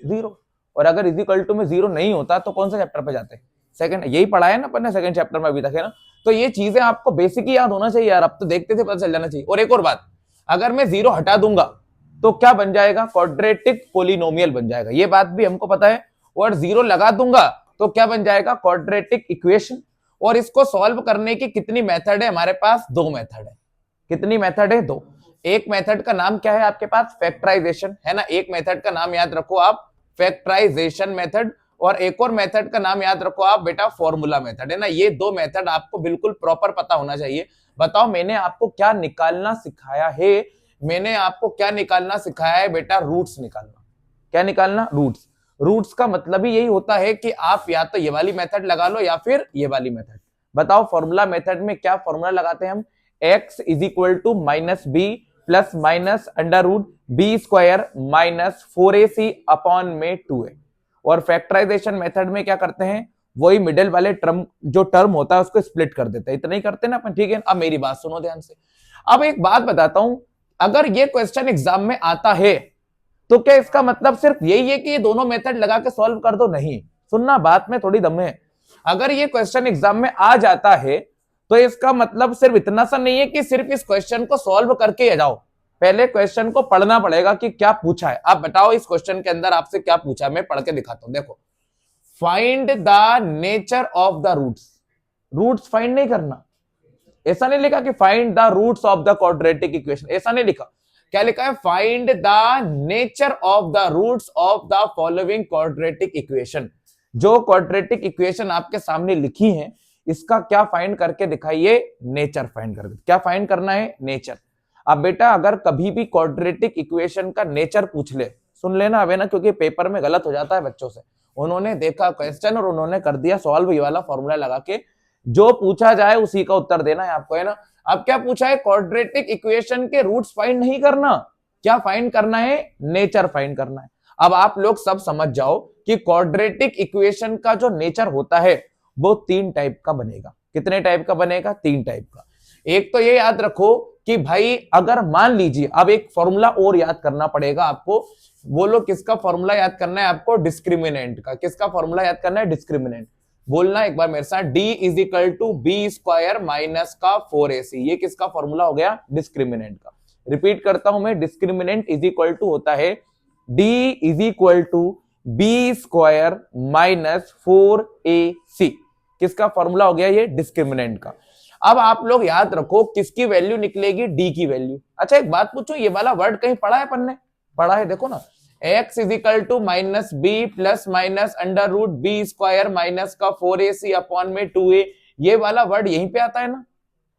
0। और अगर इजिकल टू में 0 नहीं होता तो कौन सा चैप्टर पे जाते? सेकंड। यही पढ़ा है ना अपन ने सेकंड चैप्टर में अभी तक, है ना। तो ये चीजें आपको बेसिक ही याद होना चाहिए यार, अब तो देखते थे पता चल जाना चाहिए। और एक और बात, अगर मैं 0 हटा दूंगा तो क्या बन जाएगा? क्वाड्रेटिक पोलिनोमियल बन जाएगा, ये बात भी हमको पता है। और 0 लगा दूंगा तो क्या बन जाएगा? Quadratic equation. और इसको सॉल्व करने की कितनी मेथड है हमारे पास? 2 मेथड है। कितनी मेथड है? 2। एक मेथड का नाम क्या है आपके पास? फैक्टराइजेशन, है ना। एक मेथड का नाम याद रखो आप, फैक्टराइजेशन मेथड। और एक और मेथड का नाम याद रखो आप बेटा, फॉर्मूला मेथड, है ना। ये 2 मेथड आपको बिल्कुल प्रॉपर पता होना चाहिए। बताओ मैंने आपको क्या निकालना सिखाया है? मैंने आपको क्या निकालना सिखाया है बेटा? रूट्स निकालना। क्या निकालना? रूट्स। रूट्स का मतलब ही यही होता है कि आप या तो ये वाली मेथड लगा लो या फिर ये वाली मेथड। बताओ फॉर्मूला मेथड में क्या फॉर्मूला लगाते हैं हम? x is equal to minus b plus minus under root b square minus 4ac upon में 2a। और फैक्टराइजेशन मेथड में क्या करते हैं? वही मिडिल वाले जो टर्म होता है उसको स्प्लिट कर देते हैं, इतना ही करते हैं ना अपन, ठीक है। अब मेरी बात सुनो ध्यान से। अब एक बात बताता हूं, अगर ये क्वेश्चन एग्जाम में आता है तो क्या इसका मतलब सिर्फ यही है कि ये दोनों मेथड लगा के सॉल्व कर दो? नहीं, सुनना, बात में थोड़ी दम है। अगर ये क्वेश्चन एग्जाम में आ जाता है तो इसका मतलब सिर्फ इतना सा नहीं है कि सिर्फ इस क्वेश्चन को सॉल्व करके आ जाओ, पहले क्वेश्चन को पढ़ना पड़ेगा कि क्या पूछा है। आप बताओ इस क्वेश्चन के अंदर आपसे क्या पूछा है, मैं पढ़ के दिखाता हूं। देखो, find the nature of the roots. Roots find नहीं करना, ऐसा नहीं लिखा कि find the roots of the quadratic equation, ऐसा नहीं लिखा। क्या लिखा है? Find the nature of the roots of the following quadratic equation. जो क्वाड्रेटिक इक्वेशन आपके सामने लिखी है इसका क्या फाइंड करके दिखाइए? नेचर फाइंड करके। क्या फाइंड करना है? नेचर। अब बेटा अगर कभी भी क्वाड्रेटिक इक्वेशन का नेचर पूछ ले, सुन लेना अब, है ना, क्योंकि पेपर में गलत हो जाता है बच्चों से। उन्होंने देखा क्वेश्चन और उन्होंने कर दिया सॉल्व, ये वाला फॉर्मूला लगा के। जो पूछा जाए उसी का उत्तर देना है आपको, है ना। अब क्या पूछा है? क्वाड्रेटिक इक्वेशन के रूट्स फाइंड नहीं करना, क्या फाइंड करना है? नेचर फाइंड करना है। अब आप लोग सब समझ जाओ कि क्वाड्रेटिक इक्वेशन का जो नेचर होता है वो 3 टाइप का बनेगा। कितने टाइप का बनेगा? 3 टाइप का। एक तो ये याद रखो कि भाई अगर मान लीजिए, अब एक फॉर्मूला और याद करना पड़ेगा आपको। बोलो किसका फॉर्मूला याद करना है आपको? डिस्क्रिमिनेंट का। किसका फॉर्मूला याद करना है? डिस्क्रिमिनेंट। बोलना एक बार मेरे साथ, d is equal to B square minus का 4ac। ये किसका फॉर्मूला हो गया? डिस्क्रिमिनेंट का। रिपीट करता हूं मैं, डिस्क्रिमिनेंट इज इक्वल टू होता है d is equal to B square minus 4ac। किसका फॉर्मूला हो गया? ये डिस्क्रिमिनेंट का। अब आप लोग याद रखो किसकी वैल्यू निकलेगी? डी की वैल्यू। अच्छा एक बात पूछो, ये वाला वर्ड कहीं पढ़ा है अपन ने? पढ़ा है, देखो ना, x is equal to minus b plus minus under root b square minus का 4ac अपॉन में 2a। ये वाला वर्ड यहीं पे आता है ना,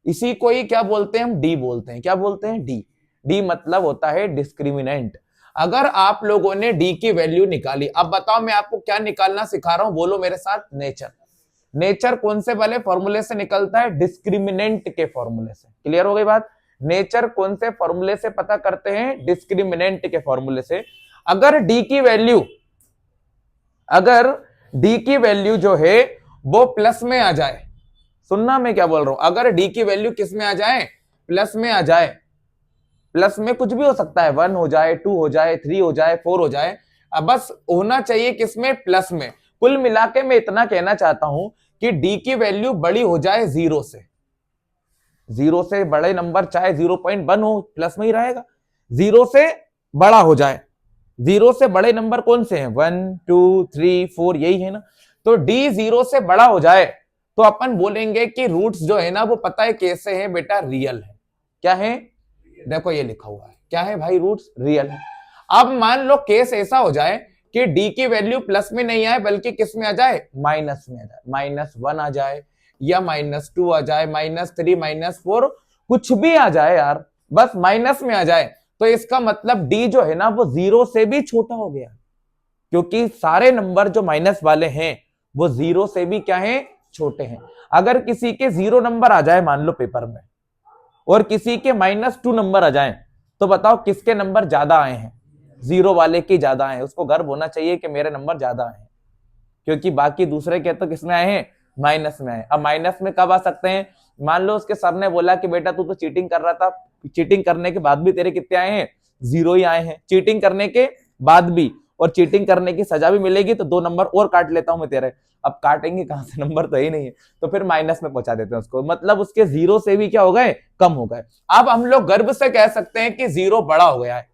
इसी को ही क्या बोलते हैं हम? डी बोलते हैं। क्या बोलते हैं? डी। डी मतलब होता है डिस्क्रिमिनेंट। अगर आप लोगों ने डी की वैल्यू निकाली, अब बताओ मैं आपको क्या निकालना सिखा रहा हूं, बोलो मेरे साथ, नेचर। नेचर कौन से वाले फॉर्मूले से निकलता है? डिस्क्रिमिनेंट के फॉर्मूले से। क्लियर हो गई बात? नेचर कौन से फॉर्मूले से पता करते हैं? डिस्क्रिमिनेंट के फॉर्मूले से। अगर डी की वैल्यू जो है वो प्लस में आ जाए, सुनना मैं क्या बोल रहा हूं, अगर डी की वैल्यू किस में आ जाए? प्लस में आ जाए। प्लस में कुछ भी हो सकता है, 1 हो जाए, 2 हो जाए, 3 हो जाए, 4 हो जाए, अब बस होना चाहिए किसमें? प्लस में। कुल मिला के मैं इतना कहना चाहता हूं कि डी की वैल्यू बड़ी हो जाए 0 से। 0 से बड़े नंबर चाहे 0.1 हो, प्लस में ही रहेगा। 0 से बड़ा हो जाए। 0 से बड़े नंबर कौन से हैं? 1 2 3 4, यही है ना। तो डी 0 से बड़ा हो जाए तो अपन बोलेंगे कि रूट्स जो है ना वो पता है कैसे है बेटा? रियल है। क्या है? देखो ये लिखा हुआ है, क्या है भाई? रूट्स रियल है। अब मान लो केस ऐसा हो जाए कि डी की वैल्यू प्लस में नहीं आए बल्कि किस में आ जाए, माइनस में आ जाए, -1 आ जाए या -2 आ जाए, -3, -4 कुछ भी आ जाए यार, बस माइनस में आ जाए, तो इसका मतलब डी जो है ना वो 0 से भी छोटा हो गया, क्योंकि सारे नंबर जो माइनस वाले हैं वो 0 से भी क्या है, छोटे हैं। अगर किसी के 0 नंबर आ जाए मान लो पेपर में और किसी के -2 नंबर आ जाए, तो बताओ किसके नंबर ज्यादा आए हैं, 0 वाले के ज्यादा आए हैं। उसको गर्व होना चाहिए कि मेरे नंबर ज्यादा आए हैं, क्योंकि बाकी दूसरे के तो किसमें आए हैं, माइनस में आए। अब माइनस में कब आ सकते हैं, मान लो उसके सर ने बोला कि बेटा तू तो चीटिंग कर रहा था, चीटिंग करने के बाद भी तेरे कितने आए हैं, 0 ही आए हैं, चीटिंग करने के बाद भी, और चीटिंग करने की सजा भी मिलेगी तो 2 नंबर और काट लेता हूं मैं तेरे। अब काटेंगे कहां से, नंबर तो ही नहीं है, तो फिर माइनस में पहुंचा देते हैं उसको, मतलब उसके 0 से भी क्या हो गए, कम हो गए। अब हम लोग गर्व से कह सकते हैं कि 0 बड़ा हो गया है,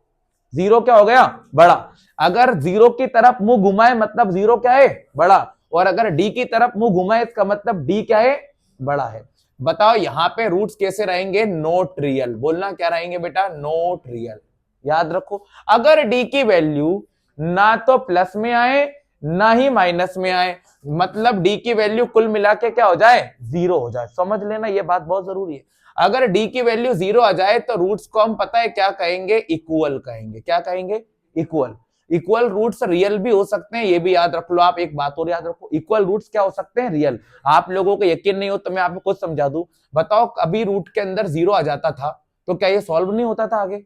0 क्या हो गया, बड़ा। अगर 0 की तरफ मुंह घुमाए मतलब 0 क्या है, बड़ा, और अगर डी की तरफ मुंह घुमाए इसका मतलब डी क्या है, बड़ा है। बताओ यहां पे रूट्स कैसे रहेंगे, नॉट रियल, बोलना क्या रहेंगे बेटा, नॉट रियल, याद रखो। अगर डी की वैल्यू ना तो प्लस में आए ना ही माइनस में आए, मतलब डी की वैल्यू कुल मिला के क्या हो जाए, 0 हो जाए, समझ लेना ये बात बहुत जरूरी है। अगर डी की वैल्यू 0 आ जाए तो रूट्स को हम पता है क्या कहेंगे, इक्वल कहेंगे, क्या कहेंगे, इक्वल। इक्वल रूट्स रियल भी हो सकते हैं, ये भी याद रख लो आप। एक बात और याद रखो, इक्वल रूट्स क्या हो सकते हैं, रियल। आप लोगों को यकीन नहीं हो तो मैं आपको कुछ समझा दूं। बताओ अभी रूट के अंदर 0 आ जाता था तो क्या ये सॉल्व नहीं होता था, आगे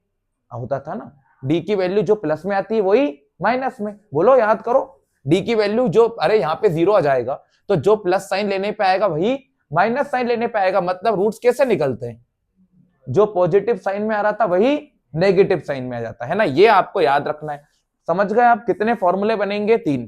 होता था ना। डी की वैल्यू जो प्लस में आती है वही माइनस में, बोलो याद करो। डी की वैल्यू जो, अरे यहाँ पे 0 आ जाएगा तो जो प्लस साइन लेने पे आएगा वही माइनस साइन लेने पे आएगा, मतलब रूट्स कैसे निकलते हैं, जो पॉजिटिव साइन में आ रहा था वही नेगेटिव साइन में आ जाता है ना, ये आपको याद रखना है। समझ गए आप, कितने फॉर्मूले बनेंगे, 3।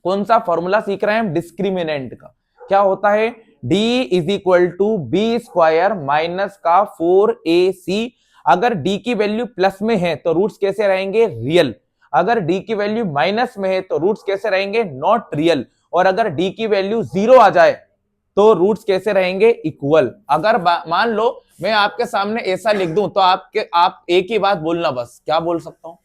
कौन सा फॉर्मूला सीख रहे हैं हम, डिस्क्रिमिनेंट का। क्या होता है, d is equal to B square minus का 4ac। अगर d की वैल्यू प्लस में है तो रूट्स कैसे रहेंगे, रियल। अगर d की वैल्यू माइनस में है तो रूट्स कैसे रहेंगे, नॉट रियल। और अगर d की वैल्यू 0 आ जाए तो रूट्स कैसे रहेंगे, इक्वल। अगर मान लो मैं आपके सामने ऐसा लिख दूं तो आप एक ही बात बोलना, बस क्या बोल सकता हूं,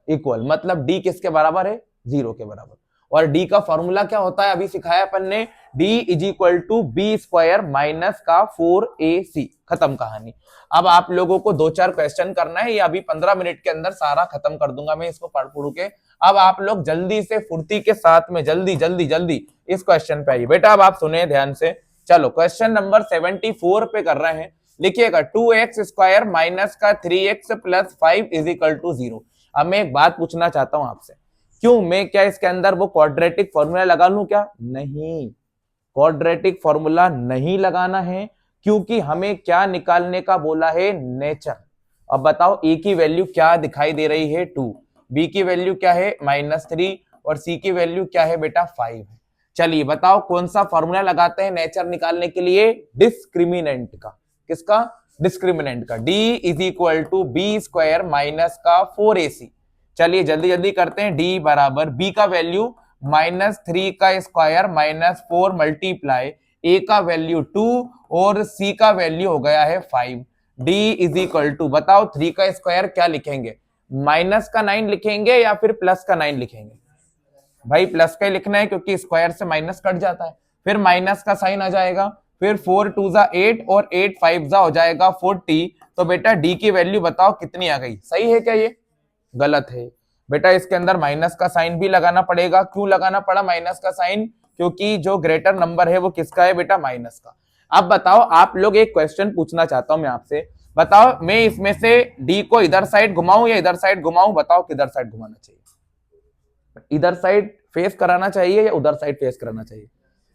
इक्वल, मतलब डी किसके बराबर है, 0 के बराबर। और डी का फॉर्मूला क्या होता है, अभी सिखाया अपन ने, D is equal to B square minus का 4ac, खत्म कहानी। अब आप लोगों को 2-4 क्वेश्चन करना है, ये अभी 15 मिनट के अंदर सारा खत्म कर दूंगा मैं इसको पढ़ के। अब आप लोग जल्दी से फुर्ती के साथ में जल्दी जल्दी जल्दी इस क्वेश्चन पे आइए बेटा। अब आप सुने ध्यान से, चलो क्वेश्चन नंबर 74 पे कर रहे हैं। लिखिएगा 2x स्क्वायर माइनस का 3x plus 5 is equal to 0। अब मैं एक बात पूछना चाहता हूं आपसे, क्यों, मैं क्या इसके अंदर वो क्वाड्रेटिक फॉर्मूला लगा लूं क्या, नहीं, क्वाड्रेटिक फॉर्मूला नहीं लगाना है, क्योंकि हमें क्या निकालने का बोला है, नेचर। अब बताओ ए की वैल्यू क्या दिखाई दे रही है, 2, बी की वैल्यू क्या है, -3, और सी की वैल्यू क्या है बेटा, 5 है। चलिए बताओ कौन सा फॉर्मूला लगाते हैं नेचर निकालने के लिए, डिस्क्रिमिनेंट का। किसका, डिस्क्रिमिनेंट का। d is equal to B square minus का 4ac। चलिए जल्दी जल्दी करते हैं, d बराबर b का वैल्यू -3 का स्क्वायर -4 मल्टीप्लाई a का वैल्यू 2 और c का वैल्यू हो गया है 5। d इज इक्वल टू, बताओ 3 का स्क्वायर क्या लिखेंगे, माइनस का 9 लिखेंगे या फिर प्लस का 9 लिखेंगे, भाई प्लस का ही लिखना है क्योंकि स्क्वायर से माइनस कट जाता है, फिर माइनस का साइन आ जाएगा, फिर 4 2 जा 8 और 8 5 जा हो जाएगा 40। तो बेटा डी की वैल्यू बताओ कितनी आ गई, सही है क्या, ये गलत है बेटा। इसके अंदर माइनस का साइन भी लगाना पड़ेगा। क्यों लगाना पड़ा माइनस का साइन, क्योंकि जो ग्रेटर नंबर है वो किसका है बेटा, माइनस का। अब बताओ आप लोग, एक क्वेश्चन पूछना चाहता हूं मैं आपसे, बताओ मैं इसमें से डी को इधर साइड घुमाऊं या इधर साइड घुमाऊं, बताओ किधर साइड घुमाना चाहिए, इधर साइड फेस कराना चाहिए या उधर साइड फेस कराना चाहिए।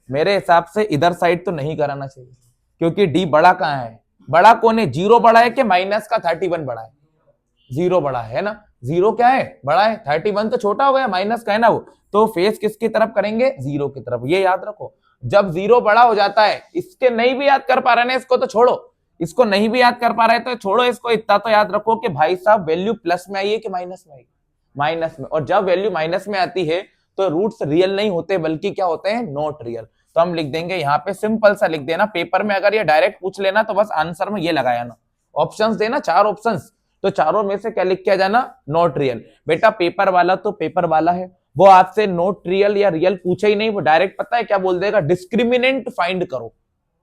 मेरे हिसाब से इधर साइड तो नहीं कराना चाहिए, क्योंकि डी बड़ा कहां है, बड़ा कौन है, 0 बड़ा है कि माइनस का 31 बड़ा है, 0 बड़ा है ना, 0 क्या है, बड़ा है, 31 तो छोटा हो गया, माइनस का है ना वो, तो फेस किसकी तरफ करेंगे, 0 की तरफ। ये याद रखो, जब 0 बड़ा हो जाता है, इसके नहीं भी याद कर पा रहे ना इसको तो छोड़ो, इसको नहीं भी याद कर पा रहे तो छोड़ो इसको, इतना तो याद रखो कि भाई साहब वैल्यू प्लस में आई है कि माइनस में आई, माइनस में। और जब वैल्यू माइनस में आती है तो रूट्स रियल नहीं होते बल्कि क्या होते हैं, नॉट रियल। तो हम लिख देंगे यहाँ पे, सिंपल सा लिख देना, पेपर में अगर ये डायरेक्ट पूछ लेना तो बस आंसर में ये लगाया ना, ऑप्शंस देना, 4 ऑप्शंस, तो चारों में से क्या लिख के आ जाना, नॉट रियल। बेटा पेपर वाला तो पेपर वाला है, वो आपसे नॉट रियल या रियल पूछे ही नहीं, वो डायरेक्ट पता है क्या बोल देगा, डिस्क्रिमिनेंट फाइंड करो।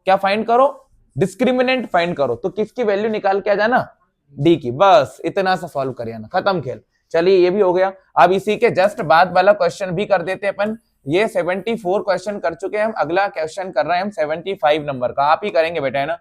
क्या फाइंड करो, डिस्क्रिमिनेंट फाइंड करो। तो किसकी वैल्यू निकाल के आ जाना, डी की। बस इतना सा सॉल्व कर आना, खत्म खेल। चलिए ये भी हो गया। अब इसी के जस्ट बाद वाला क्वेश्चन भी कर देते अपन। ये 74 क्वेश्चन कर चुके हैं हम, अगला क्वेश्चन कर रहे हैं हम 75 नंबर का, आप ही करेंगे बेटा, है ना।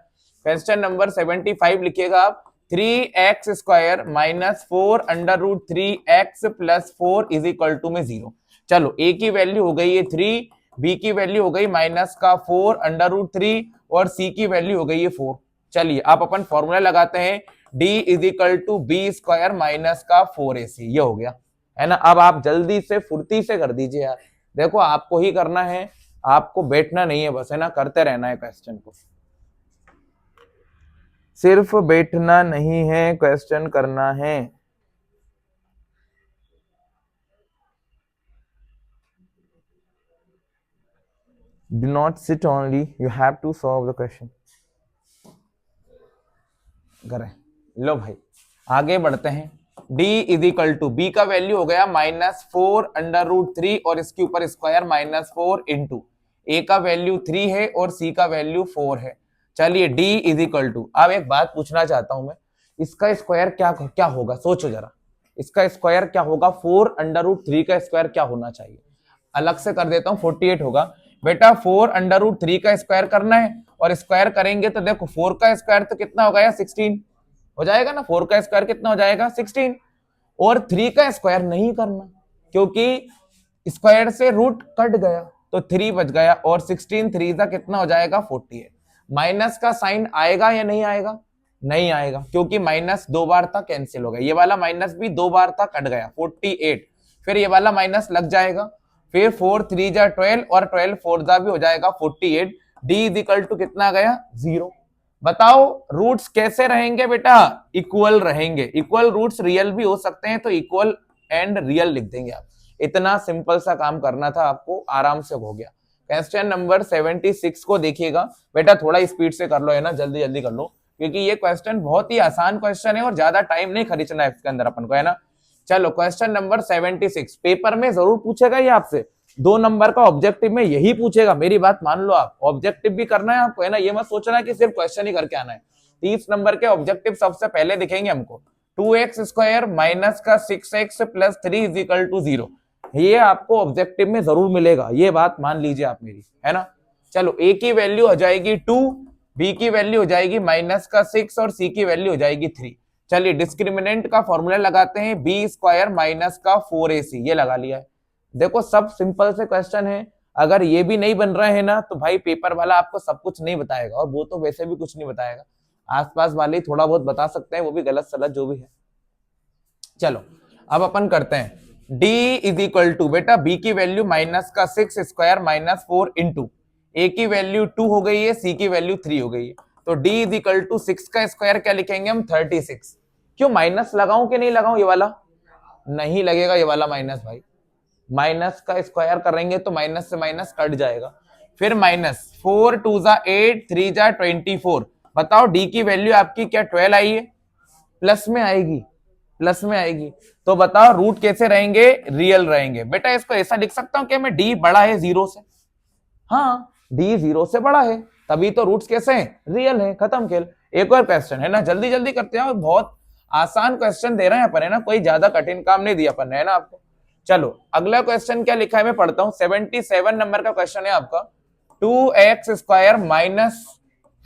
क्वेश्चन नंबर 75 लिखिएगा आप। 3x square minus 4 under root 3x plus 4 is equal to में 0। चलो ए की वैल्यू हो गई है 3, बी की वैल्यू हो गई माइनस का 4 अंडर रूट 3 और सी की वैल्यू हो गई है 4। चलिए आप अपन फॉर्मूला लगाते हैं, d is equal to B square minus का 4ac। ये हो गया, है ना। अब आप जल्दी से फुर्ती से कर दीजिए यार, देखो आपको ही करना है, आपको बैठना नहीं है बस, है ना, करते रहना है क्वेश्चन को, सिर्फ बैठना नहीं है, क्वेश्चन करना है। Do not sit only, you have to solve the question। करें, लो भाई आगे बढ़ते हैं। d is equal to B का वैल्यू हो गया -4 अंडर रूट 3 और इसके ऊपर स्क्वायर -4 इंटू ए का वैल्यू 3 है और सी का वैल्यू 4 है। चलिए d इज इक्वल टू, अब एक बात पूछना चाहता हूं मैं, इसका स्क्वायर क्या क्या होगा, सोचो जरा, इसका स्क्वायर क्या होगा, 4 अंडर रूट 3 का स्क्वायर क्या होना चाहिए। अलग से कर देता हूं, 48 होगा। बेटा 4 अंडर रूट 3 का स्क्वायर करना है, और स्क्वायर करेंगे तो देखो 4 का स्क्वायर तो कितना होगा यार, 16 हो जाएगा ना। 4 का स्क्वायर कितना हो जाएगा, 16। और 3 का स्क्वायर नहीं करना, क्योंकि स्क्वायर से रूट कट गया तो 3 बच गया, और 16 3 का कितना हो जाएगा, 48। माइनस का साइन आएगा या नहीं आएगा, नहीं आएगा, क्योंकि माइनस 2 बार तक कैंसिल हो गया, ये वाला माइनस भी 2 बार तक कट गया 48। फिर ये वाला माइनस लग जाएगा, फिर 4 3 जा 12 और 12 4 जा भी हो जाएगा 48। डी इज इक्वल टू कितना गया, 0। बताओ रूट्स कैसे रहेंगे बेटा, इक्वल रहेंगे। इक्वल रूट्स रियल भी हो सकते हैं, तो इक्वल एंड रियल लिख देंगे आप। इतना सिंपल सा काम करना था आपको, आराम से हो गया। क्वेश्चन नंबर 76 को देखिएगा बेटा, थोड़ा स्पीड से कर लो, है ना, जल्दी जल्दी कर लो, क्योंकि ये क्वेश्चन बहुत ही आसान क्वेश्चन है और ज्यादा टाइम नहीं खर्चना है इसके अंदर अपन को, है ना। चलो क्वेश्चन नंबर 76 पेपर में जरूर पूछेगा ये आपसे, 2 नंबर का ऑब्जेक्टिव में यही पूछेगा, मेरी बात मान लो आप, ऑब्जेक्टिव भी करना है आपको, है ना। ये मत सोचना कि सिर्फ क्वेश्चन ही करके आना है। 30 नंबर के ऑब्जेक्टिव सबसे पहले दिखेंगे हमको, 2x स्क्वायर माइनस का 6x plus 3 is equal to 0। ये आपको ऑब्जेक्टिव में जरूर मिलेगा, ये बात मान लीजिए आप मेरी, है ना। चलो a की वैल्यू हो जाएगी 2, b की वैल्यू हो जाएगी माइनस का 6 और c की वैल्यू हो जाएगी 3। चलिए डिस्क्रिमिनेंट का फॉर्मूला लगाते हैं, बी स्क्वायर माइनस का 4ac, ये लगा लिया है। देखो सब सिंपल से क्वेश्चन है, अगर ये भी नहीं बन रहे हैं ना तो भाई पेपर वाला आपको सब कुछ नहीं बताएगा, और वो तो वैसे भी कुछ नहीं बताएगा, आसपास वाले थोड़ा बहुत बता सकते हैं, वो भी गलत सलत जो भी है। चलो अब अपन करते हैं, d इज इक्वल टू बेटा b की वैल्यू माइनस का 6 स्क्वायर माइनस 4 इंटू a की वैल्यू 2 हो गई है, c की वैल्यू 3 हो गई है, तो d इज इक्वल टू 6 का स्क्वायर क्या लिखेंगे हम, 36। क्यों माइनस लगाऊं कि नहीं लगाऊं, ये वाला नहीं लगेगा, ये वाला माइनस भाई, माइनस का स्क्वायर करेंगे तो माइनस से माइनस कट जाएगा। फिर माइनस 4 2 जा 8 3 जा 24। बताओ डी की वैल्यू आपकी क्या 12 आई है, प्लस में आएगी, प्लस में आएगी। तो बताओ रूट कैसे रहेंगे, रियल रहेंगे। बेटा इसको ऐसा लिख सकता हूं कि मैं डी बड़ा है 0 से, हाँ डी 0 से बड़ा है, तभी तो रूट्स कैसे हैं, रियल है, खत्म खेल। एक और क्वेश्चन है ना, जल्दी जल्दी करते हैं, बहुत आसान क्वेश्चन दे रहे हैं अपन, है ना, कोई ज्यादा कठिन काम नहीं दिया अपन ने, है ना आपको। चलो अगला क्वेश्चन क्या लिखा है मैं पढ़ता हूं, 77 नंबर का क्वेश्चन है आपका। 2x square minus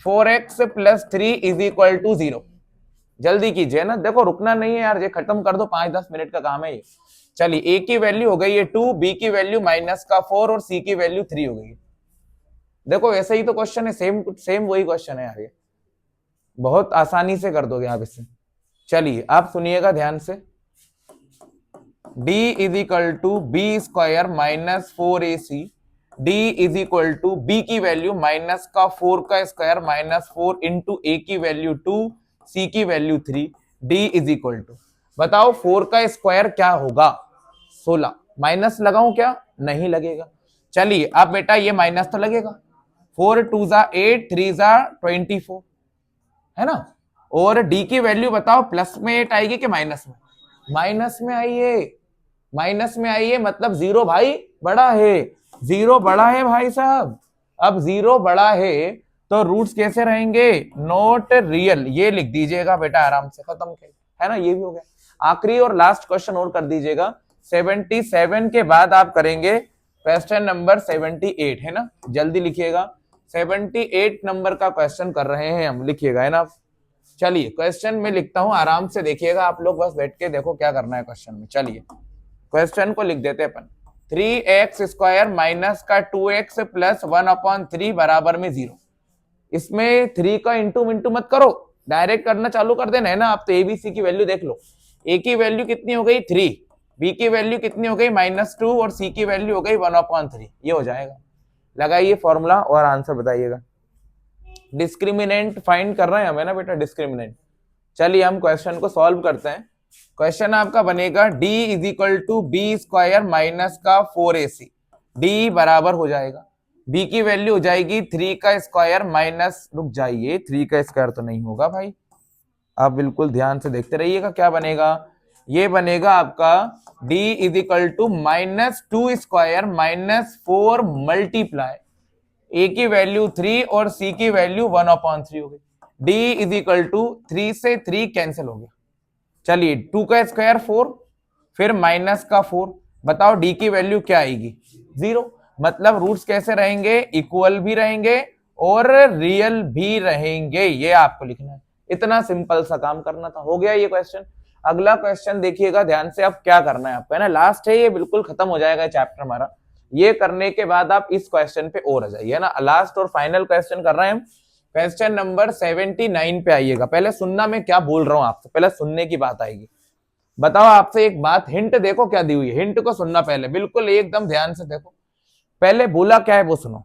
4x plus 3 is equal to 0। जल्दी कीजिए ना, देखो रुकना नहीं है यार, ये खत्म कर दो, 5-10 मिनट का काम है ये। चलिए a की वैल्यू हो गई है 2, b की वैल्यू माइनस का 4 और c की वैल्यू 3 हो गई। देखो ऐसे ही तो क्वेश्चन है, सेम सेम वही क्वेश्चन है यार, ये बहुत आसानी से कर दोगे आप इससे। चलिए आप सुनिएगा ध्यान से, d is equal to B square minus 4ac, d is equal to b की वैल्यू माइनस का 4 का स्क्वायर माइनस 4 इंटू a की वैल्यू 2, c की value 3, d is equal to, बताओ 4 का स्क्वायर क्या होगा, 16। माइनस लगाऊं क्या, नहीं लगेगा। चलिए अब बेटा ये माइनस तो लगेगा, 4 2 जा 8 3 जा 24, है ना, और डी की वैल्यू बताओ प्लस में 8 आएगी कि माइनस में? माइनस में आई है, माइनस में आई है, मतलब जीरो भाई बड़ा है, जीरो बड़ा है भाई साहब। अब जीरो बड़ा है तो रूट्स कैसे रहेंगे? नॉट रियल, ये लिख दीजिएगा बेटा आराम से, खत्म है ना, ये भी हो गया। आखिरी और लास्ट क्वेश्चन और कर दीजिएगा, 77 के बाद आप करेंगे क्वेश्चन नंबर 78, है ना, जल्दी लिखिएगा। 78 नंबर का क्वेश्चन कर रहे हैं हम, लिखिएगा, है ना। चलिए क्वेश्चन में लिखता हूं, आराम से देखिएगा आप लोग, बस बैठ के देखो क्या करना है क्वेश्चन में। चलिए क्वेश्चन को लिख देते अपन, 3x स्क्वायर माइनस का 2x प्लस 1/3 बराबर में 0। इसमें 3 का इंटू मिंटू मत करो, डायरेक्ट करना चालू कर देना, है ना। आप तो एबीसी की वैल्यू देख लो, ए की वैल्यू कितनी हो गई 3, बी की वैल्यू कितनी हो गई -2 और सी की वैल्यू हो गई 1/3, ये हो जाएगा। लगाइए फॉर्मूला और आंसर बताइएगा। डिस्क्रिमिनेंट फाइंड कर रहे हैं हमें ना बेटा, डिस्क्रिमिनेंट। चलिए हम क्वेश्चन को सॉल्व करते हैं। क्वेश्चन आपका बनेगा d is equal to B square minus का 4ac, d बराबर हो जाएगा, b की वैल्यू हो जाएगी 3 का स्क्वायर माइनस, रुक जाइए 3 का स्क्वायर तो नहीं होगा भाई, आप बिल्कुल ध्यान से देखते रहिएगा क्या बनेगा। ये बनेगा आपका d is equal to -2 square -4 multiply, a की वैल्यू 3 और c की वैल्यू 1/3 हो गई। d इज इक्वल टू 3 से 3 कैंसिल हो गया। चलिए 2 का स्क्वायर 4, फिर माइनस का 4, बताओ d की वैल्यू क्या आएगी 0। मतलब रूट्स कैसे रहेंगे? इक्वल भी रहेंगे और रियल भी रहेंगे, ये आपको लिखना है। इतना सिंपल सा काम करना था, हो गया ये क्वेश्चन। अगला क्वेश्चन देखिएगा ध्यान से, अब क्या करना है आपको, है ना, लास्ट है ये, बिल्कुल खत्म हो जाएगा चैप्टर हमारा। ये करने के बाद आप इस क्वेश्चन पे और आ जाइए, है ना, लास्ट और फाइनल क्वेश्चन कर रहे हैं हम। क्वेश्चन नंबर 79 पे आइएगा। पहले सुनना, मैं क्या बोल रहा हूं आपसे, पहले सुनने की बात आएगी। बताओ आपसे एक बात, हिंट देखो क्या दी हुई है, हिंट को सुनना पहले, बिल्कुल एकदम ध्यान से देखो। पहले बोला क्या है वो सुनो,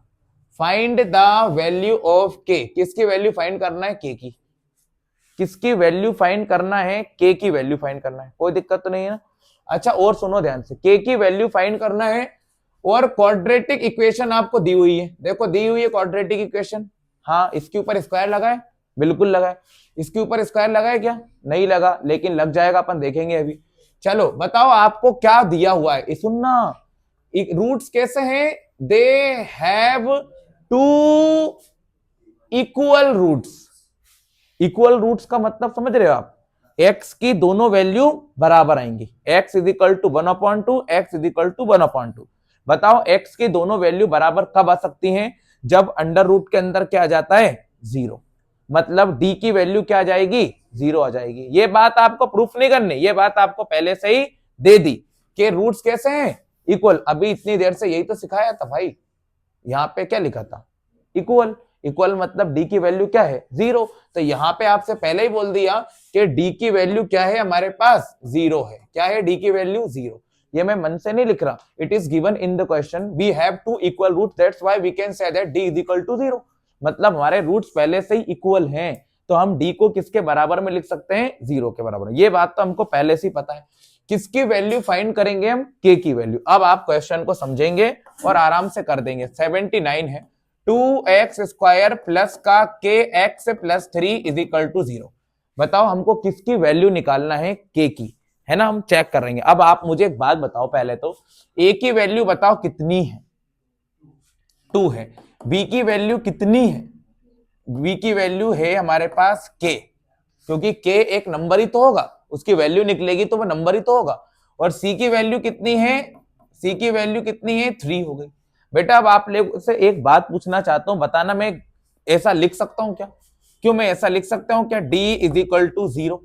फाइंड द वैल्यू ऑफ के, किसकी वैल्यू फाइंड करना है? के की। किसकी वैल्यू फाइंड करना है? के की वैल्यू फाइंड करना है, कोई दिक्कत तो नहीं है ना। अच्छा और सुनो ध्यान से, के की वैल्यू फाइंड करना है और क्वाड्रेटिक इक्वेशन आपको दी हुई है, देखो दी हुई है क्वाड्रेटिक इक्वेशन। हाँ, इसके ऊपर स्क्वायर लगाए, बिल्कुल लगाए। इसके ऊपर स्क्वायर लगाए क्या? नहीं लगा, लेकिन लग जाएगा, अपन देखेंगे अभी। चलो बताओ आपको क्या दिया हुआ है, सुनना। रूट्स कैसे हैं? They have two equal roots. Equal roots का मतलब समझ रहे हो आप? x की दोनों वैल्यू बराबर आएंगी, x is equal to 1/2, x is equal to 1/2। बताओ x की दोनों वैल्यू बराबर कब आ सकती हैं? जब अंडर रूट के अंदर क्या आ जाता है? 0। मतलब d की वैल्यू क्या आ जाएगी? 0 आ जाएगी। ये बात आपको प्रूफ नहीं करनी, ये बात आपको पहले से ही दे दी कि रूट्स कैसे हैं? इक्वल। अभी इतनी देर से यही तो सिखाया था भाई, यहां पे क्या लिखा था? इक्वल। इक्वल मतलब डी की वैल्यू क्या है? 0। तो यहां पे आपसे पहले ही बोल दिया कि डी की वैल्यू क्या है हमारे पास? 0 है। क्या है डी की वैल्यू? 0। ये मैं मन से नहीं लिख रहा, it is given in the question, we have two equal root, that's why we can say that D is equal to 0। मतलब हमारे रूट्स पहले से ही इक्वल हैं, तो हम डी को किसके बराबर में लिख सकते हैं? 0 के बराबर। ये बात तो हमको पहले से ही पता है। किसकी वैल्यू फाइंड करेंगे हम? के की वैल्यू। अब आप क्वेश्चन को समझेंगे और आराम से कर देंगे। 79 है, 2x स्क्वायर प्लस का K X plus 3 is equal to 0। बताओ हमको किसकी वैल्यू निकालना है? के की, है ना, हम चेक करेंगे। अब आप मुझे एक बात बताओ, पहले तो a की वैल्यू बताओ कितनी है? 2 है। b की वैल्यू कितनी है? b की वैल्यू है हमारे पास k, क्योंकि k एक नंबर ही तो होगा, उसकी वैल्यू निकलेगी तो वो नंबर ही तो होगा। और c की वैल्यू कितनी है? c की वैल्यू कितनी है? 3 हो गई। बेटा अब आप लोग से एक बात पूछना चाहता हूं, बताना मैं ऐसा लिख सकता हूं क्या? क्यों मैं ऐसा लिख सकता हूं क्या? d is equal to 0।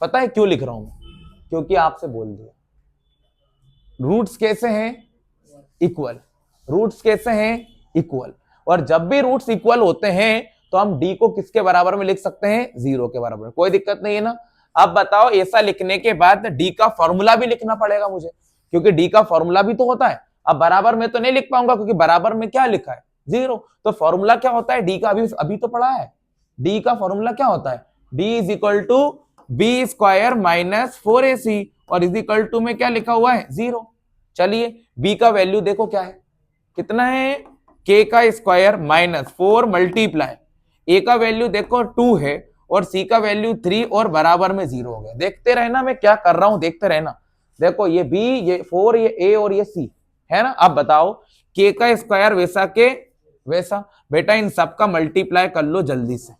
पता है क्यों लिख रहा हूं मैं? क्योंकि आपसे बोल दिया रूट्स कैसे हैं? इक्वल। रूट्स कैसे हैं? इक्वल। और जब भी रूट्स इक्वल होते हैं तो हम d को किसके बराबर में लिख सकते हैं? 0 के बराबर। कोई दिक्कत नहीं है ना। अब बताओ ऐसा लिखने के बाद d का फॉर्मूला भी लिखना पड़ेगा मुझे, क्योंकि d का फॉर्मूला भी तो होता है। अब बराबर में तो नहीं लिख पाऊंगा, क्योंकि बराबर में क्या लिखा है? 0। तो फॉर्मूला क्या होता है d का? अभी तो पढ़ा है। d का फॉर्मूला क्या होता है? d is equal to B square minus 4ac, और इज इक्वल टू में क्या लिखा हुआ है? 0। चलिए b का वैल्यू देखो क्या है, कितना है? k का स्क्वायर माइनस 4 मल्टीप्लाई, a का वैल्यू देखो 2 है और सी का वैल्यू 3 और बराबर में 0 हो गया। देखते रहना मैं क्या कर रहा हूं, देखते रहना। देखो ये बी, ये 4, ये ए और ये सी है ना। अब बताओ के का स्क्वायर वैसा के वैसा। बेटा इन सब का मल्टीप्लाई कर लो जल्दी से,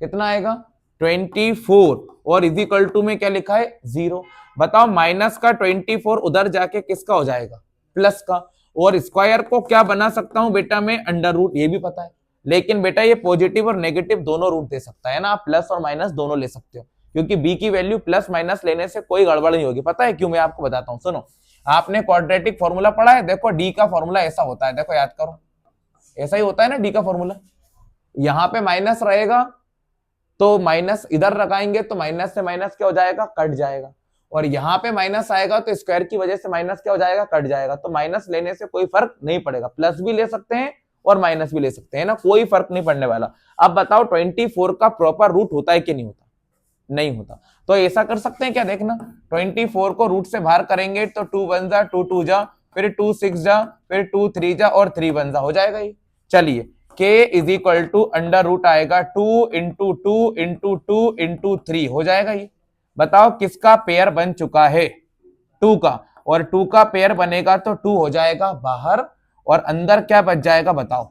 कितना आएगा 24 और इज इक्वल टू में क्या लिखा है 0। बताओ माइनस का 24 उधर जाके किसका हो जाएगा प्लस का। और स्क्वायर को क्या बना सकता हूं बेटा मैं अंडर रूट, ये भी पता है। लेकिन बेटा ये पॉजिटिव और नेगेटिव दोनों रूट दे सकता है ना, आप प्लस और माइनस दोनों ले सकते हो, क्योंकि बी की वैल्यू प्लस माइनस लेने से कोई गड़बड़ नहीं होगी। पता है क्यों, मैं आपको बताता हूं, सुनो। आपने क्वाड्रेटिक फॉर्मूला पढ़ा है, देखो डी का फॉर्मूला ऐसा होता है, देखो याद करो, ऐसा ही होता है ना डी का फॉर्मूला। यहां पे माइनस रहेगा तो माइनस इधर लगाएंगे तो माइनस से माइनस क्या हो जाएगा कट जाएगा, और यहां पे माइनस आएगा तो स्क्वायर की वजह से माइनस क्या हो जाएगा कट जाएगा। तो माइनस लेने से कोई फर्क नहीं पड़ेगा, प्लस भी ले सकते हैं और माइनस भी ले सकते हैं ना, कोई फर्क नहीं पड़ने वाला। अब बताओ 24 का प्रॉपर रूट होता है कि नहीं होता, नहीं होता। तो ऐसा कर सकते हैं क्या, देखना 24 को रूट से बाहर करेंगे तो 2 1 जा, 2 2 जा, फिर 2 6 जा, फिर 2 3 जा और 3 1 जा, हो जाएगा ये। चलिए k is equal to under root आएगा 2 इंटू 2 इंटू 2 इंटू 3 हो जाएगा ये। बताओ किसका पेयर बन चुका है 2 का, और 2 का पेयर बनेगा तो 2 हो जाएगा बाहर और अंदर क्या बच जाएगा बताओ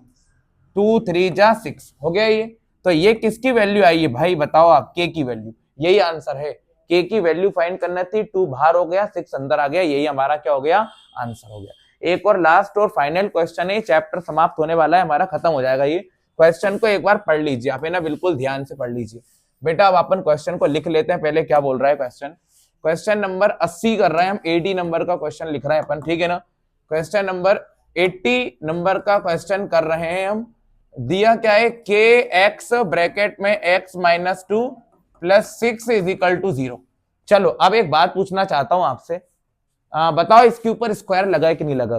2 3 जा 6 हो गया ये। तो ये किसकी वैल्यू आई है भाई बताओ आप, k की वैल्यू, यही आंसर है। k की वैल्यू फाइंड करना थी, 2 बाहर हो गया 6 अंदर आ गया, यही हमारा क्या हो गया आंसर हो गया। एक और लास्ट और फाइनल क्वेश्चन है, चैप्टर समाप्त होने वाला है हमारा, खत्म हो जाएगा ये। क्वेश्चन को एक बार पढ़ लीजिए आप, है ना, बिल्कुल ध्यान से पढ़ लीजिए बेटा। अब अपन क्वेश्चन को लिख लेते हैं, पहले क्या बोल रहा है क्वेश्चन। क्वेश्चन नंबर 80 कर रहे हैं हम, 80 नंबर का क्वेश्चन लिख रहे हैं अपन, ठीक है ना। क्वेश्चन नंबर 80 नंबर का क्वेश्चन कर रहे हैं हम। दिया क्या है, के एक्स ब्रैकेट में X minus 2 plus 6 is equal to 0। चलो अब एक बात पूछना चाहता हूं आपसे, बताओ इसके ऊपर स्क्वायर लगा है कि नहीं लगा,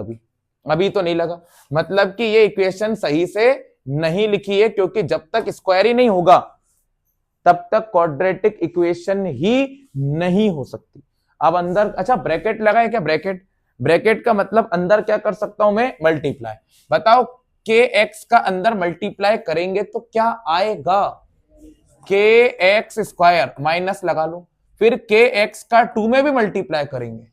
अभी तो नहीं लगा, मतलब कि ये इक्वेशन सही से नहीं लिखी है, क्योंकि जब तक स्क्वायर ही नहीं होगा तब तक क्वाड्रेटिक इक्वेशन ही नहीं हो सकती। अब अंदर अच्छा ब्रैकेट लगा है क्या, ब्रैकेट, ब्रैकेट का मतलब अंदर क्या कर सकता हूं मैं मल्टीप्लाई। बताओ के एक्स का अंदर मल्टीप्लाई करेंगे तो क्या आएगा, के एक्स स्क्वायर माइनस लगा लो, फिर के एक्स का 2 में भी मल्टीप्लाई करेंगे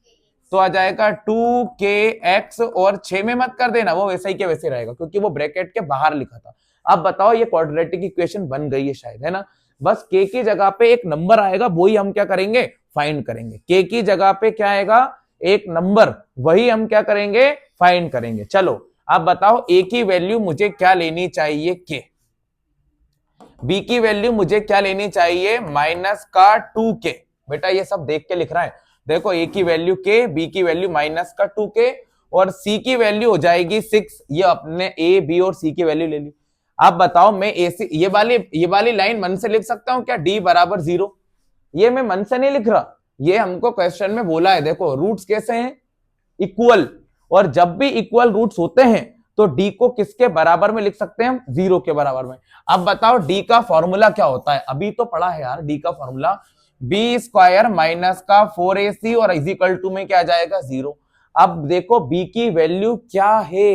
तो आ जाएगा 2kx, और 6 में मत कर देना, वो वैसा ही के वैसे रहेगा क्योंकि वो ब्रैकेट के बाहर लिखा था। अब बताओ ये क्वाड्रेटिक इक्वेशन बन गई है शायद, है ना। बस k की जगह पे एक नंबर आएगा, वही हम क्या करेंगे फाइंड करेंगे। k की जगह पे क्या आएगा एक नंबर, वही हम क्या करेंगे फाइंड करेंगे। चलो अब बताओ a की वैल्यू मुझे क्या लेनी चाहिए k, b की वैल्यू मुझे क्या लेनी चाहिए माइनस का 2k। बेटा ये सब देख के लिख रहा है, देखो a की वैल्यू k, b की वैल्यू माइनस का 2k और c की वैल्यू हो जाएगी 6। ये अपने a b और c की वैल्यू ले ली। अब बताओ मैं ये वाली लाइन मन से लिख सकता हूं क्या, d बराबर 0, ये मैं मन से नहीं लिख रहा, ये हमको क्वेश्चन में बोला है। देखो रूट्स कैसे हैं इक्वल, और जब भी इक्वल रूट्स होते हैं तो d को किसके बराबर में लिख सकते हैं हम, 0 के बराबर में। अब बताओ d का फॉर्मूला क्या होता है, अभी तो पढ़ा है यार, d का फॉर्मूला बी स्क्वायर माइनस का 4ac और इज इक्वल टू में क्या आ जाएगा 0। अब देखो b की वैल्यू क्या है,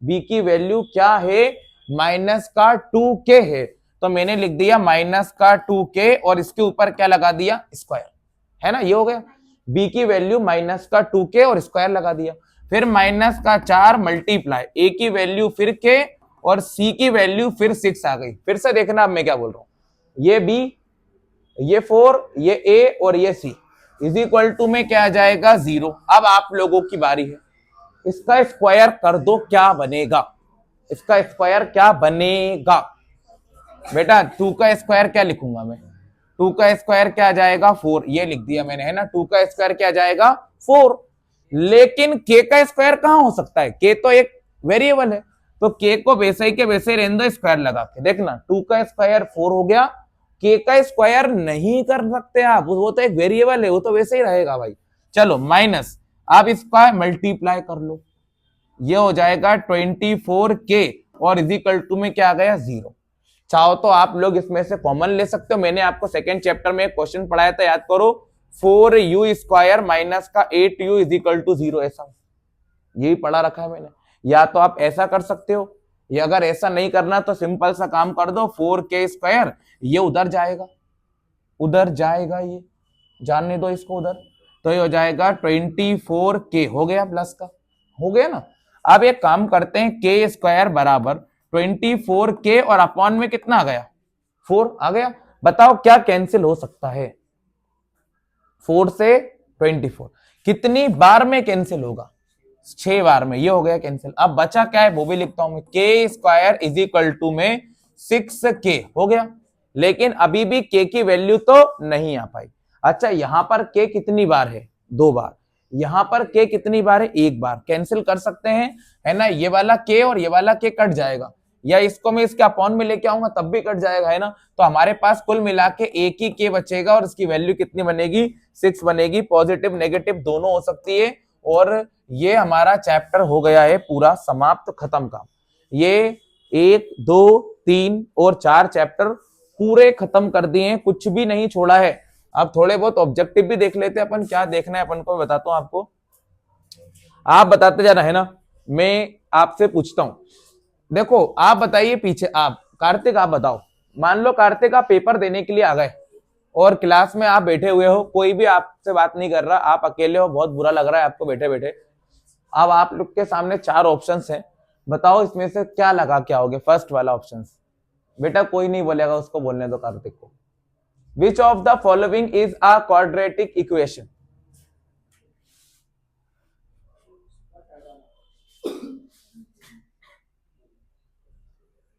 b की वैल्यू क्या है माइनस का 2k है, तो मैंने लिख दिया माइनस का 2k और इसके ऊपर क्या लगा दिया स्क्वायर, है ना, ये हो गया। b की वैल्यू माइनस का 2k और स्क्वायर लगा दिया, फिर माइनस का 4 मल्टीप्लाई a की वैल्यू फिर k और c की वैल्यू फिर 6 आ गई। फिर से देखना अब मैं क्या बोल रहा हूं, ये b, ये 4, ये a और ये c इज इक्वल टू में क्या आ जाएगा 0। अब आप लोगों की बारी है, इसका स्क्वायर कर दो, क्या बनेगा, इसका स्क्वायर क्या बनेगा बेटा। 2 का स्क्वायर क्या लिखूंगा मैं, 2 का स्क्वायर क्या आ जाएगा 4, ये लिख दिया मैंने, है ना। 2 का स्क्वायर क्या आ जाएगा 4, लेकिन k का स्क्वायर कहां हो सकता है, k तो एक वेरिएबल है, तो k को वैसे ही के वैसे रहने दो, स्क्वायर लगा के देखना 2 का स्क्वायर 4 हो गया। k का स्क्वायर नहीं कर सकते आप, वो तो एक वेरिएबल है, वो तो वैसे ही रहेगा भाई। चलो माइनस, आप इसका मल्टीप्लाई कर लो, ये हो जाएगा 24k और इज इक्वल टू में क्या आ गया 0। चाहो तो आप लोग इसमें से कॉमन ले सकते हो, मैंने आपको सेकंड चैप्टर में एक क्वेश्चन पढ़ाया था याद करो, 4u स्क्वायर माइनस का 8u इज इक्वल टू 0, ऐसा यही पढ़ा रखा है मैंने। या तो आप ऐसा कर सकते हो, या अगर ऐसा नहीं करना तो सिंपल सा काम कर दो, 4k स्क्वायर ये उधर जाएगा, उधर जाएगा, ये जानने दो इसको उधर, तो ये हो जाएगा 24k, हो गया प्लस का, हो गया ना। अब एक काम करते हैं, के स्क्वायर बराबर 24k और अपॉन में कितना आ गया, 4 आ गया। बताओ क्या कैंसिल हो सकता है, 4 से 24 कितनी बार में कैंसिल होगा, 6 बार में, ये हो गया कैंसिल। अब बचा क्या है वो भी लिखता हूं मैं, के स्क्वायर इज इक्वल टू में 6k हो गया, लेकिन अभी भी k की वैल्यू तो नहीं आ पाई। अच्छा यहां पर k कितनी बार है, 2 बार, यहां पर k कितनी बार है, 1 बार, कैंसिल कर सकते हैं, है ना। ये वाला k और ये वाला k कट जाएगा, या इसको मैं इसके अपॉन में लेके आऊंगा तब भी कट जाएगा, है ना। तो हमारे पास कुल मिला के एक ही k बचेगा और इसकी वैल्यू कितनी बनेगी, 6 बनेगी। पॉजिटिव नेगेटिव दोनों हो सकती है, और ये हमारा चैप्टर हो गया है पूरा समाप्त, खत्म काम। ये 1 2 3 और 4 चैप्टर पूरे खत्म कर दिए हैं, कुछ भी नहीं छोड़ा है। अब थोड़े बहुत ऑब्जेक्टिव भी देख लेते हैं अपन, क्या देखना है अपन को, मैं बताता हूं आपको, आप बताते जाना, है ना। मैं आपसे पूछता हूं, देखो आप बताइए पीछे, आप कार्तिक आप बताओ, मान लो कार्तिक आप पेपर देने के लिए आ गए और क्लास में आप बैठे हुए हो, कोई भी आपसे बात नहीं कर रहा, आप अकेले हो, बहुत बुरा लग रहा है आपको बैठे बैठे। अब आप लोग के सामने 4 ऑप्शंस हैं, बताओ इसमें से क्या लगा क्या होगे। फर्स्ट वाला ऑप्शन, बेटा कोई नहीं बोलेगा, उसको बोलने दो कार्तिक को। Which of the following is a quadratic equation.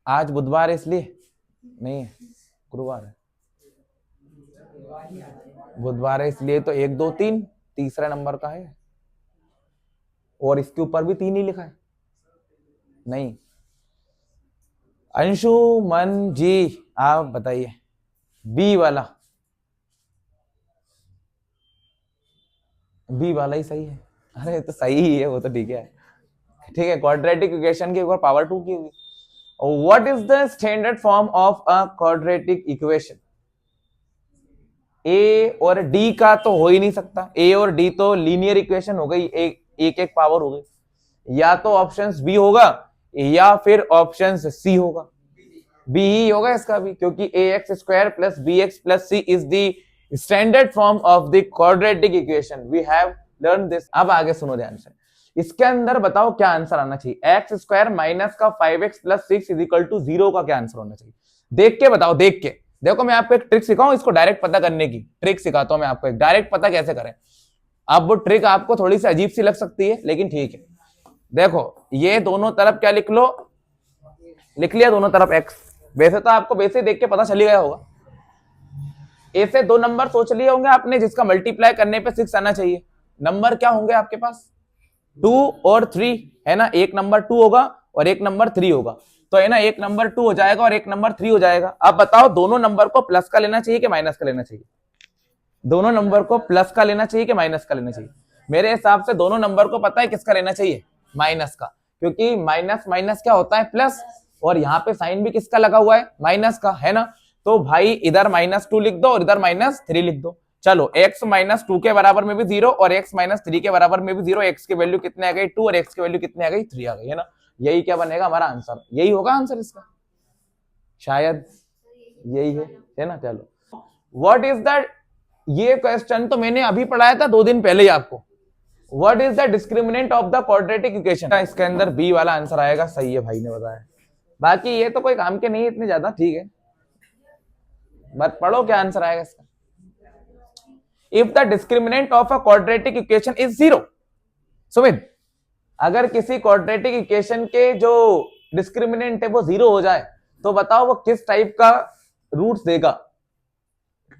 आज बुधवार है इसलिए नहीं है, गुरुवार है, बुधवार है इसलिए तो 1 2 3 तीसरा नंबर का है, और इसके ऊपर भी 3 ही लिखा है, नहीं। अंशुमन जी आप बताइए, बी वाला, बी वाला ही सही है। अरे तो सही ही है वो तो, ठीक है, ठीक है। क्वाड्रेटिक इक्वेशन के ऊपर पावर 2 की होगी। What is the standard form of a quadratic equation. A और डी का तो हो ही नहीं सकता, ए और डी तो लीनियर इक्वेशन हो गई, एक एक पावर हो गई। या तो ऑप्शन बी होगा या फिर ऑप्शन सी होगा, बी ही होगा इसका भी, क्योंकि a x square plus b x plus c is the standard form of the quadratic equation, we have learn this. अब आगे सुनो ध्यान से, इसके अंदर बताओ क्या आंसर आना चाहिए। एक्स स्क्वायर माइनस का 5x plus 6 is equal to 0 का क्या आंसर होना चाहिए, देख के बताओ, देख के। देखो मैं आपको एक ट्रिक सिखाऊं इसको डायरेक्ट पता करने की, ट्रिक सिखाता हूं मैं आपको, एक डायरेक्ट पता कैसे करें। अब वो ट्रिक आपको थोड़ी सी अजीब सी लग सकती है, लेकिन ठीक है। देखो ये दोनों तरफ क्या लिख लो, लिख लिया दोनों तरफ x, वैसे तो आपको वैसे देख के पता चली गया होगा। ए से 2 नंबर सोच लिए होंगे आपने जिसका मल्टीप्लाई करने पे 6 आना चाहिए। नंबर क्या होंगे आपके पास, 2 और 3, है ना। एक नंबर 2 होगा और एक नंबर 3 होगा, तो है ना, एक नंबर 2 हो जाएगा और एक नंबर 3 हो जाएगा। अब बताओ दोनों नंबर को प्लस का लेना चाहिए कि माइनस का लेना चाहिए, दोनों नंबर को प्लस का लेना चाहिए कि माइनस का लेना चाहिए। मेरे हिसाब से दोनों नंबर को पता है किसका लेना चाहिए, माइनस का, क्योंकि माइनस माइनस क्या होता है, प्लस, और यहाँ पे साइन भी किसका लगा हुआ है, माइनस का, है ना। तो भाई इधर -2 लिख दो और इधर -3 लिख दो। चलो x -2 के बराबर में भी 0 और x -3 के बराबर में भी 0, x की वैल्यू कितने आ गई 2 और x की वैल्यू कितने आ गई 3 आ गई, है ना। यही क्या बनेगा हमारा आंसर, यही होगा आंसर इसका, शायद यही है ना। चलो व्हाट इज दैट, ये क्वेश्चन तो मैंने अभी पढ़ाया था 2 दिन पहले ही आपको। What is the discriminant of the quadratic equation, इसके अंदर बी वाला आंसर आएगा, सही है भाई ने बताया। बाकी ये तो कोई काम के नहीं है इतने ज्यादा, ठीक है, बट पढ़ो क्या आंसर आएगा इसका। If the discriminant of a quadratic equation is 0, Sumit अगर किसी क्वाड्रेटिक इक्वेशन के जो डिस्क्रिमिनेंट है वो 0 हो जाए तो बताओ वो किस टाइप का रूट्स देगा।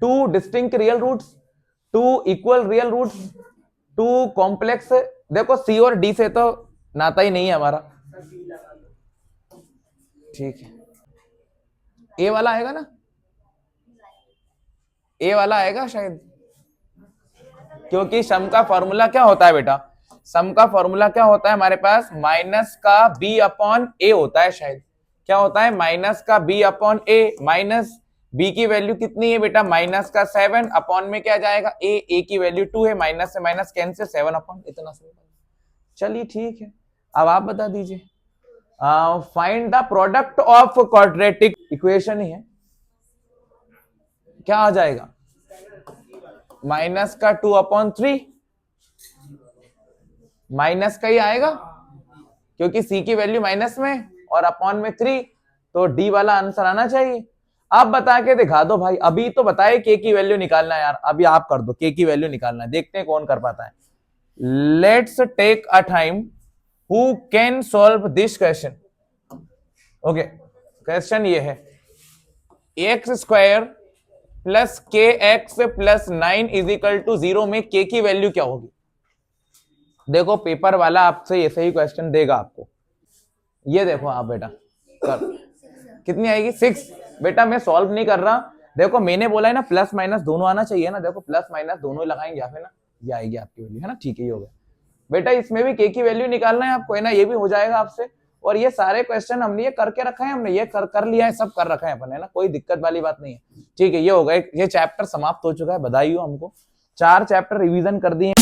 2 distinct real roots, 2 equal real roots, 2 complex. देखो सी और डी से तो नाता ही नहीं है हमारा, ठीक है। ए वाला आएगा ना, ए वाला आएगा शायद, क्योंकि सम का फॉर्मूला क्या होता है बेटा, सम का फॉर्मूला क्या होता है हमारे पास, माइनस का बी अपॉन ए होता है शायद। क्या होता है, माइनस का बी अपॉन ए, माइनस बी की वैल्यू कितनी है बेटा, माइनस का 7 अपॉन में क्या जाएगा ए की वैल्यू 2 है, माइनस से माइनस कैंसिल, 7 अपॉन, इतना सिंपल। चलिए ठीक है, अब आप बता दीजिए, find the product of quadratic equation ही है, क्या आ जाएगा, माइनस का 2/3 माइनस का ही आएगा क्योंकि सी की वैल्यू माइनस में और अपॉन में 3, तो डी वाला आंसर आना चाहिए। आप बता के दिखा दो भाई, अभी तो बताए के की वैल्यू निकालना है यार, अभी आप कर दो, के की वैल्यू निकालना है, देखते हैं कौन कर पाता है। Let's take a time who can solve this question. Okay, question ये है x² plus K X plus 9 is equal to 0 में के की वैल्यू क्या होगी। देखो पेपर वाला आपसे ऐसे ही क्वेश्चन देगा आपको, ये देखो आप बेटा कर, कितनी आएगी 6। बेटा मैं सॉल्व नहीं कर रहा, देखो मैंने बोला है ना प्लस माइनस दोनों आना चाहिए ना, देखो प्लस माइनस दोनों ही लगाएंगे यहाँ पे ना, ये आएगी आपकी वैल्यू है ना, ठीक है ये हो गया बेटा। इसमें भी के की वैल्यू निकालना है आपको है ना, ये भी हो जाएगा आपसे। और ये सारे क्वेश्चन हमने ये करके रखा है, हमने ये कर लिया है, सब कर रखा है अपन है ना, कोई दिक्कत वाली बात नहीं है। ठीक है, ये हो गया, ये चैप्टर समाप्त हो चुका है, बधाई हो हमको, 4 चैप्टर रिवीजन कर दिए।